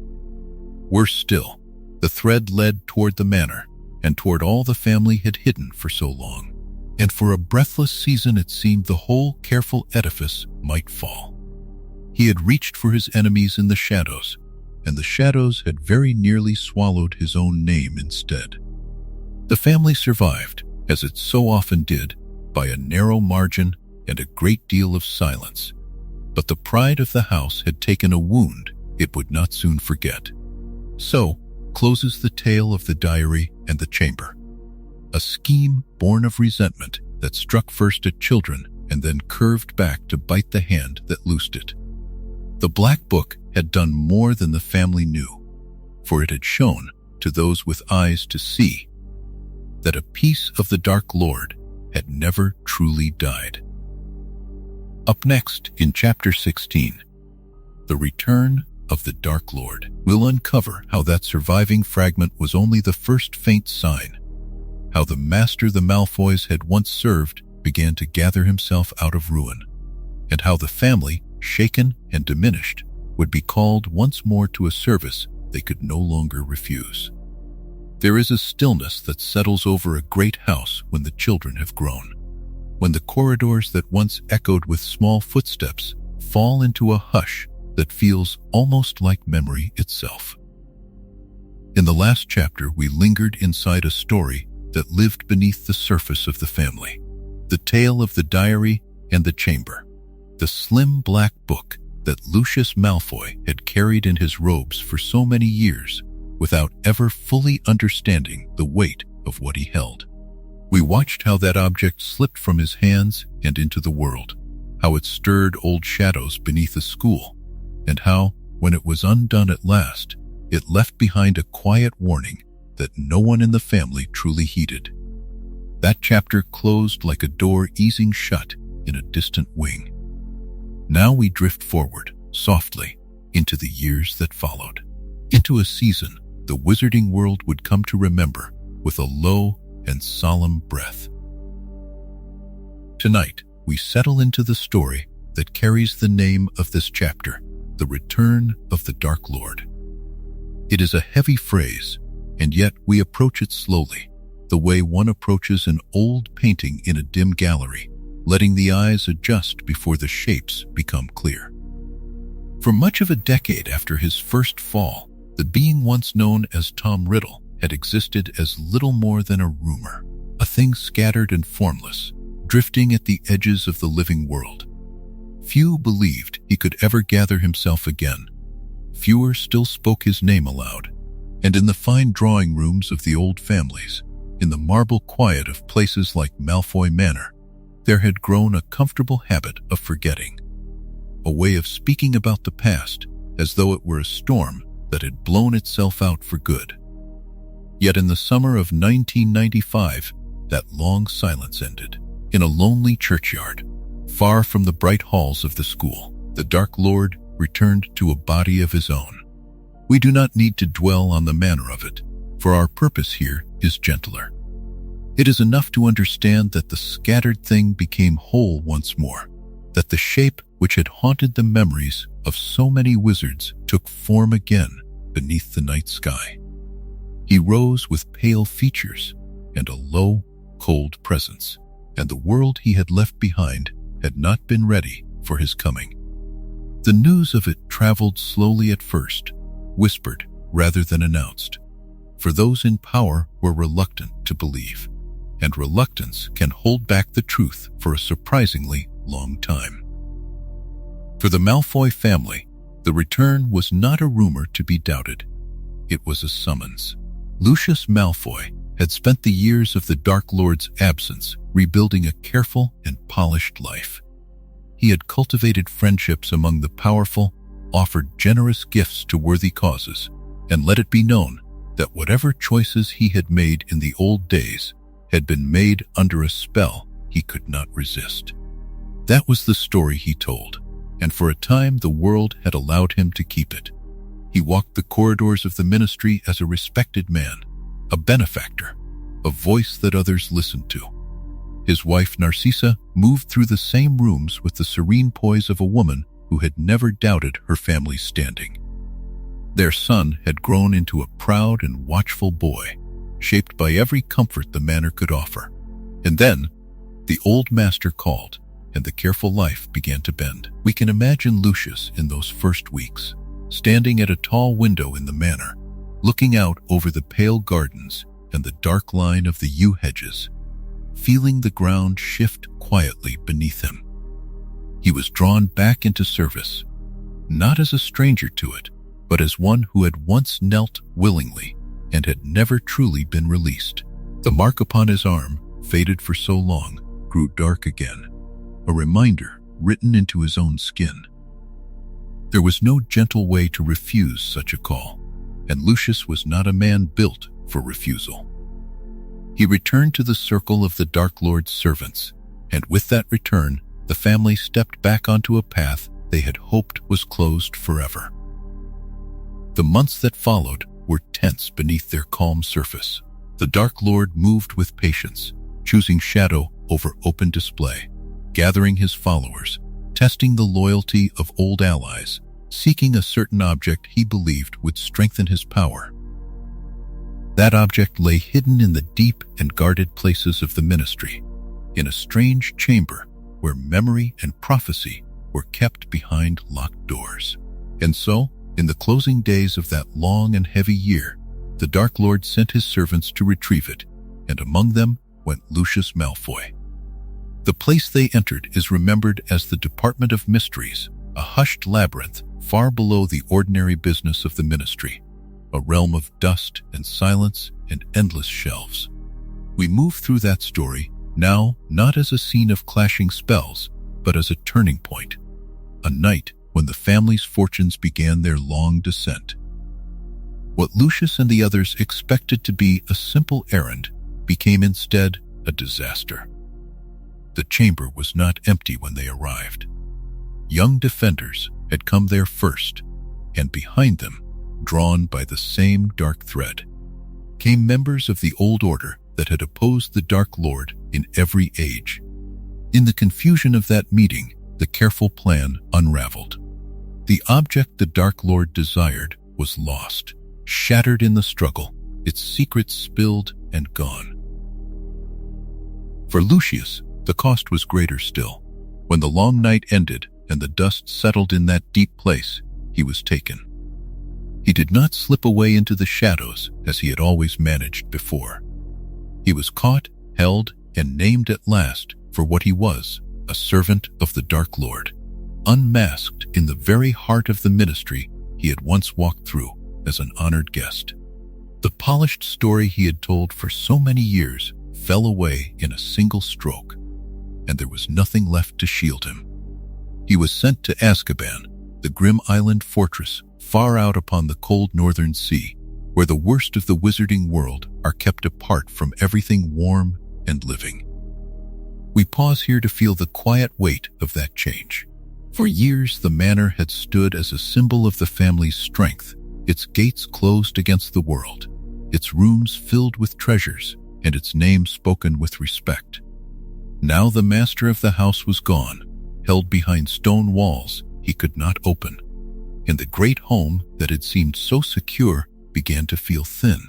Worse still, the thread led toward the manor, and toward all the family had hidden for so long. And for a breathless season it seemed the whole careful edifice might fall. He had reached for his enemies in the shadows, and the shadows had very nearly swallowed his own name instead. The family survived, as it so often did, by a narrow margin and a great deal of silence. But the pride of the house had taken a wound it would not soon forget. So closes the tale of the diary and the chamber. A scheme born of resentment that struck first at children and then curved back to bite the hand that loosed it. The Black Book had done more than the family knew, for it had shown, to those with eyes to see, that a piece of the Dark Lord had never truly died. Up next, in Chapter 16, The Return of the Dark Lord, we'll uncover how that surviving fragment was only the first faint sign, how the master the Malfoys had once served began to gather himself out of ruin, and how the family, shaken and diminished, would be called once more to a service they could no longer refuse. There is a stillness that settles over a great house when the children have grown, when the corridors that once echoed with small footsteps fall into a hush that feels almost like memory itself. In the last chapter, we lingered inside a story that lived beneath the surface of the family. The tale of the diary and the chamber. The slim black book that Lucius Malfoy had carried in his robes for so many years without ever fully understanding the weight of what he held. We watched how that object slipped from his hands and into the world, how it stirred old shadows beneath the school, and how, when it was undone at last, it left behind a quiet warning that no one in the family truly heeded. That chapter closed like a door easing shut in a distant wing. Now we drift forward, softly, into the years that followed, into a season the wizarding world would come to remember with a low and solemn breath. Tonight, we settle into the story that carries the name of this chapter, The Return of the Dark Lord. It is a heavy phrase, and yet we approach it slowly, the way one approaches an old painting in a dim gallery, letting the eyes adjust before the shapes become clear. For much of a decade after his first fall, the being once known as Tom Riddle had existed as little more than a rumor, a thing scattered and formless, drifting at the edges of the living world. Few believed he could ever gather himself again. Fewer still spoke his name aloud, and in the fine drawing rooms of the old families, in the marble quiet of places like Malfoy Manor, there had grown a comfortable habit of forgetting, a way of speaking about the past as though it were a storm that had blown itself out for good. Yet in the summer of 1995, that long silence ended. In a lonely churchyard, far from the bright halls of the school, the Dark Lord returned to a body of his own. We do not need to dwell on the manner of it, for our purpose here is gentler. It is enough to understand that the scattered thing became whole once more, that the shape which had haunted the memories of so many wizards took form again beneath the night sky. He rose with pale features and a low, cold presence, and the world he had left behind had not been ready for his coming. The news of it traveled slowly at first, whispered rather than announced, for those in power were reluctant to believe, and reluctance can hold back the truth for a surprisingly long time. For the Malfoy family, the return was not a rumor to be doubted. It was a summons. Lucius Malfoy had spent the years of the Dark Lord's absence rebuilding a careful and polished life. He had cultivated friendships among the powerful, offered generous gifts to worthy causes, and let it be known that whatever choices he had made in the old days had been made under a spell he could not resist. That was the story he told, and for a time the world had allowed him to keep it. He walked the corridors of the ministry as a respected man, a benefactor, a voice that others listened to. His wife Narcissa moved through the same rooms with the serene poise of a woman who had never doubted her family's standing. Their son had grown into a proud and watchful boy, shaped by every comfort the manor could offer. And then, the old master called, and the careful life began to bend. We can imagine Lucius in those first weeks, standing at a tall window in the manor, looking out over the pale gardens and the dark line of the yew hedges, feeling the ground shift quietly beneath him. He was drawn back into service, not as a stranger to it, but as one who had once knelt willingly and had never truly been released. The mark upon his arm, faded for so long, grew dark again, a reminder written into his own skin. There was no gentle way to refuse such a call, and Lucius was not a man built for refusal. He returned to the circle of the Dark Lord's servants, and with that return, the family stepped back onto a path they had hoped was closed forever. The months that followed were tense beneath their calm surface. The Dark Lord moved with patience, choosing shadow over open display, gathering his followers, testing the loyalty of old allies, seeking a certain object he believed would strengthen his power. That object lay hidden in the deep and guarded places of the ministry, in a strange chamber where memory and prophecy were kept behind locked doors. And so, in the closing days of that long and heavy year, the Dark Lord sent his servants to retrieve it, and among them went Lucius Malfoy. The place they entered is remembered as the Department of Mysteries, a hushed labyrinth far below the ordinary business of the ministry, a realm of dust and silence and endless shelves. We move through that story now not as a scene of clashing spells, but as a turning point, a night when the family's fortunes began their long descent. What Lucius and the others expected to be a simple errand became instead a disaster. The chamber was not empty when they arrived. Young defenders had come there first, and behind them, drawn by the same dark thread, came members of the old order that had opposed the Dark Lord in every age. In the confusion of that meeting, the careful plan unraveled. The object the Dark Lord desired was lost, shattered in the struggle, its secrets spilled and gone. For Lucius, the cost was greater still. When the long night ended and the dust settled in that deep place, he was taken. He did not slip away into the shadows as he had always managed before. He was caught, held, and named at last for what he was, a servant of the Dark Lord, unmasked in the very heart of the ministry he had once walked through as an honored guest. The polished story he had told for so many years fell away in a single stroke, and there was nothing left to shield him. He was sent to Azkaban, the grim island fortress far out upon the cold northern sea, where the worst of the wizarding world are kept apart from everything warm and living. We pause here to feel the quiet weight of that change. For years, the manor had stood as a symbol of the family's strength, its gates closed against the world, its rooms filled with treasures, and its name spoken with respect. Now the master of the house was gone, held behind stone walls he could not open, and the great home that had seemed so secure began to feel thin,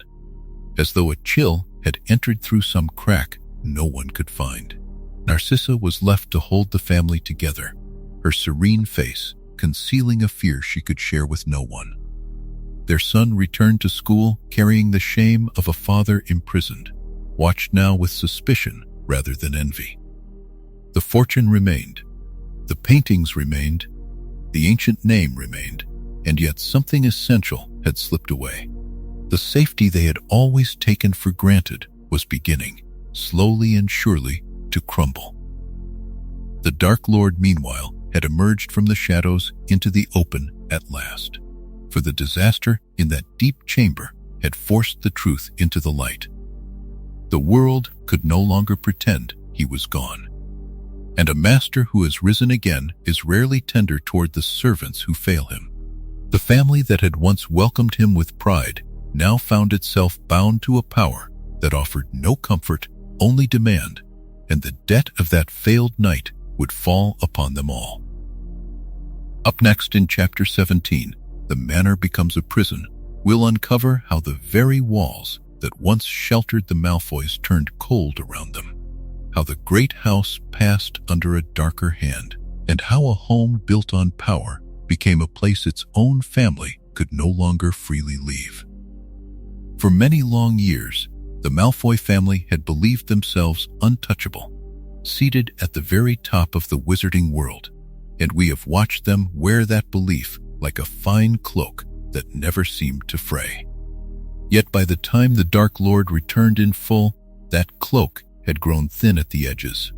as though a chill had entered through some crack no one could find. Narcissa was left to hold the family together, her serene face concealing a fear she could share with no one. Their son returned to school carrying the shame of a father imprisoned, watched now with suspicion rather than envy. The fortune remained, the paintings remained, the ancient name remained, and yet something essential had slipped away. The safety they had always taken for granted was beginning, slowly and surely, to crumble. The Dark Lord, meanwhile, had emerged from the shadows into the open at last, for the disaster in that deep chamber had forced the truth into the light. The world could no longer pretend he was gone, and a master who has risen again is rarely tender toward the servants who fail him. The family that had once welcomed him with pride now found itself bound to a power that offered no comfort, only demand, and the debt of that failed night would fall upon them all. Up next in Chapter 17, The Manor Becomes a Prison, we'll uncover how the very walls that once sheltered the Malfoys turned cold around them, how the great house passed under a darker hand, and how a home built on power became a place its own family could no longer freely leave. For many long years, the Malfoy family had believed themselves untouchable, seated at the very top of the wizarding world, and we have watched them wear that belief like a fine cloak that never seemed to fray. Yet by the time the Dark Lord returned in full, that cloak had grown thin at the edges,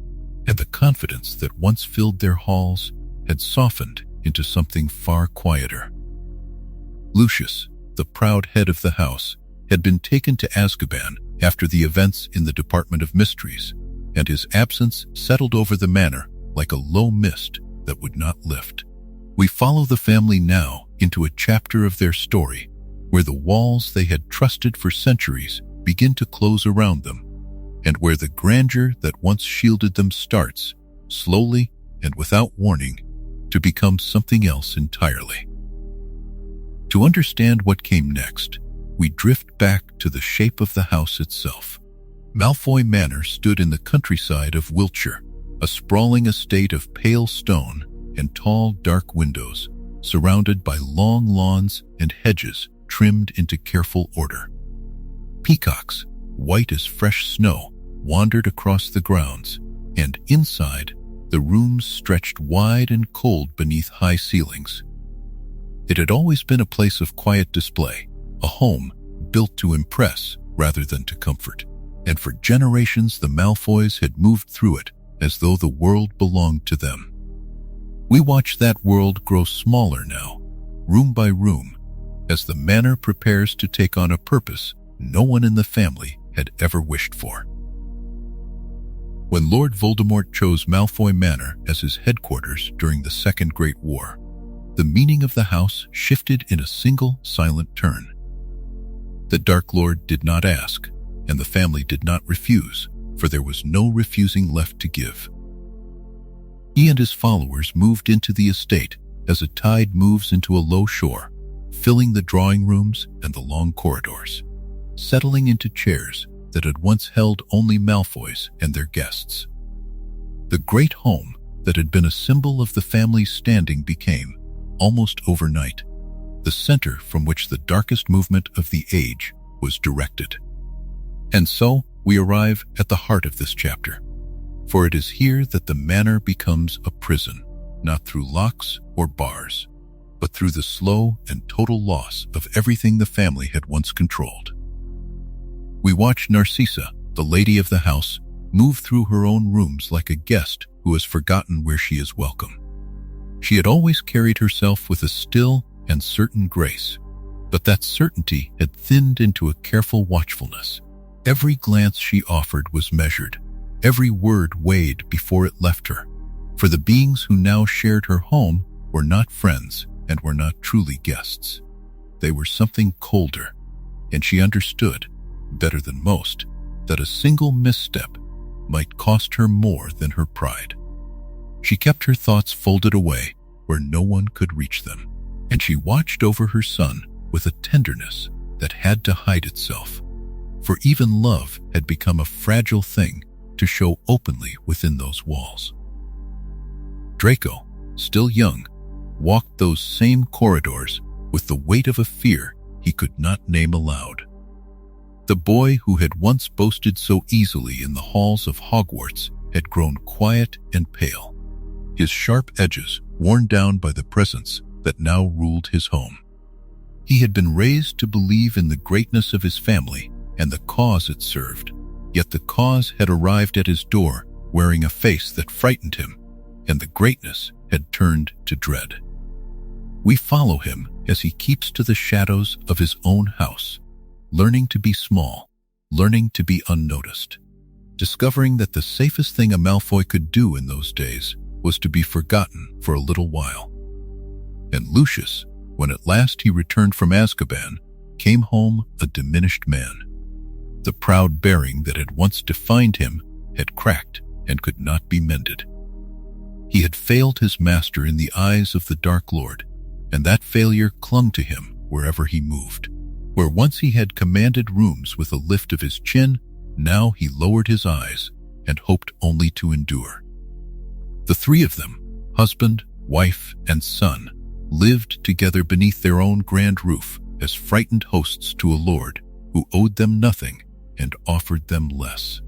and the confidence that once filled their halls had softened into something far quieter. Lucius, the proud head of the house, had been taken to Azkaban after the events in the Department of Mysteries, and his absence settled over the manor like a low mist that would not lift. We follow the family now into a chapter of their story where the walls they had trusted for centuries begin to close around them, and where the grandeur that once shielded them starts, slowly and without warning, to become something else entirely. To understand what came next, we drift back to the shape of the house itself. Malfoy Manor stood in the countryside of Wiltshire, a sprawling estate of pale stone and tall, dark windows, surrounded by long lawns and hedges trimmed into careful order. Peacocks, white as fresh snow, wandered across the grounds, and inside, the rooms stretched wide and cold beneath high ceilings. It had always been a place of quiet display, a home built to impress rather than to comfort, and for generations the Malfoys had moved through it as though the world belonged to them. We watch that world grow smaller now, room by room, as the manor prepares to take on a purpose no one in the family had ever wished for. When Lord Voldemort chose Malfoy Manor as his headquarters during the Second Great War, the meaning of the house shifted in a single silent turn. The Dark Lord did not ask, and the family did not refuse, for there was no refusing left to give. He and his followers moved into the estate as a tide moves into a low shore, filling the drawing rooms and the long corridors, settling into chairs that had once held only Malfoys and their guests. The great home that had been a symbol of the family's standing became, almost overnight, the center from which the darkest movement of the age was directed. And so we arrive at the heart of this chapter, for it is here that the manor becomes a prison, not through locks or bars, but through the slow and total loss of everything the family had once controlled. We watch Narcissa, the lady of the house, move through her own rooms like a guest who has forgotten where she is welcome. She had always carried herself with a still and certain grace, but that certainty had thinned into a careful watchfulness. Every glance she offered was measured, every word weighed before it left her, for the beings who now shared her home were not friends and were not truly guests. They were something colder, and she understood, better than most, that a single misstep might cost her more than her pride. She kept her thoughts folded away where no one could reach them, and she watched over her son with a tenderness that had to hide itself, for even love had become a fragile thing to show openly within those walls. Draco, still young, walked those same corridors with the weight of a fear he could not name aloud. The boy who had once boasted so easily in the halls of Hogwarts had grown quiet and pale, his sharp edges worn down by the presence that now ruled his home. He had been raised to believe in the greatness of his family and the cause it served, yet the cause had arrived at his door wearing a face that frightened him, and the greatness had turned to dread. We follow him as he keeps to the shadows of his own house, learning to be small, learning to be unnoticed, discovering that the safest thing a Malfoy could do in those days was to be forgotten for a little while. And Lucius, when at last he returned from Azkaban, came home a diminished man. The proud bearing that had once defined him had cracked and could not be mended. He had failed his master in the eyes of the Dark Lord, and that failure clung to him wherever he moved. Where once he had commanded rooms with a lift of his chin, now he lowered his eyes and hoped only to endure. The three of them, husband, wife, and son, lived together beneath their own grand roof as frightened hosts to a lord who owed them nothing and offered them less.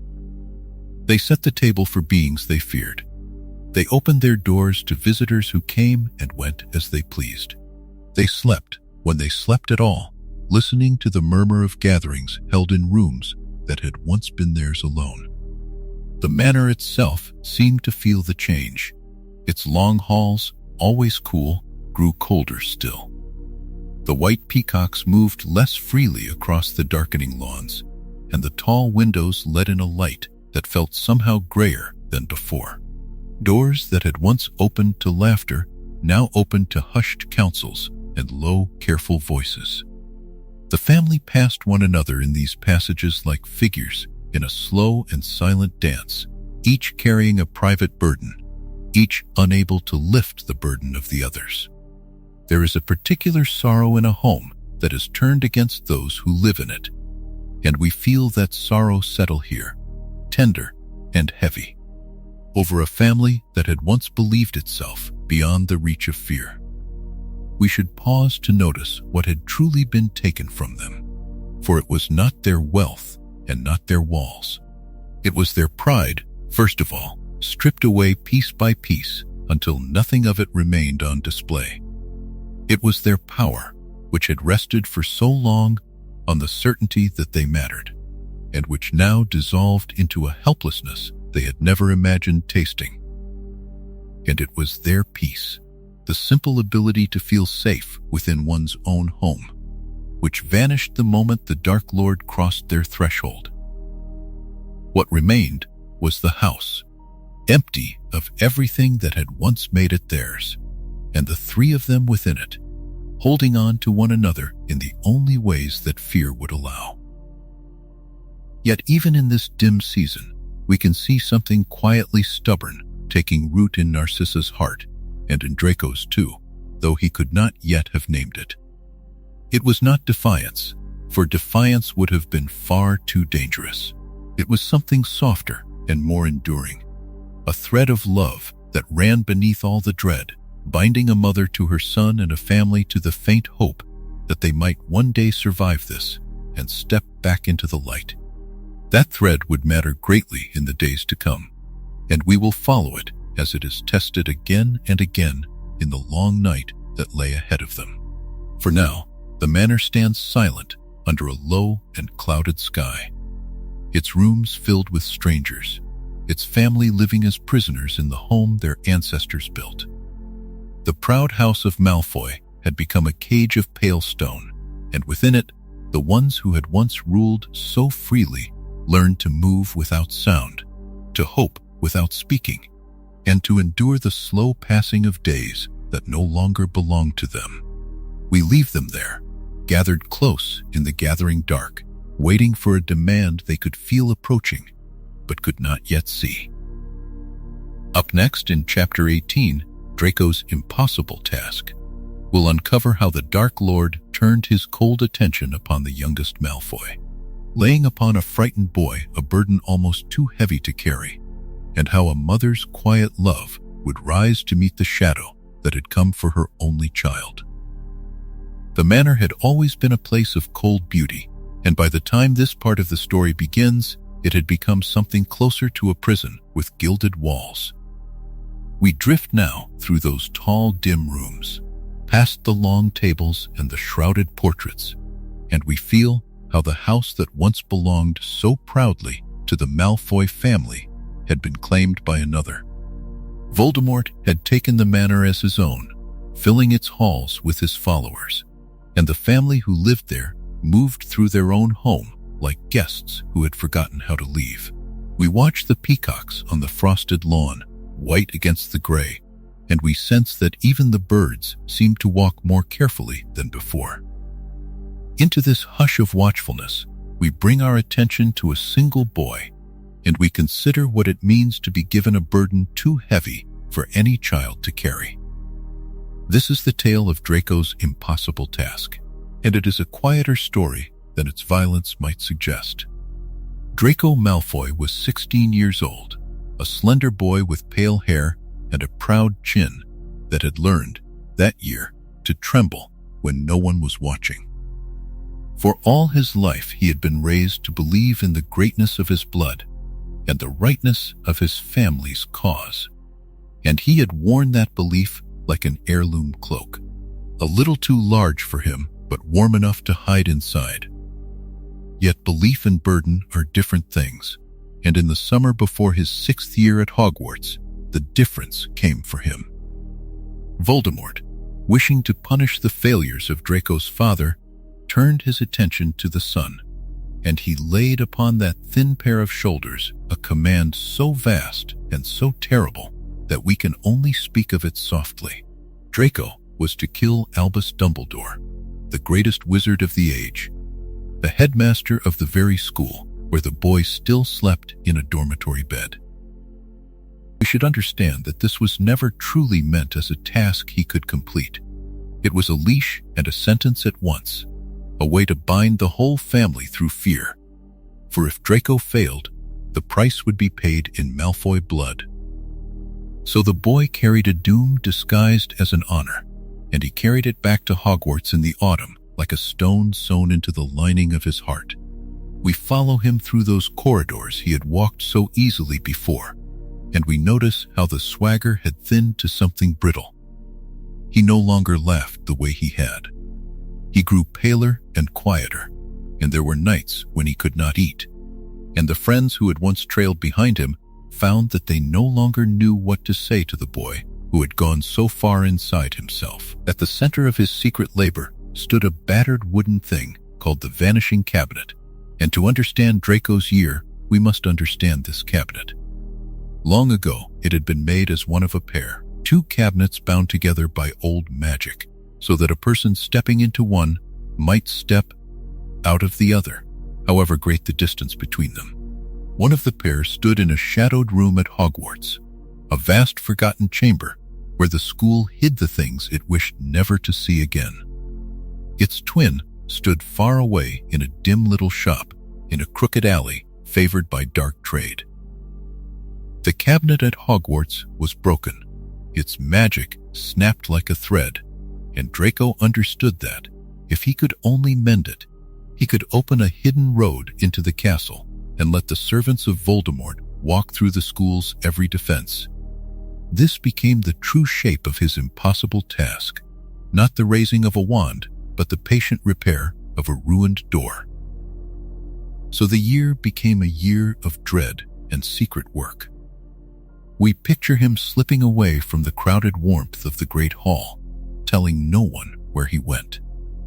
They set the table for beings they feared. They opened their doors to visitors who came and went as they pleased. They slept, when they slept at all, listening to the murmur of gatherings held in rooms that had once been theirs alone. The manor itself seemed to feel the change. Its long halls, always cool, grew colder still. The white peacocks moved less freely across the darkening lawns, and the tall windows let in a light that felt somehow grayer than before. Doors that had once opened to laughter now opened to hushed counsels and low, careful voices. The family passed one another in these passages like figures in a slow and silent dance, each carrying a private burden, each unable to lift the burden of the others. There is a particular sorrow in a home that is turned against those who live in it, and we feel that sorrow settle here, tender and heavy, over a family that had once believed itself beyond the reach of fear. We should pause to notice what had truly been taken from them, for it was not their wealth, and not their walls. It was their pride, first of all, stripped away piece by piece until nothing of it remained on display. It was their power, which had rested for so long on the certainty that they mattered, and which now dissolved into a helplessness they had never imagined tasting. And it was their peace, the simple ability to feel safe within one's own home, which vanished the moment the Dark Lord crossed their threshold. What remained was the house, empty of everything that had once made it theirs, and the three of them within it, holding on to one another in the only ways that fear would allow. Yet even in this dim season, we can see something quietly stubborn taking root in Narcissa's heart, and in Draco's too, though he could not yet have named it. It was not defiance, for defiance would have been far too dangerous. It was something softer and more enduring, a thread of love that ran beneath all the dread, binding a mother to her son and a family to the faint hope that they might one day survive this and step back into the light. That thread would matter greatly in the days to come, and we will follow it as it is tested again and again in the long night that lay ahead of them. For now, the manor stands silent under a low and clouded sky, its rooms filled with strangers, its family living as prisoners in the home their ancestors built. The proud house of Malfoy had become a cage of pale stone, and within it, the ones who had once ruled so freely learned to move without sound, to hope without speaking, and to endure the slow passing of days that no longer belonged to them. We leave them there, gathered close in the gathering dark, waiting for a demand they could feel approaching, but could not yet see. Up next in Chapter 18, Draco's impossible task, will uncover how the Dark Lord turned his cold attention upon the youngest Malfoy, laying upon a frightened boy a burden almost too heavy to carry, and how a mother's quiet love would rise to meet the shadow that had come for her only child. The manor had always been a place of cold beauty, and by the time this part of the story begins, it had become something closer to a prison with gilded walls. We drift now through those tall, dim rooms, past the long tables and the shrouded portraits, and we feel how the house that once belonged so proudly to the Malfoy family had been claimed by another. Voldemort had taken the manor as his own, filling its halls with his followers, and the family who lived there moved through their own home like guests who had forgotten how to leave. We watch the peacocks on the frosted lawn, white against the gray, and we sense that even the birds seem to walk more carefully than before. Into this hush of watchfulness, we bring our attention to a single boy, and we consider what it means to be given a burden too heavy for any child to carry. This is the tale of Draco's impossible task, and it is a quieter story than its violence might suggest. Draco Malfoy was 16 years old, a slender boy with pale hair and a proud chin that had learned, that year, to tremble when no one was watching. For all his life he had been raised to believe in the greatness of his blood and the rightness of his family's cause, and he had worn that belief like an heirloom cloak, a little too large for him but warm enough to hide inside. Yet belief and burden are different things, and in the summer before his 6th year at Hogwarts, the difference came for him. Voldemort, wishing to punish the failures of Draco's father, turned his attention to the son, and he laid upon that thin pair of shoulders a command so vast and so terrible that we can only speak of it softly. Draco was to kill Albus Dumbledore, the greatest wizard of the age, the headmaster of the very school where the boy still slept in a dormitory bed. We should understand that this was never truly meant as a task he could complete. It was a leash and a sentence at once, a way to bind the whole family through fear. For if Draco failed, the price would be paid in Malfoy blood. So the boy carried a doom disguised as an honor, and he carried it back to Hogwarts in the autumn like a stone sewn into the lining of his heart. We follow him through those corridors he had walked so easily before, and we notice how the swagger had thinned to something brittle. He no longer laughed the way he had. He grew paler and quieter, and there were nights when he could not eat. And the friends who had once trailed behind him found that they no longer knew what to say to the boy who had gone so far inside himself. At the center of his secret labor stood a battered wooden thing called the Vanishing Cabinet, and to understand Draco's year, we must understand this cabinet. Long ago, it had been made as one of a pair, two cabinets bound together by old magic, so that a person stepping into one might step out of the other, however great the distance between them. One of the pair stood in a shadowed room at Hogwarts, a vast forgotten chamber where the school hid the things it wished never to see again. Its twin stood far away in a dim little shop in a crooked alley favored by dark trade. The cabinet at Hogwarts was broken. Its magic snapped like a thread, and Draco understood that, if he could only mend it, he could open a hidden road into the castle and let the servants of Voldemort walk through the school's every defense. This became the true shape of his impossible task, not the raising of a wand, but the patient repair of a ruined door. So the year became a year of dread and secret work. We picture him slipping away from the crowded warmth of the great hall, telling no one where he went,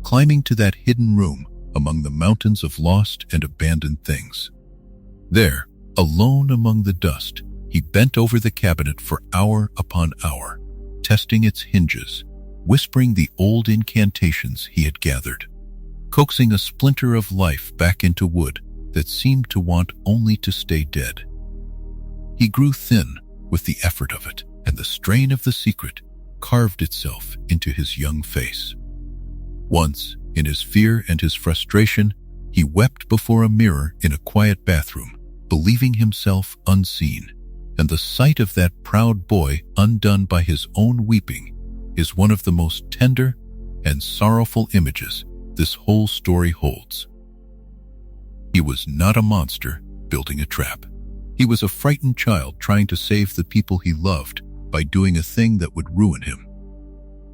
climbing to that hidden room among the mountains of lost and abandoned things. There, alone among the dust, he bent over the cabinet for hour upon hour, testing its hinges, whispering the old incantations he had gathered, coaxing a splinter of life back into wood that seemed to want only to stay dead. He grew thin with the effort of it, and the strain of the secret carved itself into his young face. Once, in his fear and his frustration, he wept before a mirror in a quiet bathroom, believing himself unseen, and the sight of that proud boy undone by his own weeping is one of the most tender and sorrowful images this whole story holds. He was not a monster building a trap. He was a frightened child trying to save the people he loved by doing a thing that would ruin him.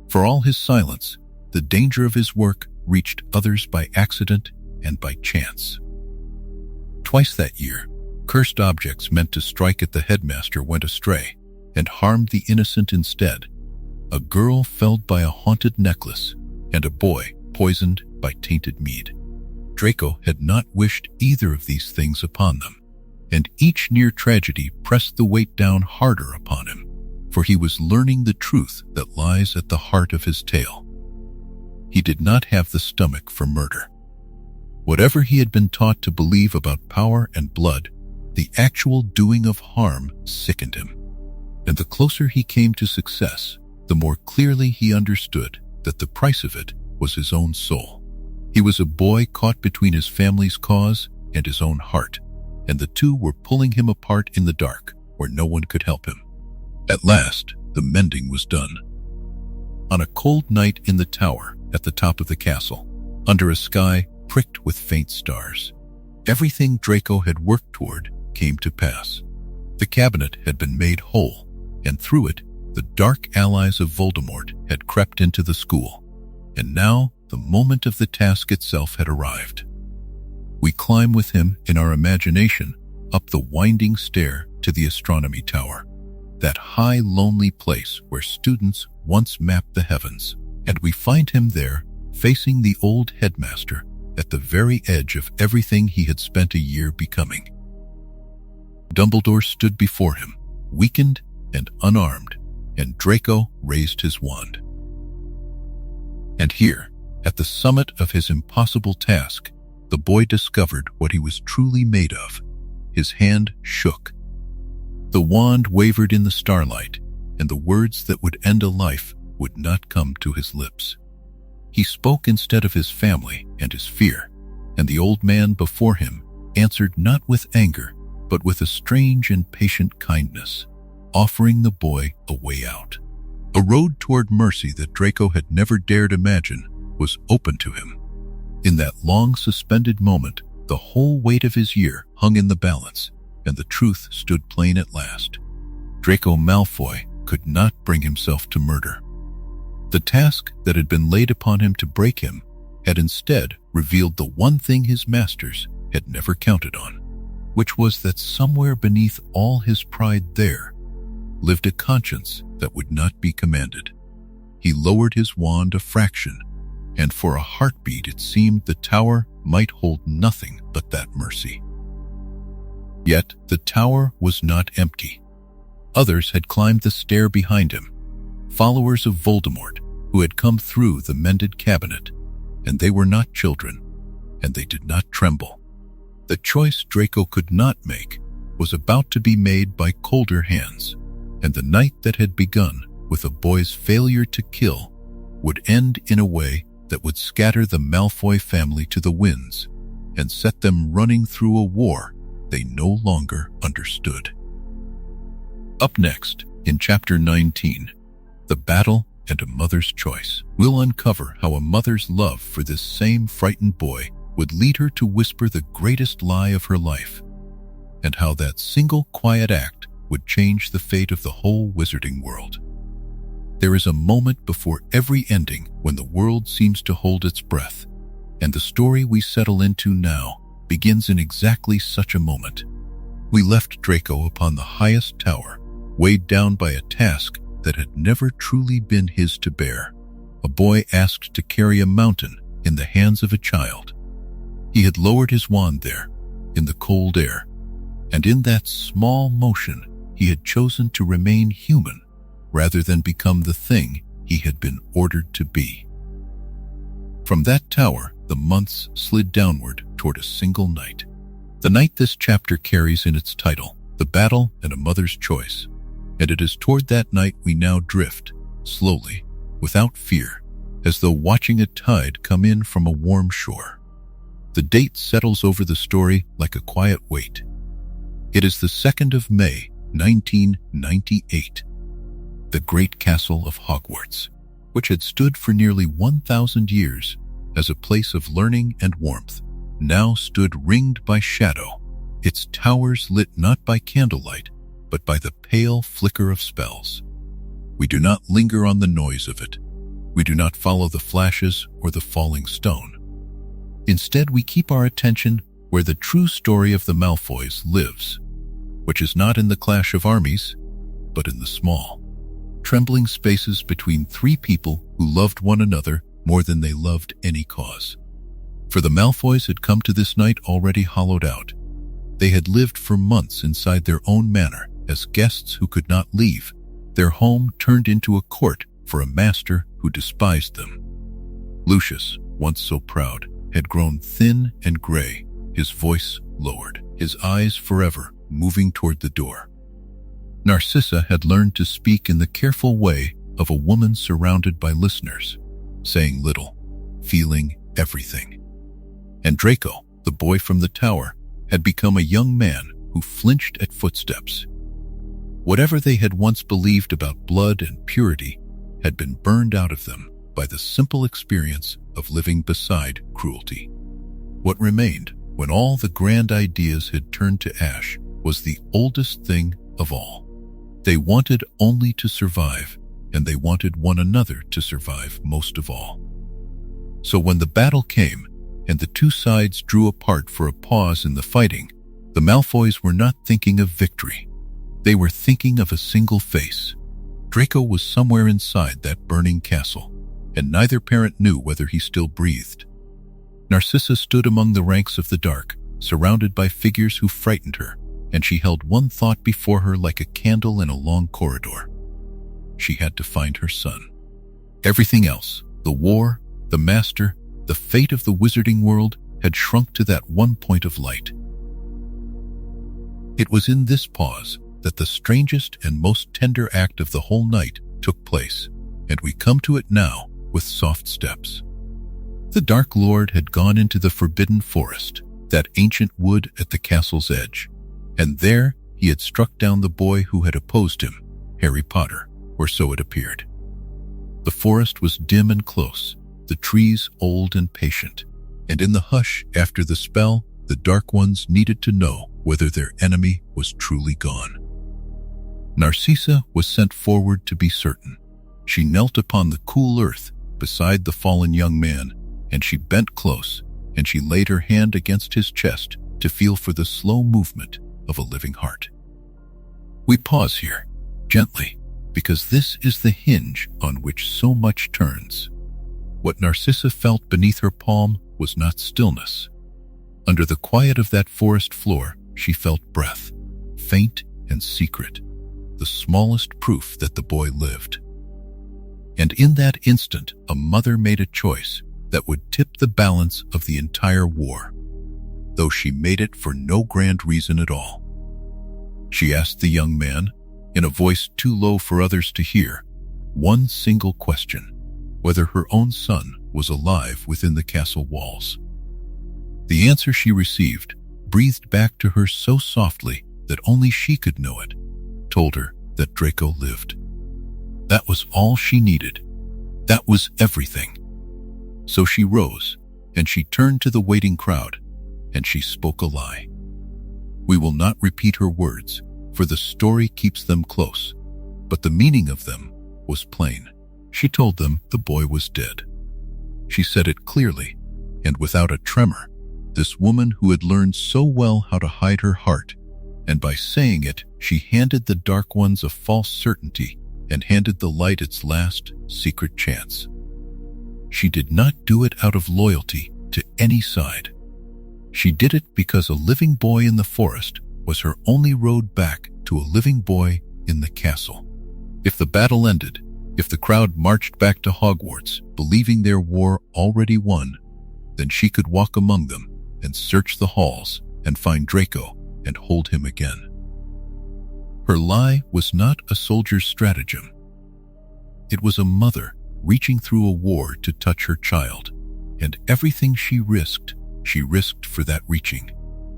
For all his silence, the danger of his work reached others by accident and by chance. Twice that year, cursed objects meant to strike at the headmaster went astray and harmed the innocent instead. A girl felled by a haunted necklace, and a boy poisoned by tainted mead. Draco had not wished either of these things upon them, and each near tragedy pressed the weight down harder upon him, for he was learning the truth that lies at the heart of his tale. He did not have the stomach for murder. Whatever he had been taught to believe about power and blood, the actual doing of harm sickened him. And the closer he came to success, the more clearly he understood that the price of it was his own soul. He was a boy caught between his family's cause and his own heart, and the two were pulling him apart in the dark where no one could help him. At last, the mending was done. On a cold night in the tower at the top of the castle, under a sky pricked with faint stars, everything Draco had worked toward came to pass. The cabinet had been made whole, and through it, the dark allies of Voldemort had crept into the school, and now the moment of the task itself had arrived. We climb with him in our imagination up the winding stair to the astronomy tower, that high, lonely place where students once mapped the heavens, and we find him there, facing the old headmaster at the very edge of everything he had spent a year becoming. Dumbledore stood before him, weakened and unarmed, and Draco raised his wand. And here, at the summit of his impossible task, the boy discovered what he was truly made of. His hand shook. The wand wavered in the starlight, and the words that would end a life would not come to his lips. He spoke instead of his family and his fear, and the old man before him answered not with anger, but with a strange and patient kindness, offering the boy a way out. A road toward mercy that Draco had never dared imagine was open to him. In that long suspended moment, The whole weight of his year hung in the balance, and the truth stood plain at last. Draco Malfoy could not bring himself to murder. The task that had been laid upon him to break him had instead revealed the one thing his masters had never counted on, which was that somewhere beneath all his pride there lived a conscience that would not be commanded. He lowered his wand a fraction, and for a heartbeat it seemed the tower might hold nothing but that mercy. Yet the tower was not empty. Others had climbed the stair behind him, followers of Voldemort who had come through the mended cabinet, and they were not children, and they did not tremble. The choice Draco could not make was about to be made by colder hands, and the night that had begun with a boy's failure to kill would end in a way that would scatter the Malfoy family to the winds and set them running through a war they no longer understood. Up next, in Chapter 19, The Battle and a Mother's Choice, we'll uncover how a mother's love for this same frightened boy would lead her to whisper the greatest lie of her life, and how that single quiet act would change the fate of the whole wizarding world. There is a moment before every ending when the world seems to hold its breath, and the story we settle into now begins in exactly such a moment. We left Draco upon the highest tower, weighed down by a task that had never truly been his to bear. A boy asked to carry a mountain in the hands of a child. He had lowered his wand there, in the cold air, and in that small motion he had chosen to remain human rather than become the thing he had been ordered to be. From that tower, the months slid downward toward a single night. The night this chapter carries in its title, The Battle and a Mother's Choice, and it is toward that night we now drift, slowly, without fear, as though watching a tide come in from a warm shore. The date settles over the story like a quiet weight. It is the 2nd of May, 1998. The great castle of Hogwarts, which had stood for nearly 1,000 years as a place of learning and warmth, now stood ringed by shadow, its towers lit not by candlelight, but by the pale flicker of spells. We do not linger on the noise of it. We do not follow the flashes or the falling stone. Instead, we keep our attention where the true story of the Malfoys lives, which is not in the clash of armies, but in the small, trembling spaces between three people who loved one another more than they loved any cause. For the Malfoys had come to this night already hollowed out. They had lived for months inside their own manor as guests who could not leave, their home turned into a court for a master who despised them. Lucius, once so proud, had grown thin and gray, his voice lowered, his eyes forever moving toward the door. Narcissa had learned to speak in the careful way of a woman surrounded by listeners, saying little, feeling everything. And Draco, the boy from the tower, had become a young man who flinched at footsteps. Whatever they had once believed about blood and purity had been burned out of them by the simple experience of living beside cruelty. What remained, when all the grand ideas had turned to ash, was the oldest thing of all. They wanted only to survive, and they wanted one another to survive most of all. So when the battle came, and the two sides drew apart for a pause in the fighting, the Malfoys were not thinking of victory. They were thinking of a single face. Draco was somewhere inside that burning castle, and neither parent knew whether he still breathed. Narcissa stood among the ranks of the dark, surrounded by figures who frightened her, and she held one thought before her like a candle in a long corridor. She had to find her son. Everything else, the war, the master, the fate of the wizarding world, had shrunk to that one point of light. It was in this pause that the strangest and most tender act of the whole night took place, and we come to it now with soft steps. The Dark Lord had gone into the Forbidden Forest, that ancient wood at the castle's edge, and there he had struck down the boy who had opposed him, Harry Potter, or so it appeared. The forest was dim and close, the trees old and patient, and in the hush after the spell, The Dark Ones needed to know whether their enemy was truly gone. Narcissa was sent forward to be certain. She knelt upon the cool earth beside the fallen young man, and she bent close, and she laid her hand against his chest to feel for the slow movement of a living heart. We pause here, gently, because this is the hinge on which so much turns. What Narcissa felt beneath her palm was not stillness. Under the quiet of that forest floor, she felt breath, faint and secret, the smallest proof that the boy lived. And in that instant, a mother made a choice that would tip the balance of the entire war, though she made it for no grand reason at all. She asked the young man, in a voice too low for others to hear, one single question: whether her own son was alive within the castle walls. The answer she received, breathed back to her so softly that only she could know it, told her that Draco lived. That was all she needed. That was everything. So she rose, and she turned to the waiting crowd, and she spoke a lie. We will not repeat her words, for the story keeps them close, but the meaning of them was plain. She told them the boy was dead. She said it clearly, and without a tremor, this woman who had learned so well how to hide her heart, and by saying it, she handed the Dark Ones a false certainty and handed the light its last secret chance. She did not do it out of loyalty to any side. She did it because a living boy in the forest was her only road back to a living boy in the castle. If the battle ended, if the crowd marched back to Hogwarts, believing their war already won, then she could walk among them and search the halls and find Draco and hold him again. Her lie was not a soldier's stratagem. It was a mother reaching through a war to touch her child, and everything she risked for that reaching.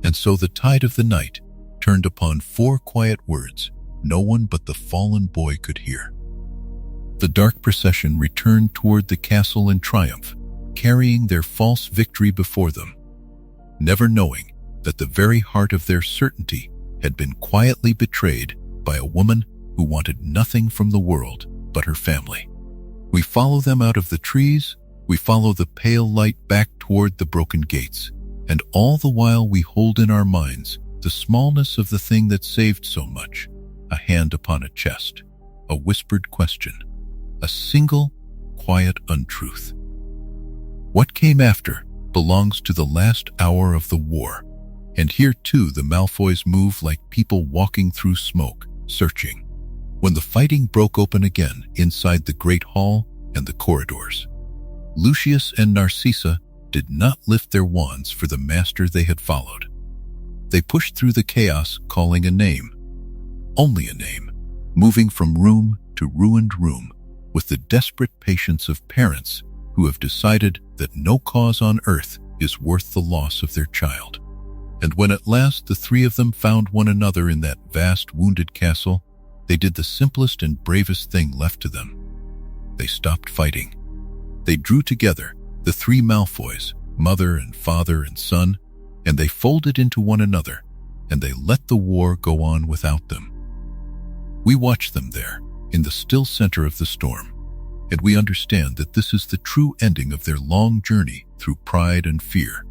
And so the tide of the night turned upon 4 quiet words no one but the fallen boy could hear. The dark procession returned toward the castle in triumph, carrying their false victory before them, never knowing that the very heart of their certainty had been quietly betrayed by a woman who wanted nothing from the world but her family. We follow them out of the trees, we follow the pale light back toward the broken gates, and all the while we hold in our minds the smallness of the thing that saved so much, a hand upon a chest, a whispered question, a single, quiet untruth. What came after belongs to the last hour of the war, and here too the Malfoys move like people walking through smoke, searching. When the fighting broke open again inside the great hall and the corridors, Lucius and Narcissa did not lift their wands for the master they had followed. They pushed through the chaos, calling a name, only a name, moving from room to ruined room with the desperate patience of parents who have decided that no cause on earth is worth the loss of their child. And when at last the 3 of them found one another in that vast wounded castle, they did the simplest and bravest thing left to them. They stopped fighting. They drew together, the 3 Malfoys, mother and father and son, and they folded into one another, and they let the war go on without them. We watch them there, in the still center of the storm, and we understand that this is the true ending of their long journey through pride and fear.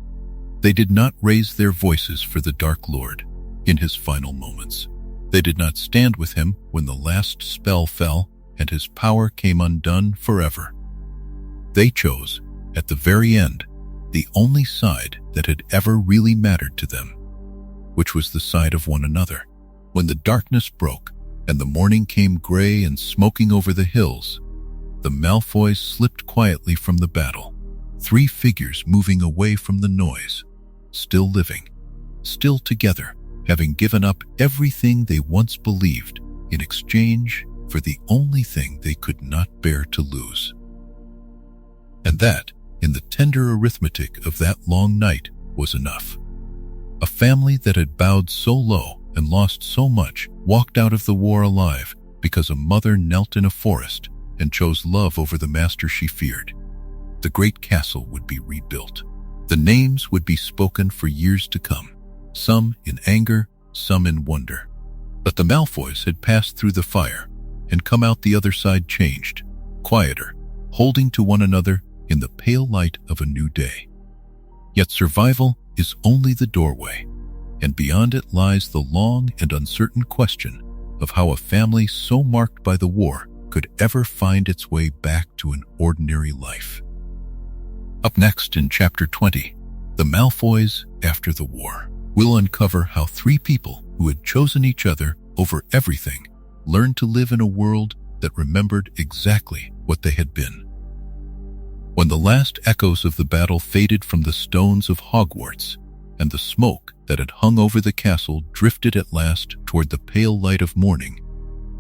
They did not raise their voices for the Dark Lord in his final moments. They did not stand with him when the last spell fell and his power came undone forever. They chose, at the very end, the only side that had ever really mattered to them, which was the side of one another. When the darkness broke and the morning came gray and smoking over the hills, the Malfoys slipped quietly from the battle, 3 figures moving away from the noise, still living, still together, having given up everything they once believed in exchange for the only thing they could not bear to lose. And that, in the tender arithmetic of that long night, was enough. A family that had bowed so low and lost so much walked out of the war alive because a mother knelt in a forest and chose love over the master she feared. The great castle would be rebuilt. The names would be spoken for years to come, some in anger, some in wonder. But the Malfoys had passed through the fire and come out the other side changed, quieter, holding to one another in the pale light of a new day. Yet survival is only the doorway, and beyond it lies the long and uncertain question of how a family so marked by the war could ever find its way back to an ordinary life. Up next in Chapter 20, The Malfoys After the War, we'll uncover how three people who had chosen each other over everything learned to live in a world that remembered exactly what they had been. When the last echoes of the battle faded from the stones of Hogwarts, and the smoke that had hung over the castle drifted at last toward the pale light of morning,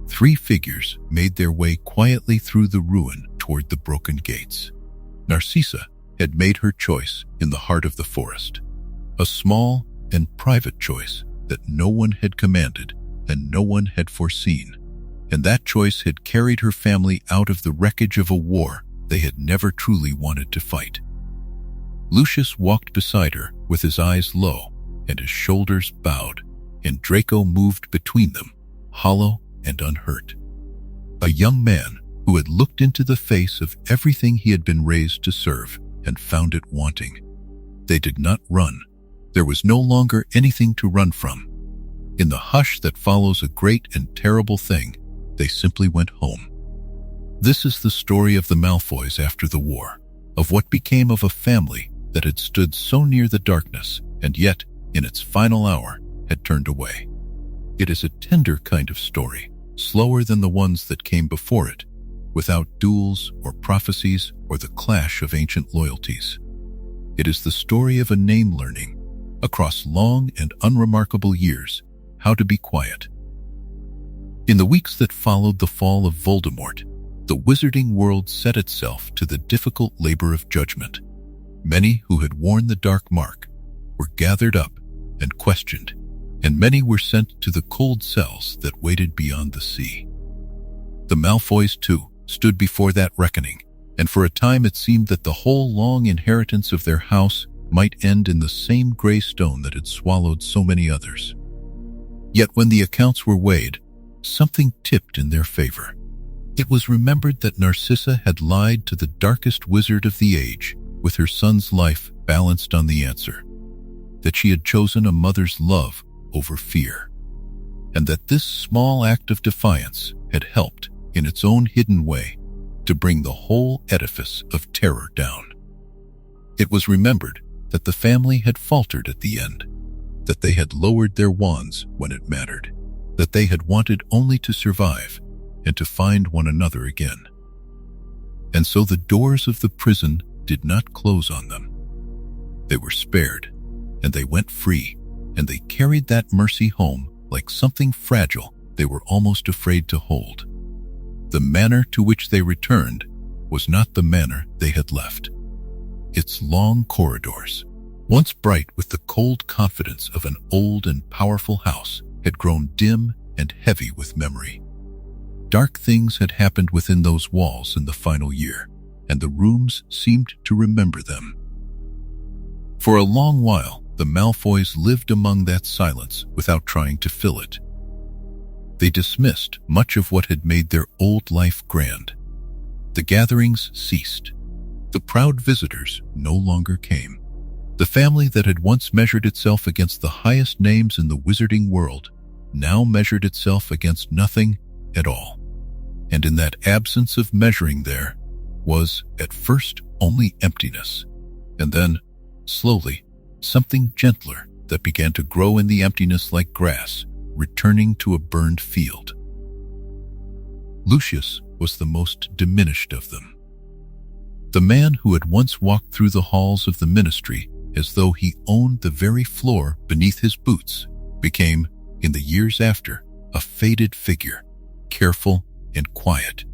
three figures made their way quietly through the ruin toward the broken gates. Narcissa had made her choice in the heart of the forest, a small and private choice that no one had commanded and no one had foreseen, and that choice had carried her family out of the wreckage of a war they had never truly wanted to fight. Lucius walked beside her with his eyes low and his shoulders bowed, and Draco moved between them, hollow and unhurt. A young man who had looked into the face of everything he had been raised to serve and found it wanting. They did not run. There was no longer anything to run from. In the hush that follows a great and terrible thing, they simply went home. This is the story of the Malfoys after the war, of what became of a family that had stood so near the darkness and yet, in its final hour, had turned away. It is a tender kind of story, slower than the ones that came before it, without duels or prophecies or the clash of ancient loyalties. It is the story of a name learning, across long and unremarkable years, how to be quiet. In the weeks that followed the fall of Voldemort, the wizarding world set itself to the difficult labor of judgment. Many who had worn the dark mark were gathered up and questioned, and many were sent to the cold cells that waited beyond the sea. The Malfoys, too, stood before that reckoning, and for a time it seemed that the whole long inheritance of their house might end in the same gray stone that had swallowed so many others. Yet when the accounts were weighed, something tipped in their favor. It was remembered that Narcissa had lied to the darkest wizard of the age, with her son's life balanced on the answer, that she had chosen a mother's love over fear, and that this small act of defiance had helped, in its own hidden way, to bring the whole edifice of terror down. It was remembered that the family had faltered at the end, that they had lowered their wands when it mattered, that they had wanted only to survive and to find one another again. And so the doors of the prison did not close on them. They were spared, and they went free, and they carried that mercy home like something fragile they were almost afraid to hold. The manor to which they returned was not the manor they had left. Its long corridors, once bright with the cold confidence of an old and powerful house, had grown dim and heavy with memory. Dark things had happened within those walls in the final year, and the rooms seemed to remember them. For a long while, the Malfoys lived among that silence without trying to fill it. They dismissed much of what had made their old life grand. The gatherings ceased. The proud visitors no longer came. The family that had once measured itself against the highest names in the wizarding world now measured itself against nothing at all. And in that absence of measuring there was, at first, only emptiness, and then, slowly, something gentler that began to grow in the emptiness like grass, returning to a burned field. Lucius was the most diminished of them. The man who had once walked through the halls of the ministry as though he owned the very floor beneath his boots became, in the years after, a faded figure, careful and quiet,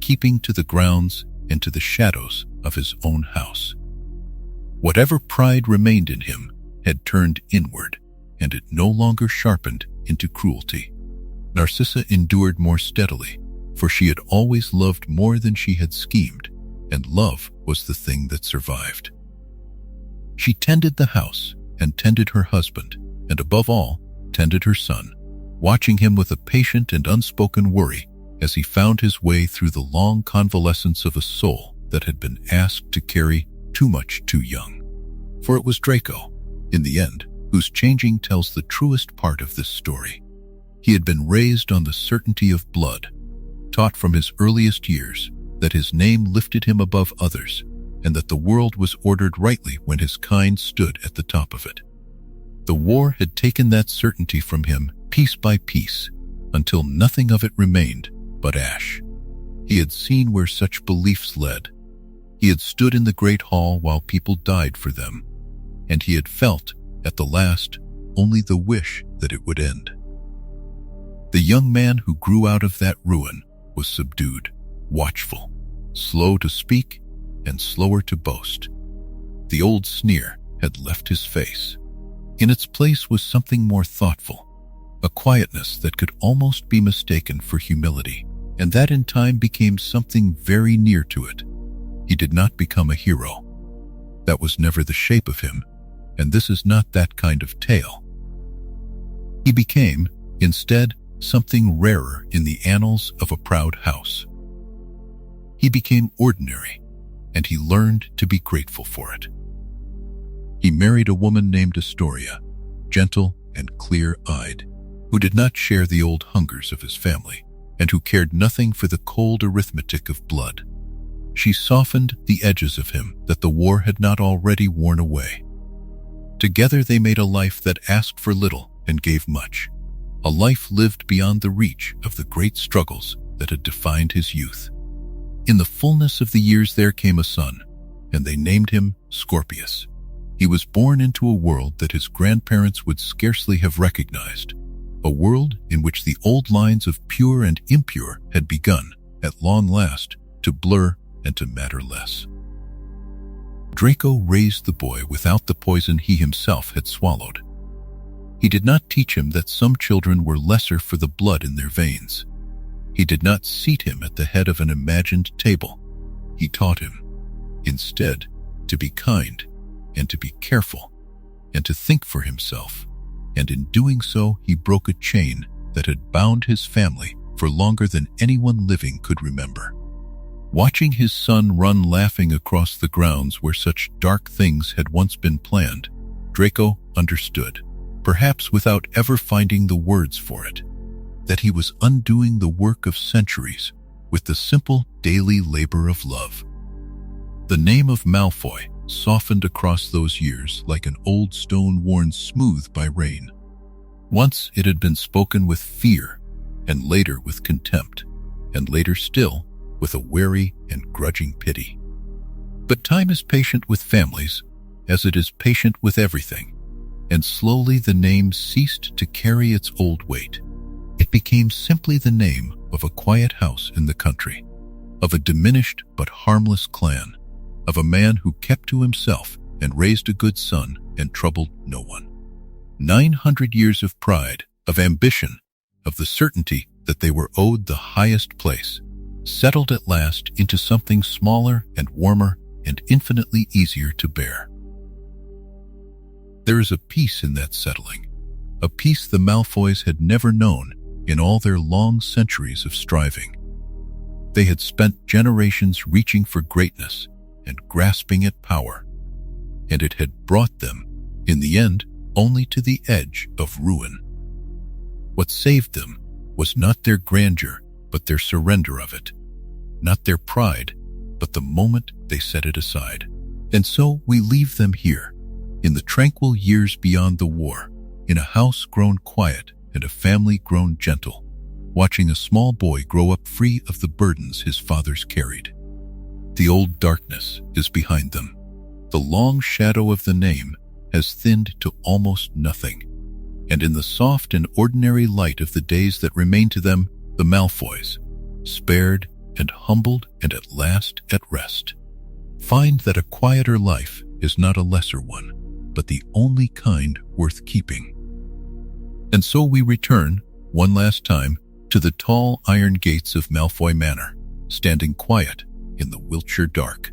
keeping to the grounds and to the shadows of his own house. Whatever pride remained in him had turned inward, and it no longer sharpened into cruelty. Narcissa endured more steadily, for she had always loved more than she had schemed, and love was the thing that survived. She tended the house and tended her husband, and above all, tended her son, watching him with a patient and unspoken worry as he found his way through the long convalescence of a soul that had been asked to carry too much too young. For it was Draco, in the end, whose changing tells the truest part of this story. He had been raised on the certainty of blood, taught from his earliest years that his name lifted him above others, and that the world was ordered rightly when his kind stood at the top of it. The war had taken that certainty from him piece by piece, until nothing of it remained but ash. He had seen where such beliefs led. He had stood in the great hall while people died for them, and he had felt, at the last, only the wish that it would end. The young man who grew out of that ruin was subdued, watchful, slow to speak, and slower to boast. The old sneer had left his face. In its place was something more thoughtful, a quietness that could almost be mistaken for humility, and that in time became something very near to it. He did not become a hero. That was never the shape of him, and this is not that kind of tale. He became, instead, something rarer in the annals of a proud house. He became ordinary, and he learned to be grateful for it. He married a woman named Astoria, gentle and clear-eyed, who did not share the old hungers of his family, and who cared nothing for the cold arithmetic of blood. She softened the edges of him that the war had not already worn away. Together they made a life that asked for little and gave much, a life lived beyond the reach of the great struggles that had defined his youth. In the fullness of the years there came a son, and they named him Scorpius. He was born into a world that his grandparents would scarcely have recognized, a world in which the old lines of pure and impure had begun, at long last, to blur and to matter less. Draco raised the boy without the poison he himself had swallowed. He did not teach him that some children were lesser for the blood in their veins. He did not seat him at the head of an imagined table. He taught him, instead, to be kind and to be careful and to think for himself, and in doing so he broke a chain that had bound his family for longer than anyone living could remember. Watching his son run laughing across the grounds where such dark things had once been planned, Draco understood, perhaps without ever finding the words for it, that he was undoing the work of centuries with the simple daily labor of love. The name of Malfoy softened across those years like an old stone worn smooth by rain. Once it had been spoken with fear, and later with contempt, and later still with a wary and grudging pity. But time is patient with families, as it is patient with everything, and slowly the name ceased to carry its old weight. It became simply the name of a quiet house in the country, of a diminished but harmless clan, of a man who kept to himself and raised a good son and troubled no one. 900 years of pride, of ambition, of the certainty that they were owed the highest place, settled at last into something smaller and warmer and infinitely easier to bear. There is a peace in that settling, a peace the Malfoys had never known in all their long centuries of striving. They had spent generations reaching for greatness and grasping at power, and it had brought them, in the end, only to the edge of ruin. What saved them was not their grandeur, but their surrender of it, not their pride, but the moment they set it aside. And so we leave them here, in the tranquil years beyond the war, in a house grown quiet and a family grown gentle, watching a small boy grow up free of the burdens his fathers carried. The old darkness is behind them. The long shadow of the name has thinned to almost nothing, and in the soft and ordinary light of the days that remain to them, the Malfoys, spared and humbled and at last at rest, find that a quieter life is not a lesser one, but the only kind worth keeping. And so we return, one last time, to the tall iron gates of Malfoy Manor, standing quiet in the Wiltshire dark.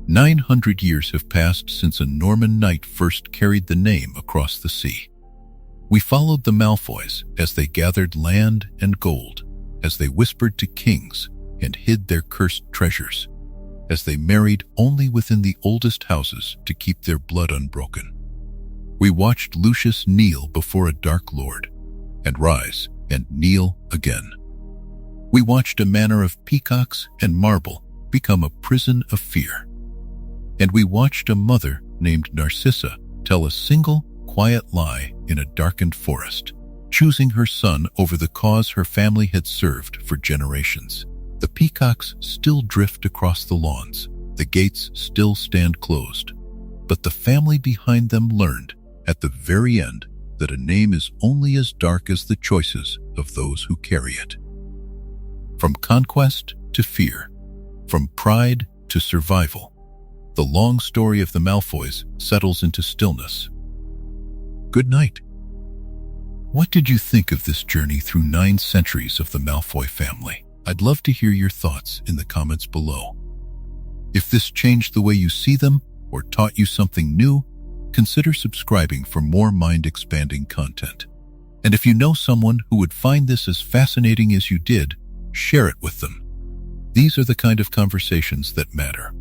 900 years have passed since a Norman knight first carried the name across the sea. We followed the Malfoys as they gathered land and gold, as they whispered to kings and hid their cursed treasures, as they married only within the oldest houses to keep their blood unbroken. We watched Lucius kneel before a dark lord, and rise and kneel again. We watched a manor of peacocks and marble become a prison of fear. And we watched a mother named Narcissa tell a single, quiet lie in a darkened forest, choosing her son over the cause her family had served for generations. The peacocks still drift across the lawns, the gates still stand closed, but the family behind them learned, at the very end, that a name is only as dark as the choices of those who carry it. From conquest to fear, from pride to survival, the long story of the Malfoys settles into stillness. Good night. What did you think of this journey through 9 centuries of the Malfoy family? I'd love to hear your thoughts in the comments below. If this changed the way you see them or taught you something new, consider subscribing for more mind-expanding content. And if you know someone who would find this as fascinating as you did, share it with them. These are the kind of conversations that matter.